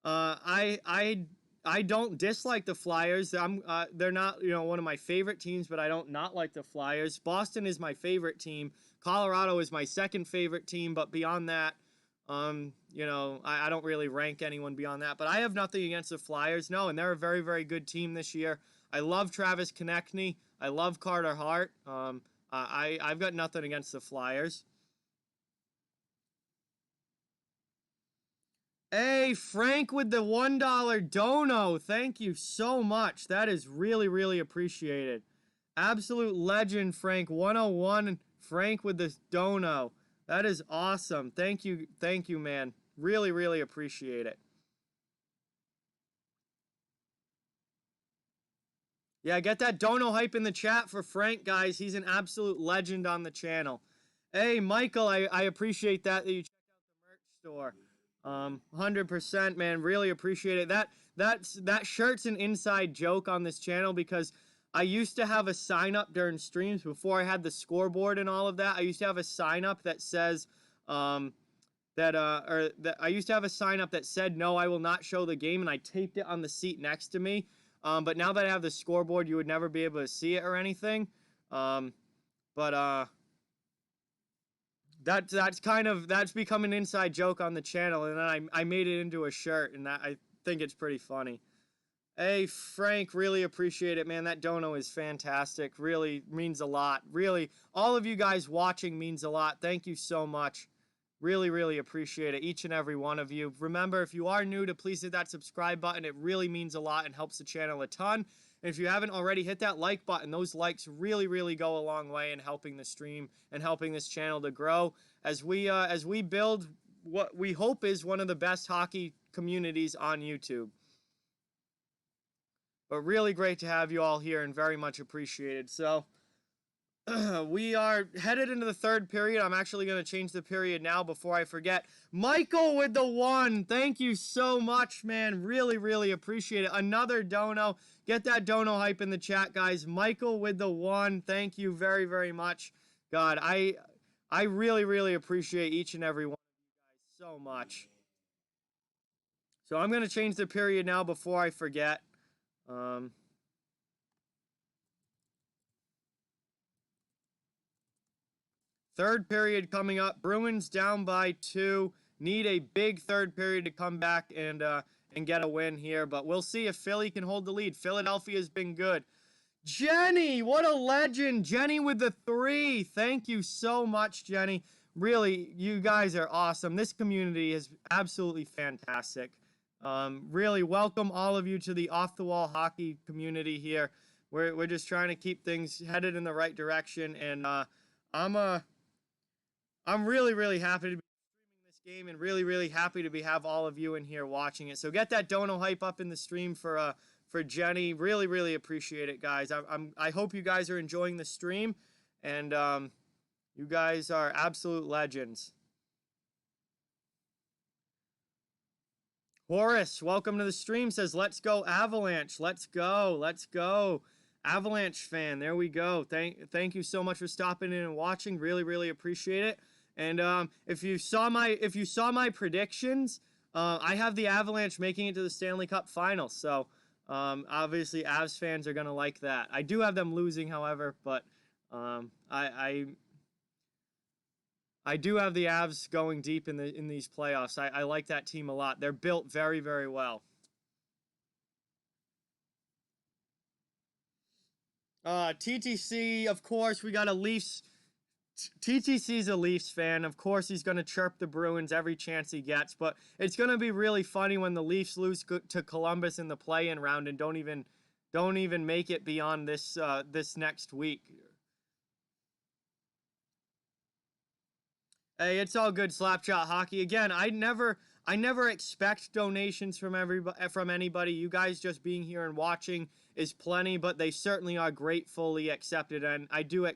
[SPEAKER 3] I don't dislike the Flyers. They're not, one of my favorite teams, but I don't not like the Flyers. Boston is my favorite team. Colorado is my second favorite team, but beyond that, I don't really rank anyone beyond that. But I have nothing against the Flyers. No, and they're a very, very good team this year. I love Travis Konechny. I love Carter Hart. I've got nothing against the Flyers. Hey, Frank with the $1 dono. Thank you so much. That is really, really appreciated. Absolute legend, Frank. 101, Frank with the dono. That is awesome. Thank you, man. Really, really appreciate it. Yeah, get that dono hype in the chat for Frank, guys. He's an absolute legend on the channel. Hey, Michael, I appreciate that you checked out the merch store. 100%, man. Really appreciate it. That shirt's an inside joke on this channel because I used to have a sign up during streams before I had the scoreboard and all of that. I used to have a sign up that says I used to have a sign up that said, "No, I will not show the game," and I taped it on the seat next to me. But now that I have the scoreboard, you would never be able to see it or anything. That's become an inside joke on the channel, and then I made it into a shirt, and I think it's pretty funny. Hey, Frank, really appreciate it, man. That dono is fantastic. Really means a lot. Really, all of you guys watching means a lot. Thank you so much. Really, really appreciate it, each and every one of you. Remember, if you are new, to please hit that subscribe button. It really means a lot and helps the channel a ton. And if you haven't already, hit that like button. Those likes really, really go a long way in helping the stream and helping this channel to grow as we build what we hope is one of the best hockey communities on YouTube. But really great to have you all here and very much appreciated. So we are headed into the third period. I'm actually going to change the period now before I forget. Michael with the 1. Thank you so much, man. Really, really appreciate it. Another dono. Get that dono hype in the chat, guys. Michael with the 1. Thank you very, very much. God, I really, really appreciate each and every one of you guys so much. So I'm going to change the period now before I forget. Third period coming up. Bruins down by 2. Need a big third period to come back and get a win here. But we'll see if Philly can hold the lead. Philadelphia's been good. Jenny, what a legend. Jenny with the 3. Thank you so much, Jenny. Really, you guys are awesome. This community is absolutely fantastic. Really welcome all of you to the off-the-wall hockey community here. We're just trying to keep things headed in the right direction, and I'm really, really happy to be streaming this game, and really, really happy to have all of you in here watching it. So get that dono hype up in the stream for Jenny. Really, really appreciate it, guys. I hope you guys are enjoying the stream, and you guys are absolute legends. Horace, welcome to the stream, says, let's go Avalanche. Let's go. Let's go. Avalanche fan. There we go. Thank you so much for stopping in and watching. Really, really appreciate it. And if you saw my predictions, I have the Avalanche making it to the Stanley Cup Finals. So obviously Avs fans are going to like that. I do have them losing, however, but I do have the Avs going deep in these playoffs. I like that team a lot. They're built very, very well. TTC, of course, we got a Leafs. TTC's a Leafs fan. Of course, he's going to chirp the Bruins every chance he gets. But it's going to be really funny when the Leafs lose to Columbus in the play-in round and don't even make it beyond this next week. Hey, it's all good, Slapshot Hockey. Again, I never expect donations from anybody. You guys just being here and watching is plenty, but they certainly are gratefully accepted, and I do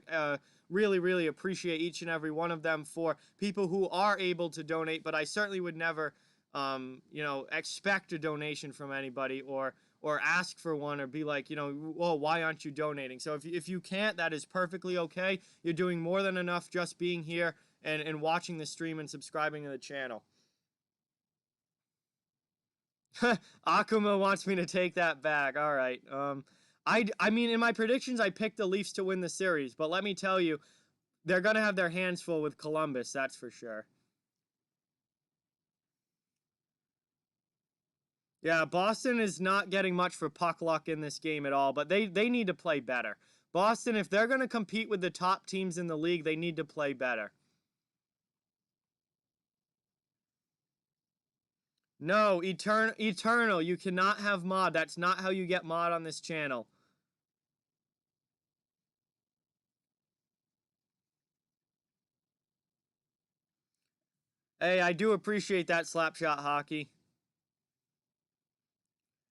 [SPEAKER 3] really, really appreciate each and every one of them for people who are able to donate, but I certainly would never, expect a donation from anybody or ask for one or be like, well, why aren't you donating? So if you can't, that is perfectly okay. You're doing more than enough just being here and watching the stream and subscribing to the channel. Akuma wants me to take that back. All right. I mean, in my predictions, I picked the Leafs to win the series, but let me tell you, they're going to have their hands full with Columbus, that's for sure. Yeah, Boston is not getting much for puck luck in this game at all, but they need to play better. Boston, if they're going to compete with the top teams in the league, they need to play better. No, Eternal, you cannot have mod. That's not how you get mod on this channel. Hey, I do appreciate that, Slapshot Hockey.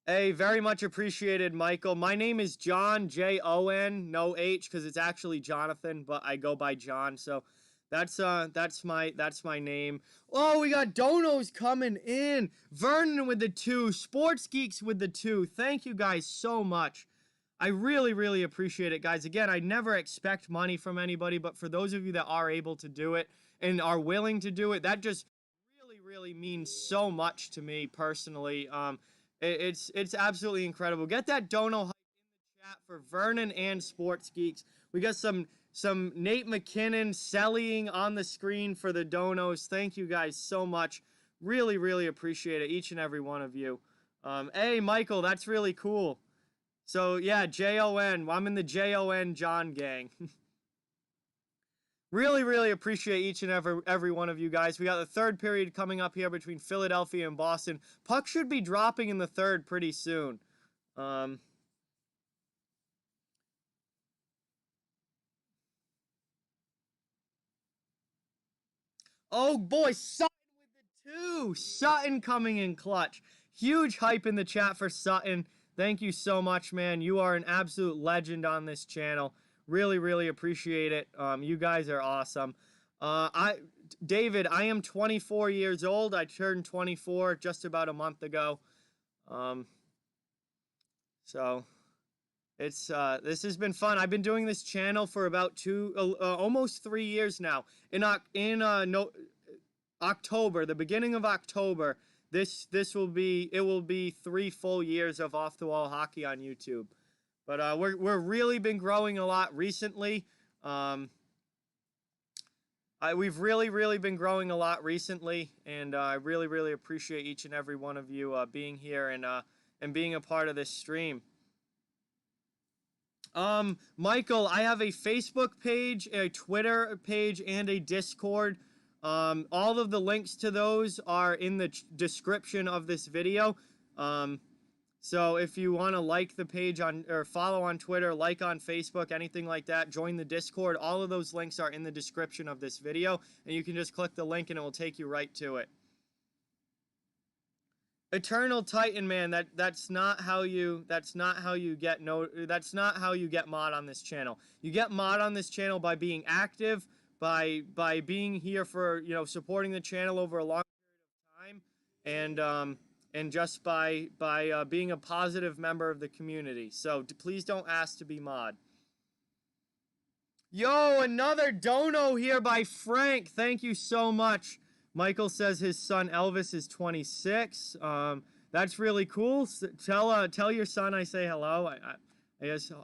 [SPEAKER 3] Hey, very much appreciated, Michael. My name is John, Jon, no H, because it's actually Jonathan, but I go by John, so that's my name. Oh, we got donos coming in. Vernon with the 2, Sports Geeks with the 2. Thank you guys so much. I really, really appreciate it, guys. Again, I never expect money from anybody, but for those of you that are able to do it and are willing to do it, that just really, really means so much to me personally. It's absolutely incredible. Get that dono hype in the chat for Vernon and Sports Geeks. We got some Nate McKinnon selling on the screen for the donos. Thank you guys so much. Really, really appreciate it, each and every one of you. Hey, Michael, that's really cool. So, yeah, Jon. I'm in the Jon John gang. Really, really appreciate each and every one of you guys. We got the third period coming up here between Philadelphia and Boston. Puck should be dropping in the third pretty soon. Oh, boy, Sutton with the 2. Sutton coming in clutch. Huge hype in the chat for Sutton. Thank you so much, man. You are an absolute legend on this channel. Really, really appreciate it. You guys are awesome. David, I am 24 years old. I turned 24 just about a month ago. So it's this has been fun. I've been doing this channel for about almost 3 years now. In October, the beginning of October, it will be 3 full years of Off the Wall Hockey on YouTube. But we're really been growing a lot recently. We've really been growing a lot recently, and I really, really appreciate each and every one of you being here and being a part of this stream. Michael, I have a Facebook page, a Twitter page, and a Discord. All of the links to those are in the description of this video. So if you want to like the page on, or follow on Twitter, like on Facebook, anything like that, join the Discord. All of those links are in the description of this video, and you can just click the link and it will take you right to it. Eternal Titan, man, that's not how you get mod on this channel. You get mod on this channel by being active, by being here for, you know, supporting the channel over a long period of time, and just by being a positive member of the community. So please don't ask to be mod. Yo, another dono here by Frank. Thank you so much. Michael says his son Elvis is 26. That's really cool. Tell your son I say hello.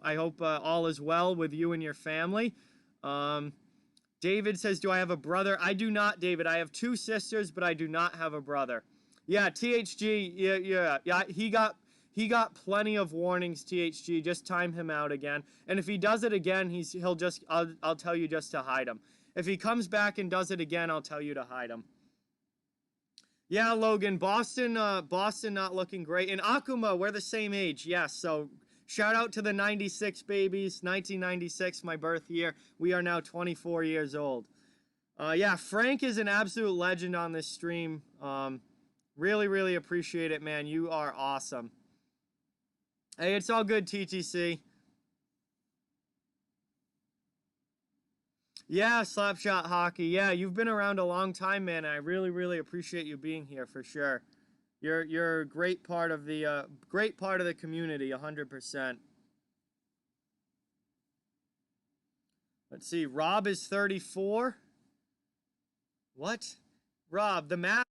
[SPEAKER 3] I hope all is well with you and your family. David says, do I have a brother? I do not, David. I have 2 sisters, but I do not have a brother. Yeah, THG. Yeah. He got plenty of warnings, THG. Just time him out again. And if he does it again, I'll tell you just to hide him. If he comes back and does it again, I'll tell you to hide him. Yeah, Logan, Boston not looking great. And Akuma, we're the same age. Yes, so shout out to the 96 babies. 1996, my birth year. We are now 24 years old. Yeah, Frank is an absolute legend on this stream. Really, really appreciate it, man. You are awesome. Hey, it's all good, TTC. Yeah, Slapshot Hockey. Yeah, you've been around a long time, man. I really, really appreciate you being here for sure. You're a great part of the community, 100%. Let's see. Rob is 34. What? Rob, the math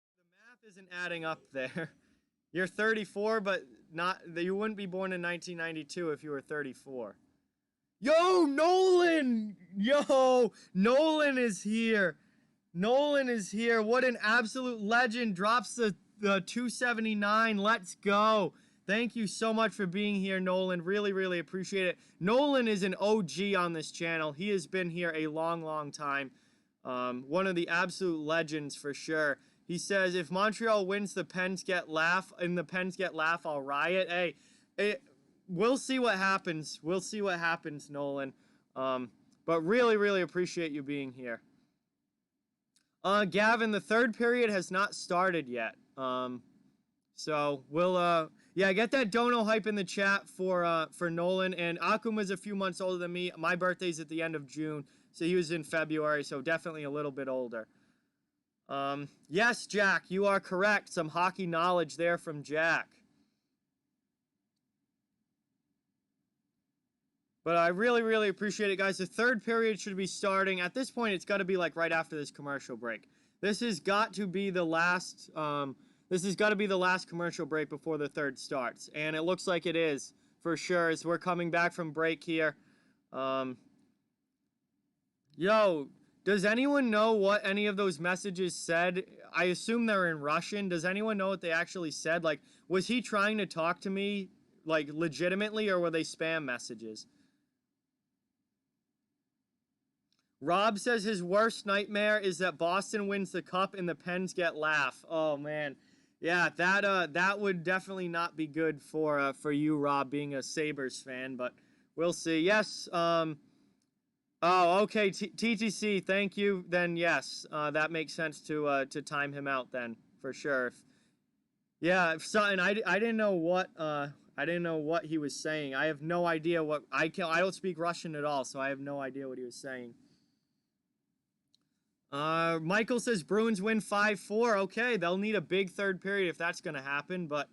[SPEAKER 3] isn't adding up there. You're 34, but you wouldn't be born in 1992 if you were 34. Yo, Nolan! Yo, Nolan is here. Nolan is here. What an absolute legend. Drops the 279. Let's go. Thank you so much for being here, Nolan. Really, really appreciate it. Nolan is an OG on this channel. He has been here a long, long time. One of the absolute legends for sure. He says, if Montreal wins, the Pens get laugh. And the Pens get laugh, I'll riot. Hey, we'll see what happens. We'll see what happens, Nolan. But really, really appreciate you being here. Gavin, the third period has not started yet. So we'll, yeah, get that dono hype in the chat for Nolan. And Akuma's a few months older than me. My birthday's at the end of June, so he was in February, so definitely a little bit older. Yes, Jack, you are correct. Some hockey knowledge there from Jack. But I really, really appreciate it, guys. The third period should be starting. At this point, it's got to be like right after this commercial break. This has got to be the last. This has got to be the last commercial break before the third starts, and it looks like it is for sure. As we're coming back from break here. Yo, does anyone know what any of those messages said? I assume they're in Russian. Does anyone know what they actually said? Like, was he trying to talk to me, like, legitimately, or were they spam messages? Rob says his worst nightmare is that Boston wins the cup and the Pens get laugh. Oh, man. Yeah, that would definitely not be good for you, Rob, being a Sabres fan, but we'll see. Yes, oh, okay, TTC, thank you. Then, yes, that makes sense to time him out then, for sure. Yeah, and I didn't know what... I didn't know what he was saying. I have no idea what... I don't speak Russian at all, so I have no idea what he was saying. Michael says Bruins win 5-4. Okay, they'll need a big third period if that's going to happen. But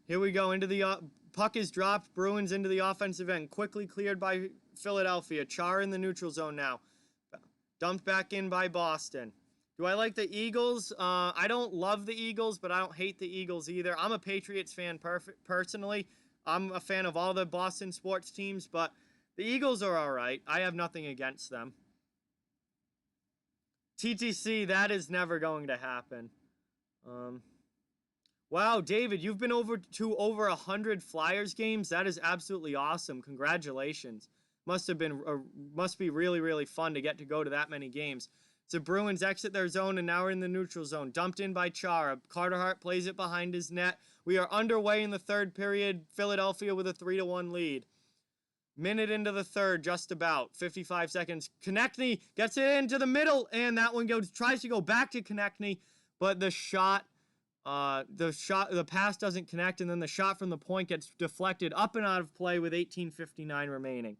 [SPEAKER 3] here we go. Into the puck is dropped. Bruins into the offensive end. Quickly cleared by Philadelphia. Char in the neutral zone now. Dumped back in by Boston. Do I like the Eagles? I don't love the Eagles, but I don't hate the Eagles either. I'm a Patriots fan personally. I'm a fan of all the Boston sports teams, but the Eagles are all right. I have nothing against them. TTC, that is never going to happen. Wow, David, you've been over 100 Flyers games. That is absolutely awesome. Congratulations. Must be really, really fun to get to go to that many games. So Bruins exit their zone and now we're in the neutral zone. Dumped in by Chara. Carter Hart plays it behind his net. We are underway in the third period. Philadelphia with a 3-1 lead. Minute into the third, just about. 55 seconds. Konechny gets it into the middle, and that one tries to go back to Konechny, but the pass doesn't connect, and then the shot from the point gets deflected up and out of play with 18:59 remaining.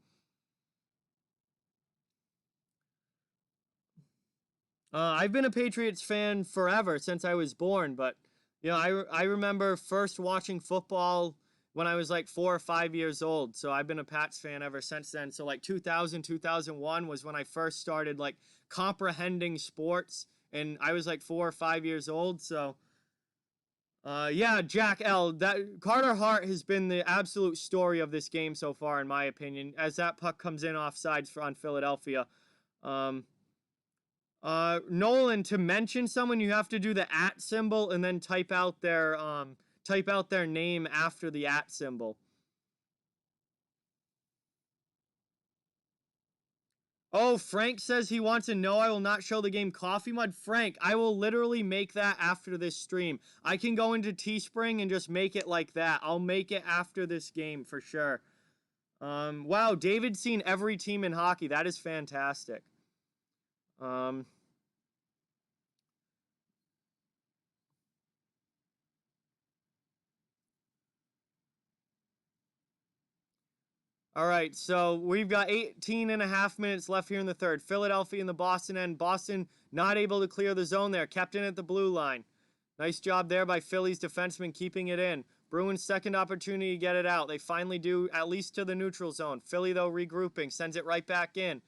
[SPEAKER 3] I've been a Patriots fan forever, since I was born, but you know, I remember first watching football when I was like 4 or 5 years old. So I've been a Pats fan ever since then. So like 2000, 2001 was when I first started like comprehending sports, and I was like 4 or 5 years old. So yeah, Jack L. That Carter Hart has been the absolute story of this game so far, in my opinion, as that puck comes in offsides on Philadelphia. Nolan, to mention someone, you have to do the @ symbol and then type out their name after the @ symbol. Oh, Frank says he wants to know I will not show the game Coffee Mud. Frank, I will literally make that after this stream. I can go into Teespring and just make it like that. I'll make it after this game for sure. Wow, David's seen every team in hockey. That is fantastic. All right, so we've got 18.5 minutes left here in the third. Philadelphia in the Boston end. Boston not able to clear the zone there. Kept in at the blue line. Nice job there by Philly's defenseman keeping it in. Bruins' second opportunity to get it out. They finally do, at least to the neutral zone. Philly, though, regrouping. Sends it right back in.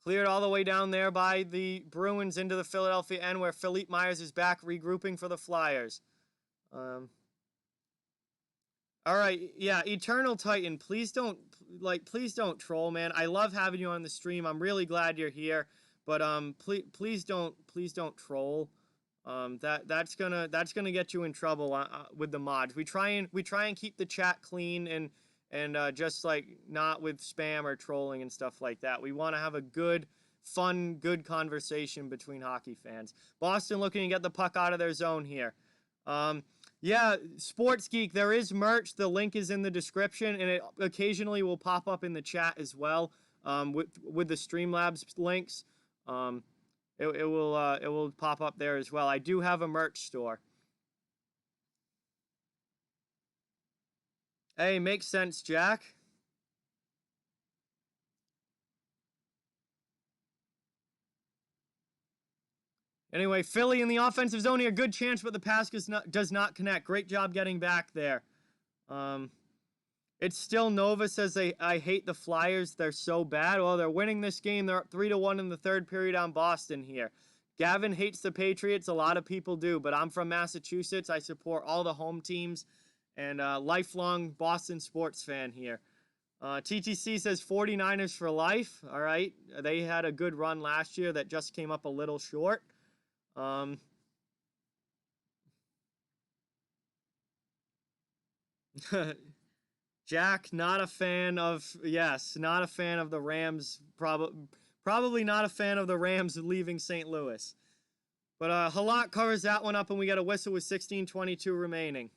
[SPEAKER 3] Cleared all the way down there by the Bruins into the Philadelphia end, where Philippe Myers is back regrouping for the Flyers. All right, yeah, Eternal Titan, please don't troll, man. I love having you on the stream. I'm really glad you're here, but please don't troll. That's gonna get you in trouble with the mods. We try and keep the chat clean and just like not with spam or trolling and stuff like that. We want to have a good, fun, good conversation between hockey fans. Boston looking to get the puck out of their zone here. Yeah, Sports Geek, there is merch. The link is in the description, and it occasionally will pop up in the chat as well, with the Streamlabs links. It will pop up there as well. I do have a merch store. Hey, makes sense, Jack. Anyway, Philly in the offensive zone here. Good chance, but the pass does not connect. Great job getting back there. It's still Nova says I hate the Flyers. They're so bad. Well, they're winning this game. They're up 3-1 in the third period on Boston here. Gavin hates the Patriots. A lot of people do, but I'm from Massachusetts. I support all the home teams and lifelong Boston sports fan here. TTC says 49ers for life. All right. They had a good run last year that just came up a little short. Jack, not a fan of the Rams. Probably not a fan of the Rams leaving St. Louis. But Halak covers that one up, and we got a whistle with 16:22 remaining.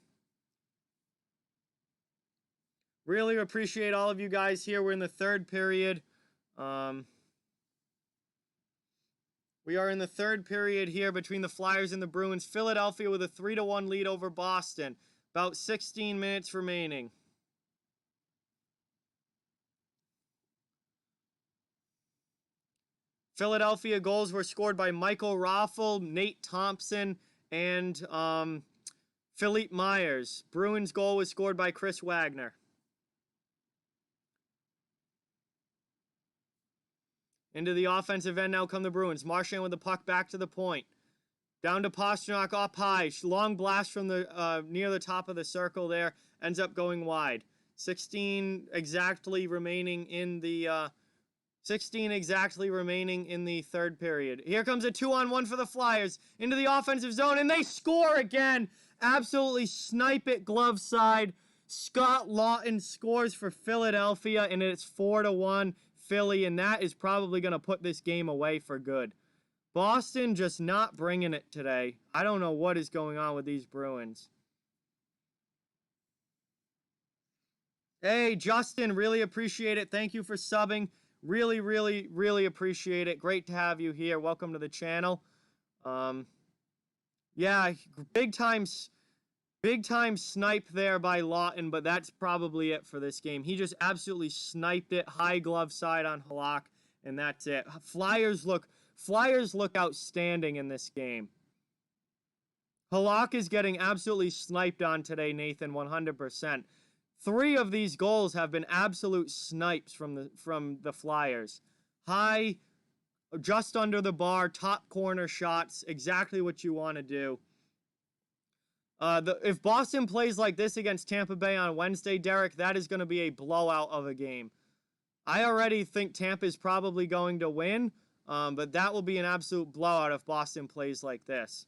[SPEAKER 3] Really appreciate all of you guys here. We're in the third period. We are in the third period here between the Flyers and the Bruins. Philadelphia with a 3-1 lead over Boston. About 16 minutes remaining. Philadelphia goals were scored by Michael Raffel, Nate Thompson, and Philippe Myers. Bruins goal was scored by Chris Wagner. Into the offensive end now come the Bruins. Marchand with the puck back to the point. Down to Pastrnak up high. Long blast from the near the top of the circle there. Ends up going wide. 16 exactly remaining in the third period. Here comes a 2-on-1 for the Flyers. Into the offensive zone, and they score again. Absolutely snipe it glove side. Scott Lawton scores for Philadelphia, and it's 4-1 Philly, and that is probably going to put this game away for good. Boston just not bringing it today. I don't know what is going on with these Bruins. Hey, Justin, really appreciate it. Thank you for subbing. Really, really, really appreciate it. Great to have you here. Welcome to the channel. Yeah, big time snipe there by Lawton, but that's probably it for this game. He just absolutely sniped it, high glove side on Halak, and that's it. Flyers look outstanding in this game. Halak is getting absolutely sniped on today, Nathan, 100%. 3 of these goals have been absolute snipes from the Flyers. High, just under the bar, top corner shots, exactly what you want to do. If Boston plays like this against Tampa Bay on Wednesday, Derek, that is going to be a blowout of a game. I already think Tampa is probably going to win, but that will be an absolute blowout if Boston plays like this.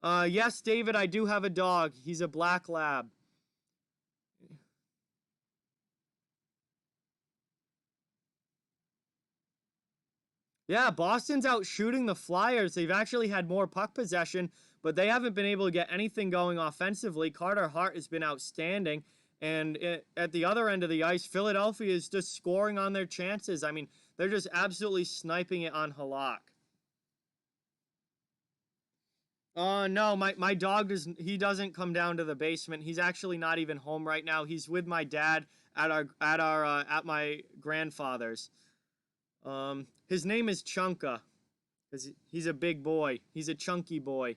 [SPEAKER 3] Yes, David, I do have a dog. He's a black lab. Yeah, Boston's out shooting the Flyers. They've actually had more puck possession, but they haven't been able to get anything going offensively. Carter Hart has been outstanding. And at the other end of the ice, Philadelphia is just scoring on their chances. I mean, they're just absolutely sniping it on Halak. No, my dog doesn't come down to the basement. He's actually not even home right now. He's with my dad at my grandfather's. His name is Chunka, because he's a big boy. He's a chunky boy.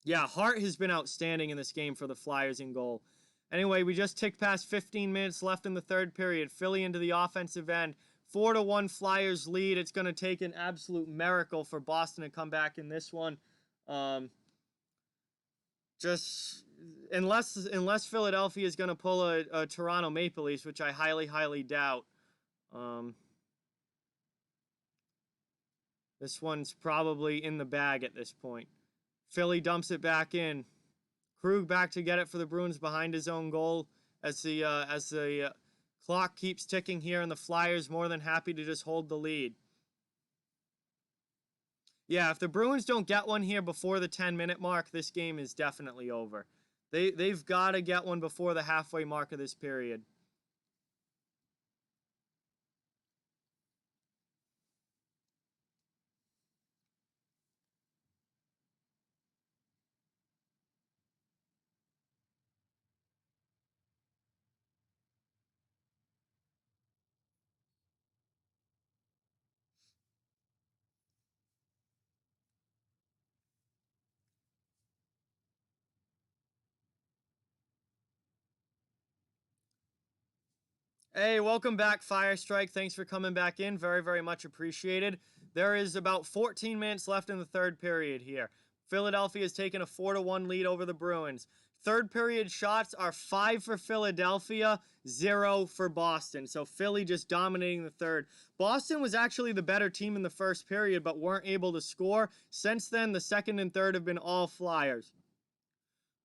[SPEAKER 3] Yeah, Hart has been outstanding in this game for the Flyers in goal. Anyway, we just ticked past 15 minutes left in the third period. Philly into the offensive end. 4-1 Flyers lead. It's going to take an absolute miracle for Boston to come back in this one. Just unless Philadelphia is going to pull a Toronto Maple Leafs, which I highly, highly doubt. This one's probably in the bag at this point. Philly dumps it back in. Krug back to get it for the Bruins behind his own goal as the clock keeps ticking here, and the Flyers more than happy to just hold the lead. Yeah, if the Bruins don't get one here before the 10-minute mark, this game is definitely over. They've got to get one before the halfway mark of this period. Hey, welcome back, Firestrike. Thanks for coming back in. Very, very much appreciated. There is about 14 minutes left in the third period here. Philadelphia has taken a 4-1 lead over the Bruins. Third period shots are 5 for Philadelphia, 0 for Boston. So Philly just dominating the third. Boston was actually the better team in the first period, but weren't able to score. Since then, the second and third have been all Flyers.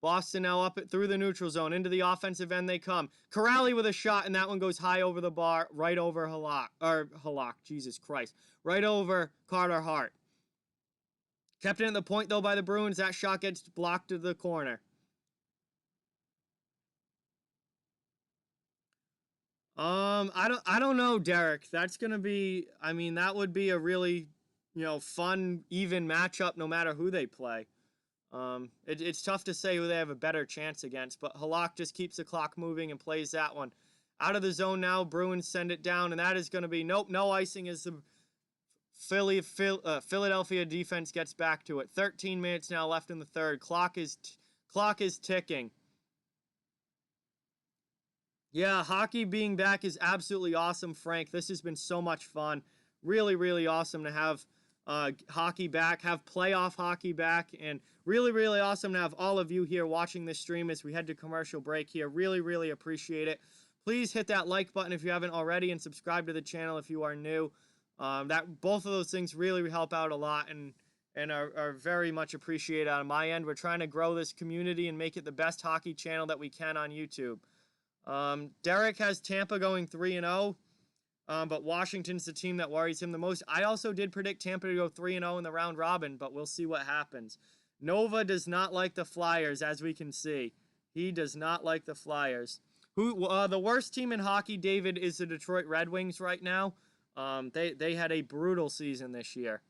[SPEAKER 3] Boston now up through the neutral zone. Into the offensive end they come. Corrali with a shot, and that one goes high over the bar, right over Halak, Jesus Christ. Right over Carter Hart. Kept in at the point, though, by the Bruins. That shot gets blocked to the corner. I don't know, Derek. That's going to be, I mean, that would be a really, fun, even matchup no matter who they play. It's tough to say who they have a better chance against, but Halak just keeps the clock moving and plays that one. Out of the zone now, Bruins send it down, and that is going to be, nope, no icing as the Philadelphia defense gets back to it. 13 minutes now left in the third. Clock is ticking. Yeah, hockey being back is absolutely awesome, Frank. This has been so much fun. Really, really awesome to have hockey back, have playoff hockey back, and really, really awesome to have all of you here watching this stream as we head to commercial break here. Really, really appreciate it. Please hit that like button if you haven't already, and subscribe to the channel if you are new. Both of those things really help out a lot, and and are very much appreciated on my end. We're trying to grow this community and make it the best hockey channel that we can on YouTube. Derek has Tampa going 3-0, but Washington's the team that worries him the most. I also did predict Tampa to go 3-0 in the round robin, but we'll see what happens. Nova does not like the Flyers, as we can see. He does not like the Flyers. The worst team in hockey, David, is the Detroit Red Wings right now. They had a brutal season this year.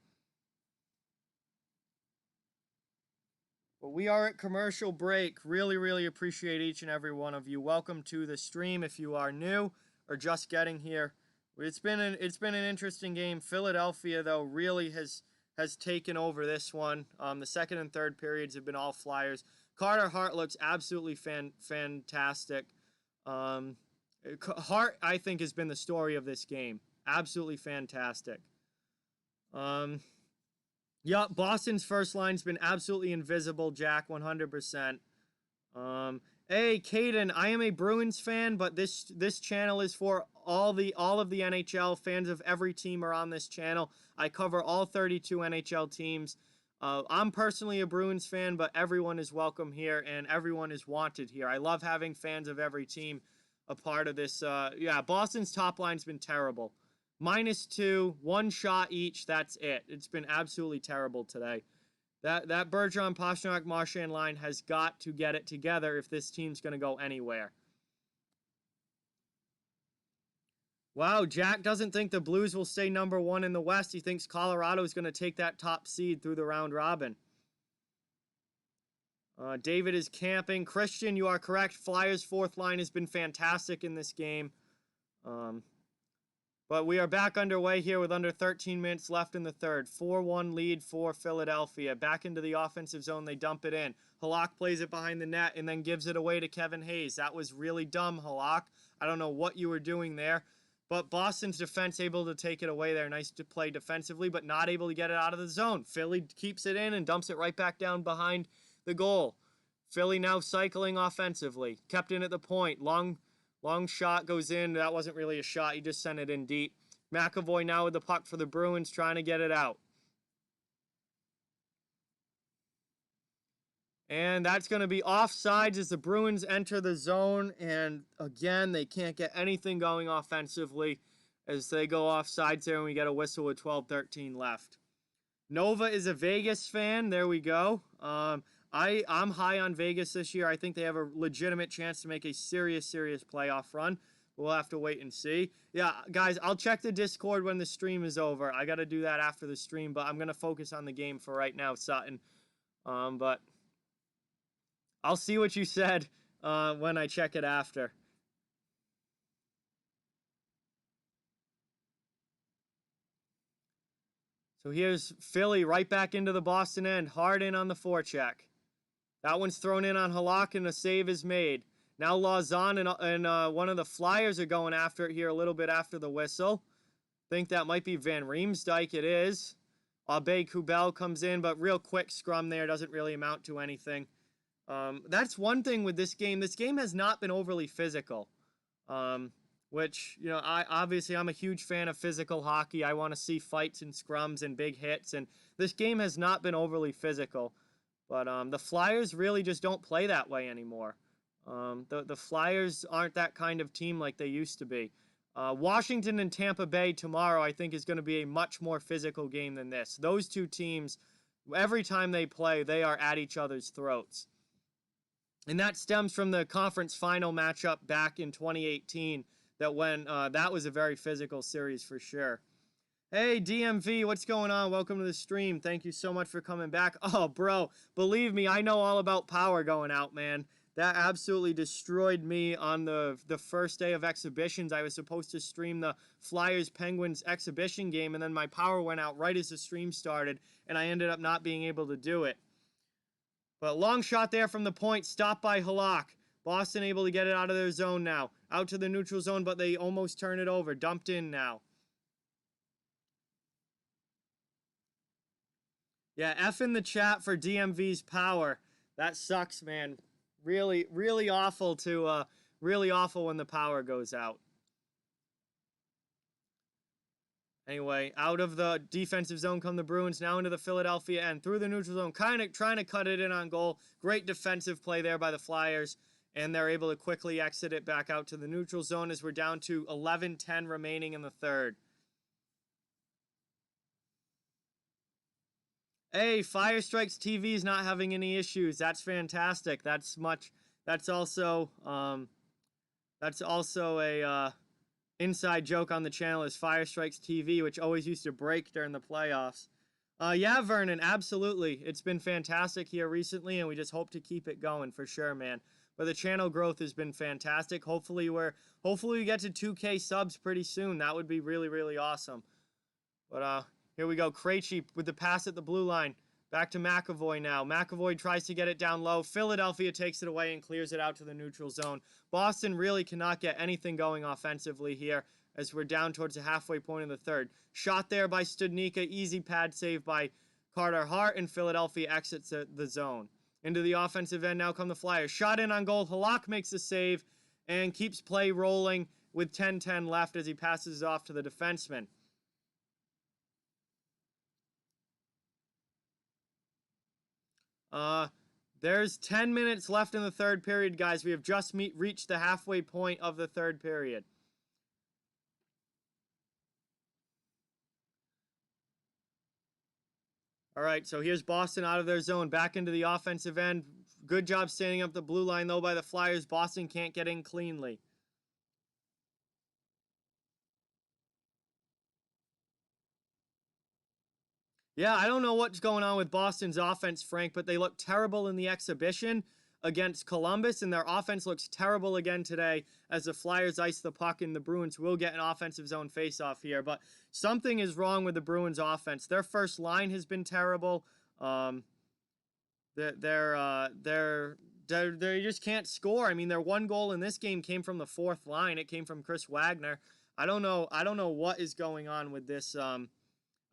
[SPEAKER 3] But we are at commercial break. Really, really appreciate each and every one of you. Welcome to the stream if you are new or just getting here. It's been an interesting game. Philadelphia, though, really has taken over this one. The second and third periods have been all Flyers. Carter Hart looks absolutely fantastic. Hart, I think, has been the story of this game. Absolutely fantastic. Yeah, Boston's first line's been absolutely invisible, Jack, 100%. Hey, Caden, I am a Bruins fan, but this channel is for all of the NHL fans of every team are on this channel. I cover all 32 NHL teams. I'm personally a Bruins fan, but everyone is welcome here and everyone is wanted here. I love having fans of every team a part of this. Yeah, Boston's top line's been terrible. -2, one shot each, that's it. It's been absolutely terrible today. That Bergeron, Pastrnak, Marchand line has got to get it together if this team's going to go anywhere. Wow, Jack doesn't think the Blues will stay #1 in the West. He thinks Colorado is going to take that top seed through the round robin. David is camping. Christian, you are correct. Flyers' fourth line has been fantastic in this game. But we are back underway here with under 13 minutes left in the third. 4-1 lead for Philadelphia. Back into the offensive zone, they dump it in. Halak plays it behind the net and then gives it away to Kevin Hayes. That was really dumb, Halak. I don't know what you were doing there. But Boston's defense able to take it away there. Nice to play defensively, but not able to get it out of the zone. Philly keeps it in and dumps it right back down behind the goal. Philly now cycling offensively. Kept in at the point. Long shot goes in. That wasn't really a shot. He just sent it in deep. McAvoy now with the puck for the Bruins, trying to get it out. And that's going to be offsides as the Bruins enter the zone. And again, they can't get anything going offensively as they go offsides there and we get a whistle with 12:13 left. Nova is a Vegas fan. There we go. I'm high on Vegas this year. I think they have a legitimate chance to make a serious playoff run. We'll have to wait and see. Yeah, guys, I'll check the Discord when the stream is over. I got to do that after the stream, but I'm going to focus on the game for right now, Sutton. But I'll see what you said when I check it after. So here's Philly right back into the Boston end. Hard in on the forecheck. That one's thrown in on Halak and a save is made. Now Lauzon and one of the Flyers are going after it here a little bit after the whistle. Think that might be Van Riemsdyk. It is. Abe Kubel comes in, but real quick scrum there. Doesn't really amount to anything. That's one thing with this game. This game has not been overly physical. Which, you know, I'm a huge fan of physical hockey. I want to see fights and scrums and big hits. And this game has not been overly physical. But the Flyers really just don't play that way anymore. The Flyers aren't that kind of team like they used to be. Washington and Tampa Bay tomorrow, I think, is going to be a much more physical game than this. Those two teams, every time they play, they are at each other's throats. And that stems from the conference final matchup back in 2018, that was a very physical series for sure. Hey, DMV, what's going on? Welcome to the stream. Thank you so much for coming back. Oh, bro, believe me, I know all about power going out, man. That absolutely destroyed me on the first day of exhibitions. I was supposed to stream the Flyers-Penguins exhibition game, and then my power went out right as the stream started, and I ended up not being able to do it. But long shot there from the point, stopped by Halak. Boston able to get it out of their zone now. Out to the neutral zone, but they almost turn it over. Dumped in now. Yeah, F in the chat for DMV's power. That sucks, man. Really, really awful really awful when the power goes out. Anyway, out of the defensive zone come the Bruins, now into the Philadelphia end, through the neutral zone, kind of trying to cut it in on goal. Great defensive play there by the Flyers, and they're able to quickly exit it back out to the neutral zone as we're down to 11:10 remaining in the third. Hey, Fire Strikes TV is not having any issues. That's fantastic. That's also a inside joke on the channel is Fire Strikes TV, which always used to break during the playoffs. Yeah, Vernon, absolutely. It's been fantastic here recently, and we just hope to keep it going for sure, man. But the channel growth has been fantastic. Hopefully we get to 2K subs pretty soon. That would be really, really awesome. But here we go. Krejci with the pass at the blue line. Back to McAvoy now. McAvoy tries to get it down low. Philadelphia takes it away and clears it out to the neutral zone. Boston really cannot get anything going offensively here as we're down towards the halfway point of the third. Shot there by Studnicka. Easy pad save by Carter Hart, and Philadelphia exits the zone. Into the offensive end now come the Flyers. Shot in on goal. Halak makes the save and keeps play rolling with 10:10 left as he passes it off to the defenseman. There's 10 minutes left in the third period, guys. We have just reached the halfway point of the third period. All right, so here's Boston out of their zone, back into the offensive end. Good job standing up the blue line, though, by the Flyers. Boston can't get in cleanly. Yeah, I don't know what's going on with Boston's offense, Frank, but they look terrible in the exhibition against Columbus, and their offense looks terrible again today as the Flyers ice the puck, and the Bruins will get an offensive zone faceoff here. But something is wrong with the Bruins offense. Their first line has been terrible. They just can't score. I mean, their one goal in this game came from the fourth line. It came from Chris Wagner. I don't know what is going on with this.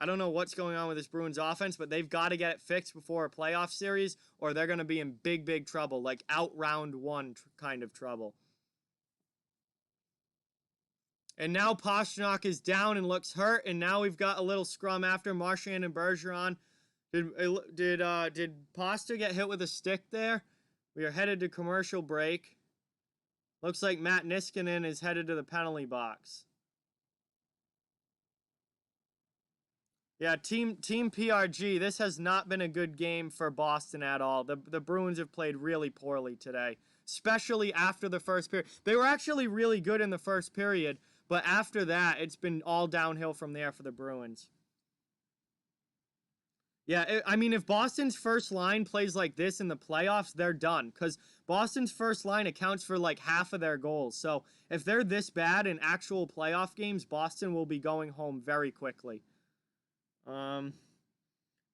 [SPEAKER 3] I don't know what's going on with this Bruins offense, but they've got to get it fixed before a playoff series, or they're going to be in big, big trouble, like out round one kind of trouble. And now Pastrnak is down and looks hurt, and now we've got a little scrum after Marchand and Bergeron. Did Pasta get hit with a stick there? We are headed to commercial break. Looks like Matt Niskanen is headed to the penalty box. Yeah, Team PRG, this has not been a good game for Boston at all. The Bruins have played really poorly today, especially after the first period. They were actually really good in the first period, but after that, it's been all downhill from there for the Bruins. Yeah, I mean, if Boston's first line plays like this in the playoffs, they're done, because Boston's first line accounts for like half of their goals. So if they're this bad in actual playoff games, Boston will be going home very quickly.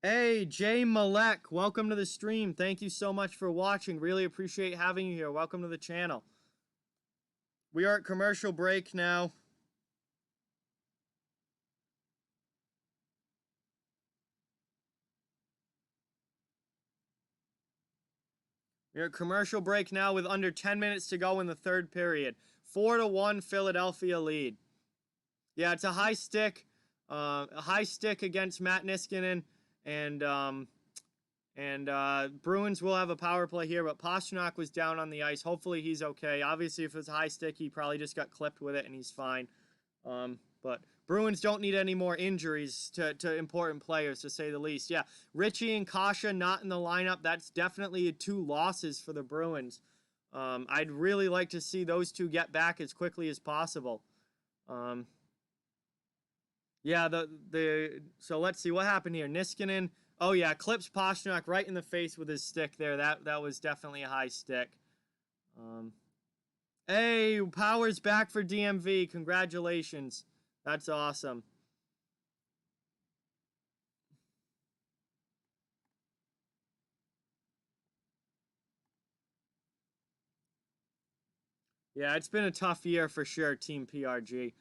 [SPEAKER 3] Hey, Jay Malek, welcome to the stream. Thank you so much for watching. Really appreciate having you here. Welcome to the channel. We are at commercial break now. We're at commercial break now with under 10 minutes to go in the third period. 4-1 Philadelphia lead. Yeah, it's a high stick. A high stick against Matt Niskanen, and Bruins will have a power play here, but Pastrnak was down on the ice. Hopefully he's okay. Obviously, if it's a high stick, he probably just got clipped with it, and he's fine. But Bruins don't need any more injuries to important players, to say the least. Yeah, Richie and Kasha not in the lineup. That's definitely 2 losses for the Bruins. I'd really like to see those 2 get back as quickly as possible. Yeah, so let's see what happened here. Niskanen, oh yeah, clips Pastrnak right in the face with his stick there. That was definitely a high stick. Hey, Power's back for DMV. Congratulations. That's awesome. Yeah, it's been a tough year for sure, Team PRG.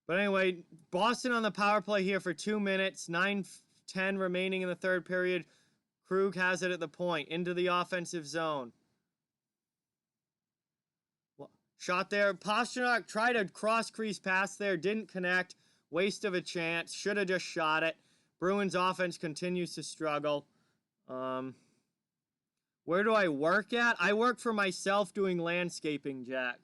[SPEAKER 3] But anyway, Boston on the power play here for 2 minutes. 9:10 remaining in the third period. Krug has it at the point. Into the offensive zone. Shot there. Pastrnak tried a cross-crease pass there. Didn't connect. Waste of a chance. Should have just shot it. Bruins offense continues to struggle. Where do I work at? I work for myself doing landscaping, Jack.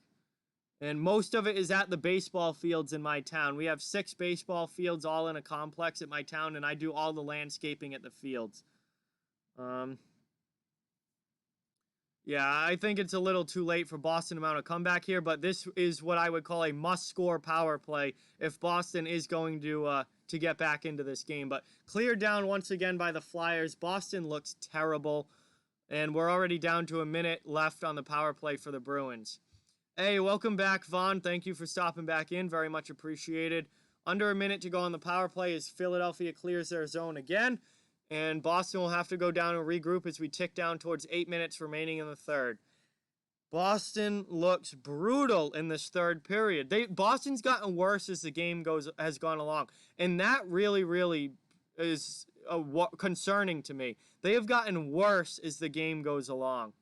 [SPEAKER 3] And most of it is at the baseball fields in my town. We have 6 baseball fields all in a complex at my town, and I do all the landscaping at the fields. Yeah, I think it's a little too late for Boston to mount a comeback here, but this is what I would call a must-score power play if Boston is going to get back into this game. But cleared down once again by the Flyers. Boston looks terrible, and we're already down to a minute left on the power play for the Bruins. Hey, welcome back, Vaughn. Thank you for stopping back in. Very much appreciated. Under a minute to go on the power play as Philadelphia clears their zone again. And Boston will have to go down and regroup as we tick down towards 8 minutes remaining in the third. Boston looks brutal in this third period. Boston's gotten worse as the game has gone along. And that really, really is concerning to me. They have gotten worse as the game goes along.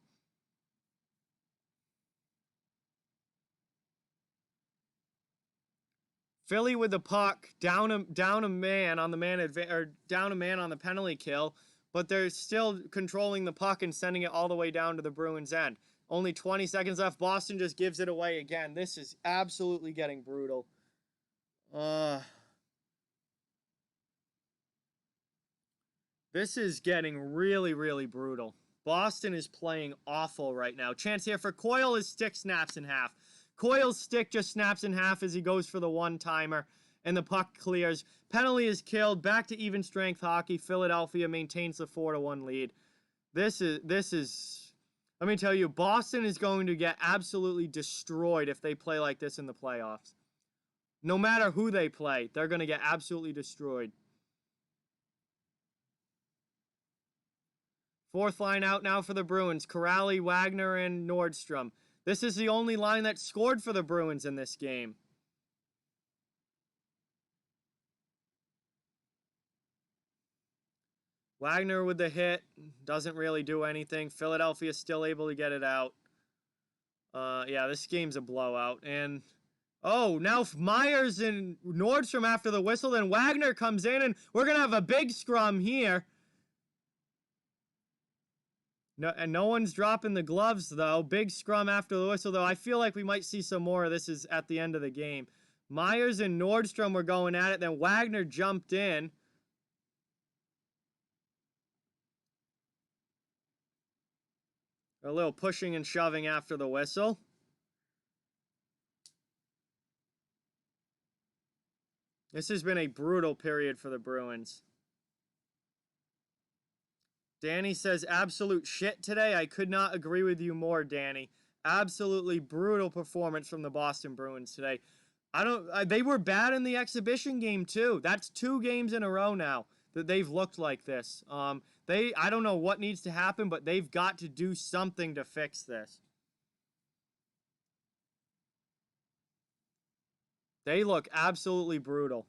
[SPEAKER 3] Philly with the puck, down a man on the penalty kill, but they're still controlling the puck and sending it all the way down to the Bruins' end. Only 20 seconds left. Boston just gives it away again. This is absolutely getting brutal. This is getting really, really brutal. Boston is playing awful right now. Chance here for Coyle. His stick snaps in half. Coyle's stick just snaps in half as he goes for the one-timer, and the puck clears. Penalty is killed. Back to even strength hockey. Philadelphia maintains the 4-1 lead. This is, let me tell you, Boston is going to get absolutely destroyed if they play like this in the playoffs. No matter who they play, they're going to get absolutely destroyed. Fourth line out now for the Bruins. Corrali, Wagner, and Nordstrom. This is the only line that scored for the Bruins in this game. Wagner with the hit. Doesn't really do anything. Philadelphia still able to get it out. Yeah, this game's a blowout. And, oh, now Myers and Nordstrom after the whistle. Then Wagner comes in, and we're going to have a big scrum here. No one's dropping the gloves, though. Big scrum after the whistle, though. I feel like we might see some more of this at the end of the game. Myers and Nordstrom were going at it. Then Wagner jumped in. A little pushing and shoving after the whistle. This has been a brutal period for the Bruins. Danny says, absolute shit today. I could not agree with you more, Danny. Absolutely brutal performance from the Boston Bruins today. They were bad in the exhibition game, too. That's 2 games in a row now that they've looked like this. I don't know what needs to happen, but they've got to do something to fix this. They look absolutely brutal.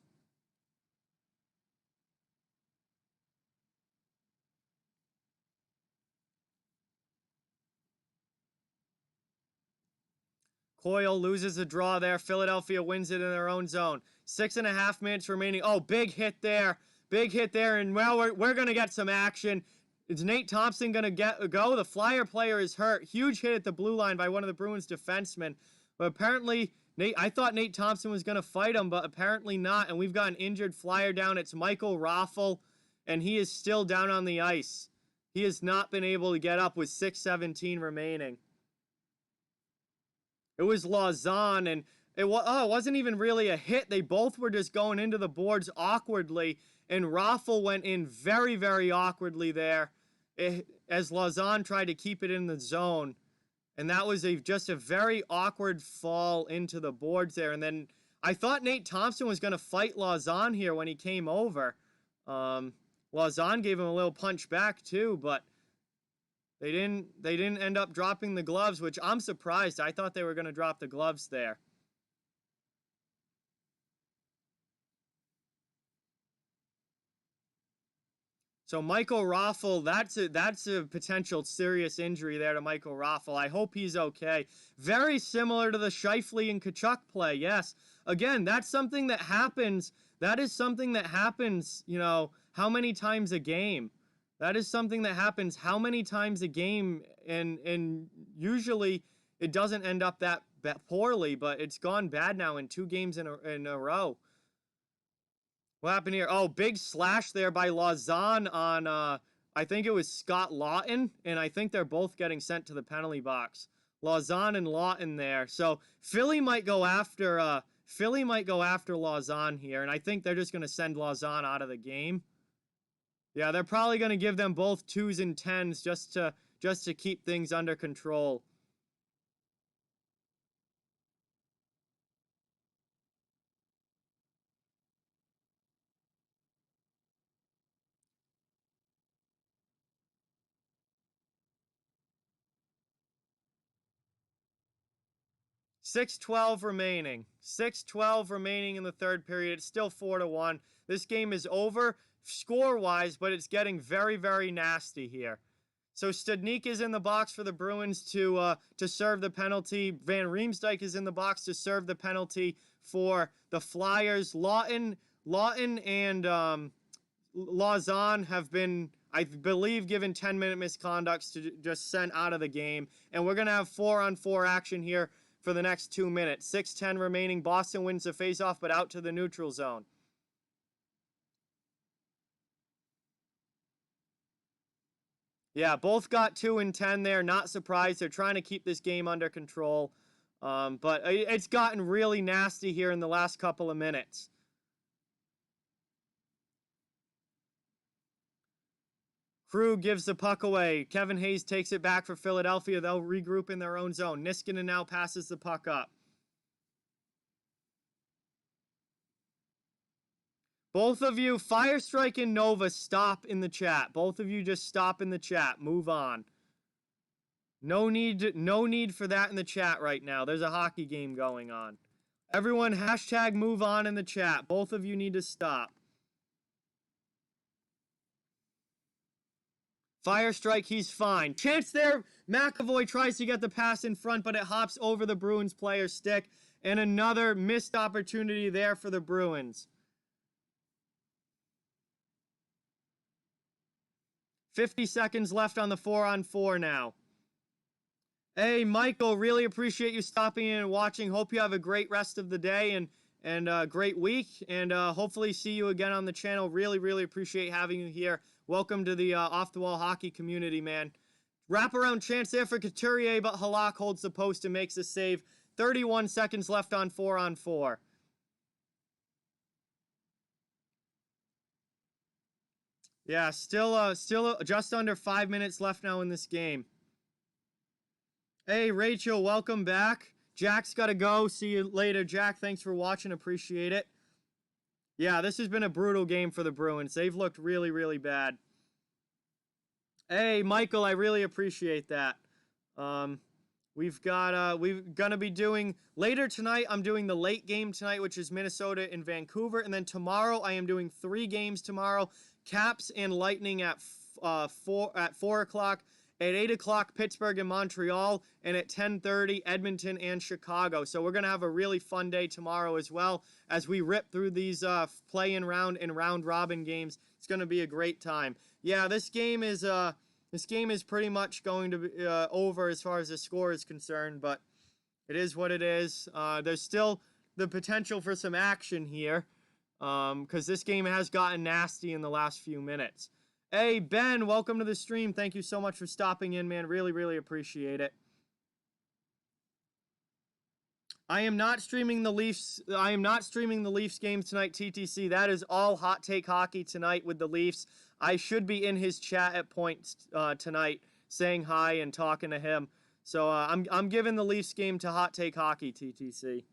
[SPEAKER 3] Coyle loses a draw there. Philadelphia wins it in their own zone. 6.5 minutes remaining. Oh, big hit there. Big hit there. And, well, we're going to get some action. Is Nate Thompson going to go? The Flyer player is hurt. Huge hit at the blue line by one of the Bruins defensemen. But apparently, I thought Nate Thompson was going to fight him, but apparently not. And we've got an injured Flyer down. It's Michael Raffl, and he is still down on the ice. He has not been able to get up with 6:17 remaining. It was Lausanne, and it wasn't even really a hit. They both were just going into the boards awkwardly, and Raffl went in very, very awkwardly there as Lausanne tried to keep it in the zone. And that was just a very awkward fall into the boards there. And then I thought Nate Thompson was going to fight Lausanne here when he came over. Lausanne gave him a little punch back too, but They didn't end up dropping the gloves, which I'm surprised. I thought they were going to drop the gloves there. So Michael Raffl, that's a potential serious injury there to Michael Raffl. I hope he's okay. Very similar to the Scheifele and Tkachuk play, yes. again, that's something that happens. That is something that happens, you know, how many times a game? That is something that happens how many times a game, and usually it doesn't end up that poorly, but it's gone bad now in 2 games in a row. What happened here? Oh, big slash there by Lausanne on, I think it was Scott Lawton, and I think they're both getting sent to the penalty box. Lausanne and Lawton there. So Philly might go after Lausanne here, and I think they're just going to send Lausanne out of the game. Yeah, they're probably going to give them both 2s and 10s just to keep things under control. .6:12 remaining. 6:12 remaining in the third period. It's still 4-1. This game is over score-wise, but it's getting very, very nasty here. So Studnicka is in the box for the Bruins to serve the penalty. Van Riemsdyk is in the box to serve the penalty for the Flyers. Lawton and Lausanne have been, I believe, given 10-minute misconducts to just sent out of the game. And we're going to have 4-on-4 action here for the next 2 minutes. 6:10 remaining. Boston wins the faceoff, but out to the neutral zone. Yeah, both got 2 and 10 there. Not surprised. They're trying to keep this game under control. But it's gotten really nasty here in the last couple of minutes. Krug gives the puck away. Kevin Hayes takes it back for Philadelphia. They'll regroup in their own zone. Niskanen now passes the puck up. Both of you, Firestrike and Nova, stop in the chat. Both of you just stop in the chat. Move on. No need for that in the chat right now. There's a hockey game going on. Everyone, hashtag move on in the chat. Both of you need to stop. Firestrike, he's fine. Chance there. McAvoy tries to get the pass in front, but it hops over the Bruins player's stick. And another missed opportunity there for the Bruins. 50 seconds left on the 4-on-4 now. Hey, Michael, really appreciate you stopping in and watching. Hope you have a great rest of the day and a great week. And hopefully see you again on the channel. Really, really appreciate having you here. Welcome to the off-the-wall hockey community, man. Wraparound chance there for Couturier, but Halak holds the post and makes the save. 31 seconds left on 4-on-4. Yeah, still just under 5 minutes left now in this game. Hey, Rachel, welcome back. Jack's got to go. See you later, Jack. Thanks for watching. Appreciate it. Yeah, this has been a brutal game for the Bruins. They've looked really, really bad. Hey, Michael, I really appreciate that. We're gonna be doing later tonight. I'm doing the late game tonight, which is Minnesota and Vancouver, and then tomorrow I am doing 3 games tomorrow. Caps and Lightning at 4 o'clock. At 8 o'clock, Pittsburgh and Montreal, and at 10:30, Edmonton and Chicago. So we're going to have a really fun day tomorrow as well as we rip through these play-in round and round-robin games. It's going to be a great time. Yeah, this game is pretty much going to be over as far as the score is concerned, but it is what it is. There's still the potential for some action here because this game has gotten nasty in the last few minutes. Hey, Ben, welcome to the stream. Thank you so much for stopping in, man. Really, really appreciate it. I am not streaming the Leafs game tonight, TTC. That is all Hot Take Hockey tonight with the Leafs. I should be in his chat at points tonight saying hi and talking to him. So I'm giving the Leafs game to Hot Take Hockey, TTC.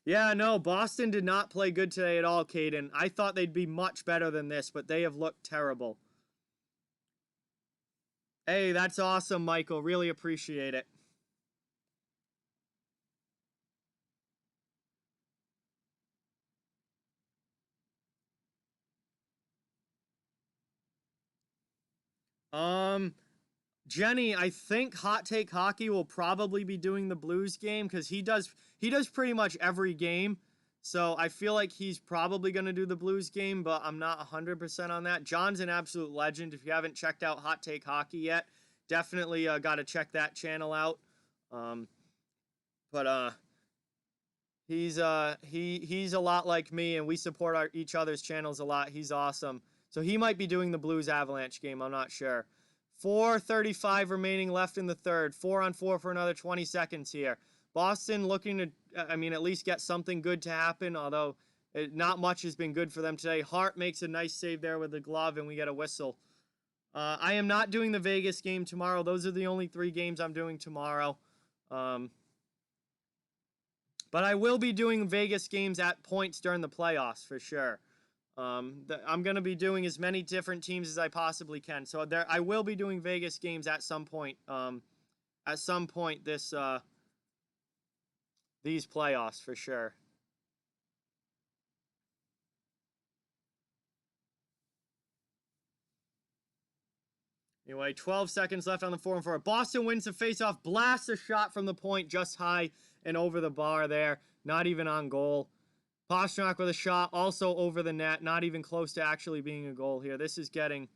[SPEAKER 3] Yeah, no, Boston did not play good today at all, Caden. I thought they'd be much better than this, but they have looked terrible. Hey, that's awesome, Michael. Really appreciate it. Jenny, I think Hot Take Hockey will probably be doing the Blues game because he does pretty much every game. So I feel like he's probably going to do the Blues game, but I'm not 100% on that. John's an absolute legend. If you haven't checked out Hot Take Hockey yet, definitely got to check that channel out. But he's a lot like me, and we support each other's channels a lot. He's awesome. So he might be doing the Blues Avalanche game. I'm not sure. 4:35 remaining left in the third. 4-on-4 for another 20 seconds here. Boston looking to, at least get something good to happen, although not much has been good for them today. Hart makes a nice save there with the glove, and we get a whistle. I am not doing the Vegas game tomorrow. Those are the only 3 games I'm doing tomorrow. But I will be doing Vegas games at points during the playoffs for sure. I'm going to be doing as many different teams as I possibly can. So I will be doing Vegas games at some point. These playoffs for sure. Anyway, 12 seconds left on the 4-on-4. Boston wins the faceoff, blasts a shot from the point just high and over the bar there. Not even on goal. Pastrnak with a shot, also over the net. Not even close to actually being a goal here. This is getting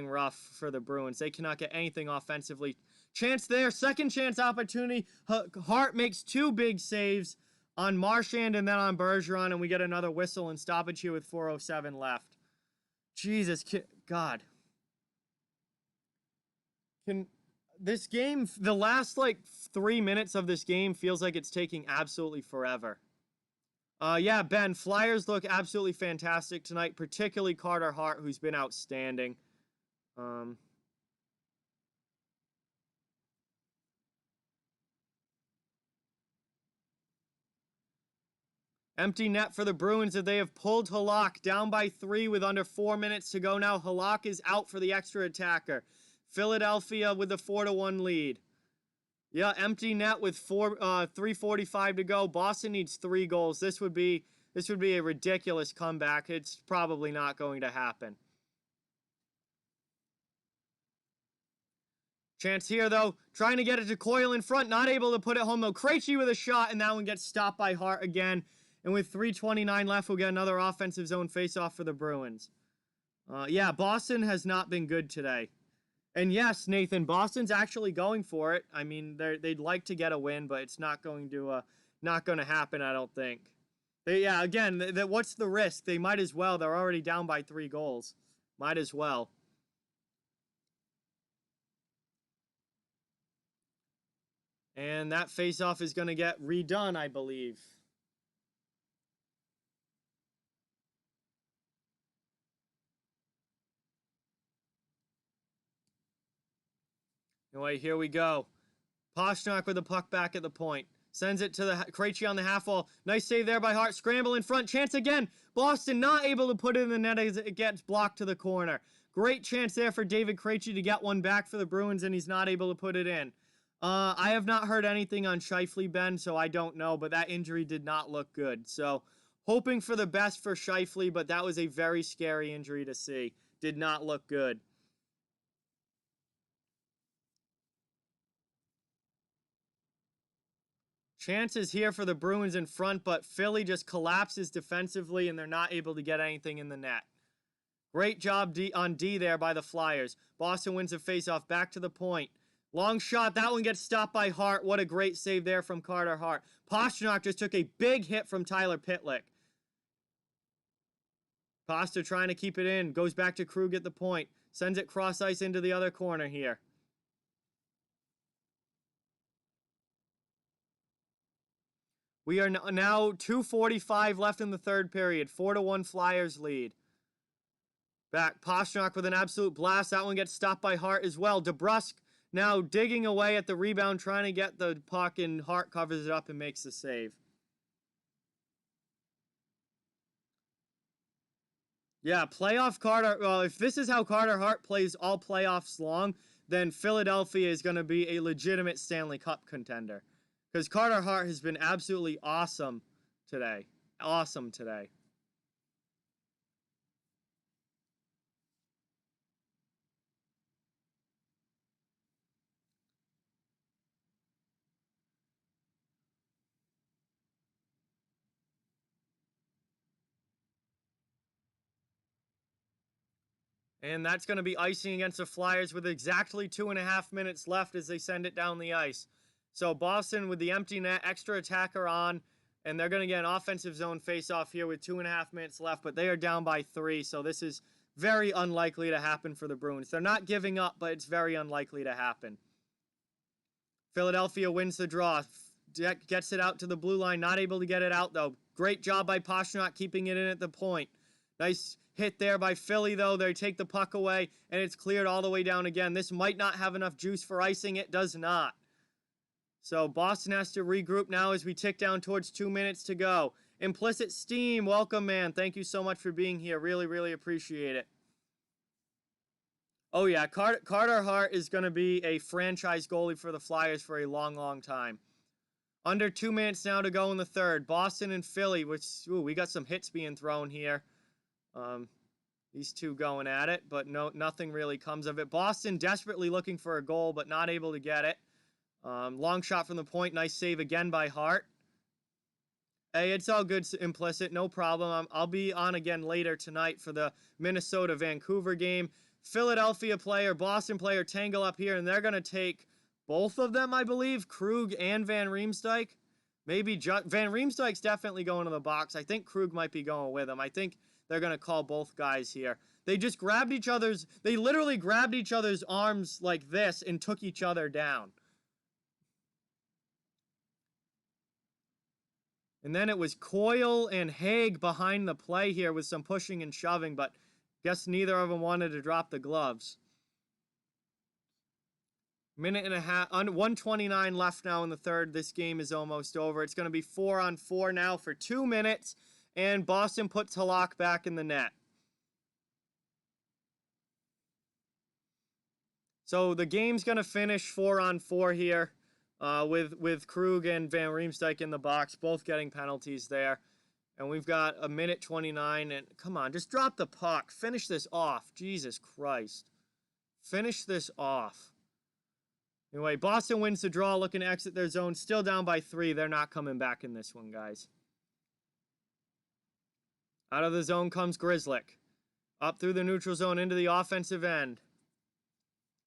[SPEAKER 3] rough for the Bruins. They cannot get anything offensively. Chance there, second chance opportunity. Hart makes 2 big saves on Marchand and then on Bergeron, and we get another whistle and stoppage here with 4:07 left. Jesus, God. This game, the last 3 minutes of this game feels like it's taking absolutely forever. Yeah, Ben, Flyers look absolutely fantastic tonight, particularly Carter Hart, who's been outstanding. Empty net for the Bruins as they have pulled Halak down by 3 with under 4 minutes to go now. Halak is out for the extra attacker. Philadelphia with the 4-1 lead. Yeah, empty net with 3:45 to go. Boston needs 3 goals. This would be a ridiculous comeback. It's probably not going to happen. Chance here, though. Trying to get it to Coyle in front. Not able to put it home, though. Krejci with a shot, and that one gets stopped by Hart again. And with 3:29 left, we'll get another offensive zone faceoff for the Bruins. Yeah, Boston has not been good today. And yes, Nathan, Boston's actually going for it. I mean, they'd like to get a win, but it's not going to happen, I don't think. Again, what's the risk? They might as well. They're already down by 3 goals. Might as well. And that faceoff is going to get redone, I believe. Anyway, here we go. Pastrnak with the puck back at the point. Sends it to the Krejci on the half wall. Nice save there by Hart. Scramble in front. Chance again. Boston not able to put it in the net as it gets blocked to the corner. Great chance there for David Krejci to get one back for the Bruins, and he's not able to put it in. I have not heard anything on Scheifele, Ben, so I don't know, but that injury did not look good. So, hoping for the best for Scheifele, but that was a very scary injury to see. Did not look good. Chances here for the Bruins in front, but Philly just collapses defensively, and they're not able to get anything in the net. Great job on D there by the Flyers. Boston wins the faceoff back to the point. Long shot. That one gets stopped by Hart. What a great save there from Carter Hart. Pastrnak just took a big hit from Tyler Pitlick. Pasta trying to keep it in. Goes back to Krug at the point. Sends it cross ice into the other corner here. We are now 2:45 left in the third period. 4-1 Flyers lead. Back. Pastrnak with an absolute blast. That one gets stopped by Hart as well. DeBrusk now digging away at the rebound, trying to get the puck, and Hart covers it up and makes the save. Yeah, playoff Carter. Well, if this is how Carter Hart plays all playoffs long, then Philadelphia is going to be a legitimate Stanley Cup contender. Because Carter Hart has been absolutely awesome today. Awesome today. And that's going to be icing against the Flyers with exactly 2.5 minutes left as they send it down the ice. So Boston with the empty net, extra attacker on, and they're going to get an offensive zone face-off here with 2.5 minutes left, but they are down by 3, so this is very unlikely to happen for the Bruins. They're not giving up, but it's very unlikely to happen. Philadelphia wins the draw. Gets it out to the blue line. Not able to get it out, though. Great job by Pastrnak keeping it in at the point. Nice hit there by Philly, though. They take the puck away, and it's cleared all the way down again. This might not have enough juice for icing. It does not. So Boston has to regroup now as we tick down towards 2 minutes to go. Implicit Steam, welcome, man. Thank you so much for being here. Really, really appreciate it. Oh, yeah, Carter Hart is going to be a franchise goalie for the Flyers for a long, long time. Under 2 minutes now to go in the third. Boston and Philly, which, ooh, we got some hits being thrown here. These two going at it, but nothing really comes of it. Boston desperately looking for a goal, but not able to get it. Long shot from the point. Nice save again by Hart. Hey, it's all good, Implicit. No problem. I'll be on again later tonight for the Minnesota-Vancouver game. Philadelphia player, Boston player tangle up here, and they're going to take both of them, I believe, Krug and Van Riemsdyk. Maybe Van Riemsdyk's definitely going to the box. I think Krug might be going with him. I think they're going to call both guys here. They just grabbed each other's, they literally grabbed each other's arms like this and took each other down. And then it was Coyle and Haig behind the play here with some pushing and shoving, but guess neither of them wanted to drop the gloves. Minute and a half, 1:29 left now in the third. This game is almost over. It's going to be 4-on-4 now for 2 minutes, and Boston puts Halak back in the net. So the game's going to finish 4-on-4 here. With Krug and Van Riemsdyk in the box, both getting penalties there. And we've got 1:29, and come on, just drop the puck. Finish this off. Jesus Christ. Finish this off. Anyway, Boston wins the draw, looking to exit their zone. Still down by 3. They're not coming back in this one, guys. Out of the zone comes Grzelcyk. Up through the neutral zone into the offensive end.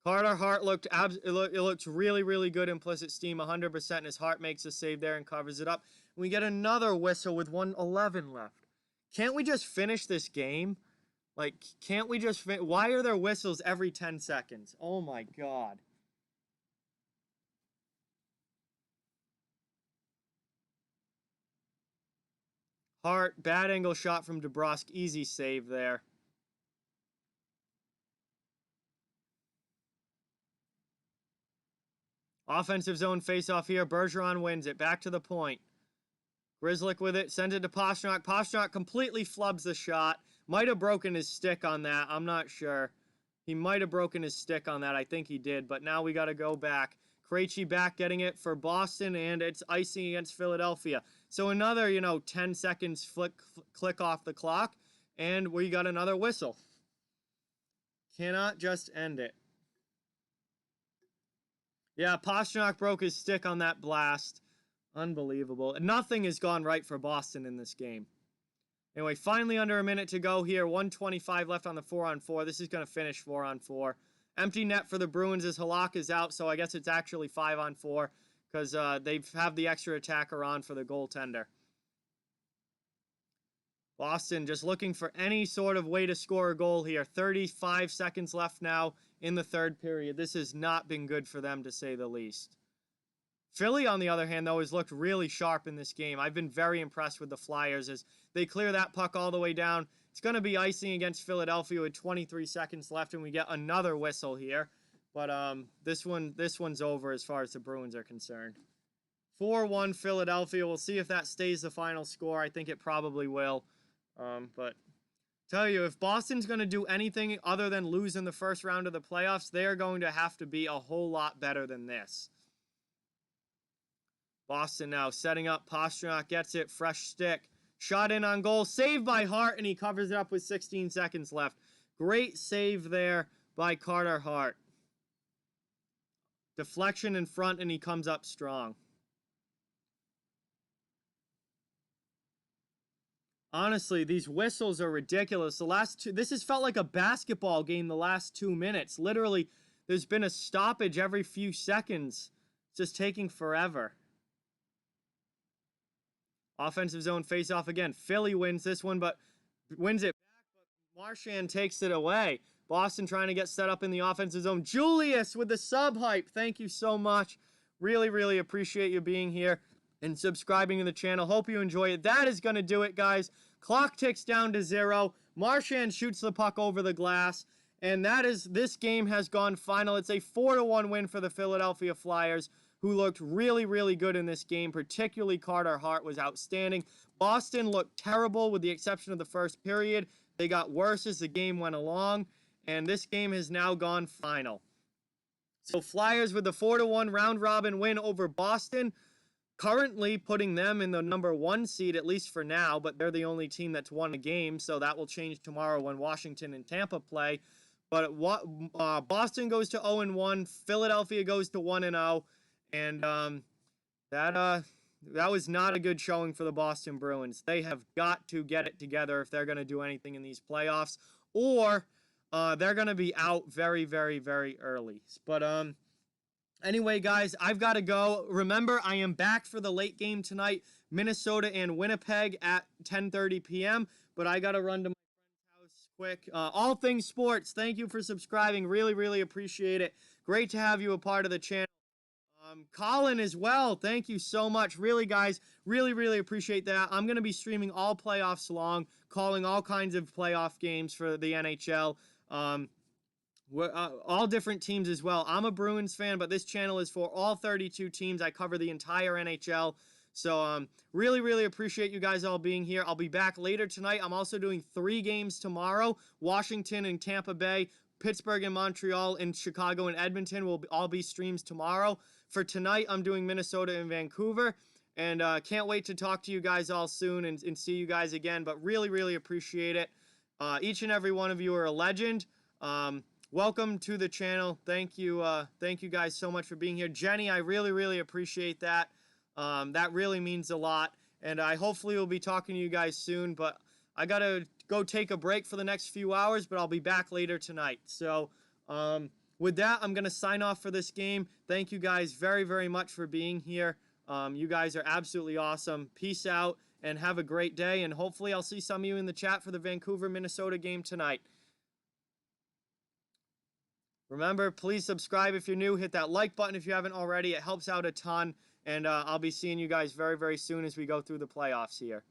[SPEAKER 3] Carter Hart looked really, really good. Implicit Steam, 100%, and his Hart makes a save there and covers it up. And we get another whistle with 1:11 left. Can't we just finish this game? Like, can't we just why are there whistles every 10 seconds? Oh my God. Hart, bad angle shot from DeBrusk. Easy save there. Offensive zone face-off here. Bergeron wins it. Back to the point. Grzelcyk with it. Sends it to Pastrnak. Pastrnak completely flubs the shot. Might have broken his stick on that. I'm not sure. He might have broken his stick on that. I think he did. But now we got to go back. Krejci back getting it for Boston, and it's icing against Philadelphia. So another, 10 seconds click off the clock, and we got another whistle. Cannot just end it. Yeah, Pastrnak broke his stick on that blast. Unbelievable. Nothing has gone right for Boston in this game. Anyway, finally under a minute to go here. 1:25 left on the 4-on-4. This is going to finish 4-on-4. Empty net for the Bruins as Halak is out, so I guess it's actually 5-on-4 because they have the extra attacker on for the goaltender. Boston just looking for any sort of way to score a goal here. 35 seconds left now in the third period. This has not been good for them, to say the least. Philly, on the other hand, though, has looked really sharp in this game. I've been very impressed with the Flyers as they clear that puck all the way down. It's going to be icing against Philadelphia with 23 seconds left, and we get another whistle here. But this one's over as far as the Bruins are concerned. 4-1 Philadelphia. We'll see if that stays the final score. I think it probably will. But tell you, if Boston's going to do anything other than lose in the first round of the playoffs, they're going to have to be a whole lot better than this. Boston now setting up. Pastrnak gets it. Fresh stick. Shot in on goal. Saved by Hart, and he covers it up with 16 seconds left. Great save there by Carter Hart. Deflection in front, and he comes up strong. Honestly, these whistles are ridiculous. This has felt like a basketball game the last 2 minutes. Literally, there's been a stoppage every few seconds. It's just taking forever. Offensive zone face-off again. Philly wins this one, but wins it back, but Marchand takes it away. Boston trying to get set up in the offensive zone. Julius with the sub-hype. Thank you so much. Really, really appreciate you being here and subscribing to the channel. Hope you enjoy it. That is going to do it, guys. Clock ticks down to 0. Marchand shoots the puck over the glass. And this game has gone final. It's a 4-1 win for the Philadelphia Flyers, who looked really, really good in this game. Particularly Carter Hart was outstanding. Boston looked terrible with the exception of the first period. They got worse as the game went along. And this game has now gone final. So Flyers with the 4-1 round-robin win over Boston, currently putting them in the number 1 seed, at least for now, but they're the only team that's won a game, so that will change tomorrow when Washington and Tampa play. But Boston goes to 0-1, Philadelphia goes to 1-0, and that was not a good showing for the Boston Bruins. They have got to get it together if they're going to do anything in these playoffs, or they're going to be out very, very, very early. But anyway, guys, I've got to go. Remember, I am back for the late game tonight, Minnesota and Winnipeg at 10:30 p.m., but I got to run to my friend's house quick. All Things Sports, thank you for subscribing. Really, really appreciate it. Great to have you a part of the channel. Colin as well, thank you so much. Really, guys, really, really appreciate that. I'm going to be streaming all playoffs long, calling all kinds of playoff games for the NHL. All different teams as well. I'm a Bruins fan, but this channel is for all 32 teams. I cover the entire NHL. So really, really appreciate you guys all being here. I'll be back later tonight. I'm also doing 3 games tomorrow. Washington and Tampa Bay, Pittsburgh and Montreal, and Chicago and Edmonton will all be streams tomorrow. For tonight, I'm doing Minnesota and Vancouver. And can't wait to talk to you guys all soon and see you guys again. But really, really appreciate it. Each and every one of you are a legend. Welcome to the channel. Thank you guys so much for being here. Jenny, I really, really appreciate that. That really means a lot. And I hopefully will be talking to you guys soon. But I got to go take a break for the next few hours, but I'll be back later tonight. So with that, I'm going to sign off for this game. Thank you guys very, very much for being here. You guys are absolutely awesome. Peace out and have a great day. And hopefully I'll see some of you in the chat for the Vancouver-Minnesota game tonight. Remember, please subscribe if you're new. Hit that like button if you haven't already. It helps out a ton. And I'll be seeing you guys very, very soon as we go through the playoffs here.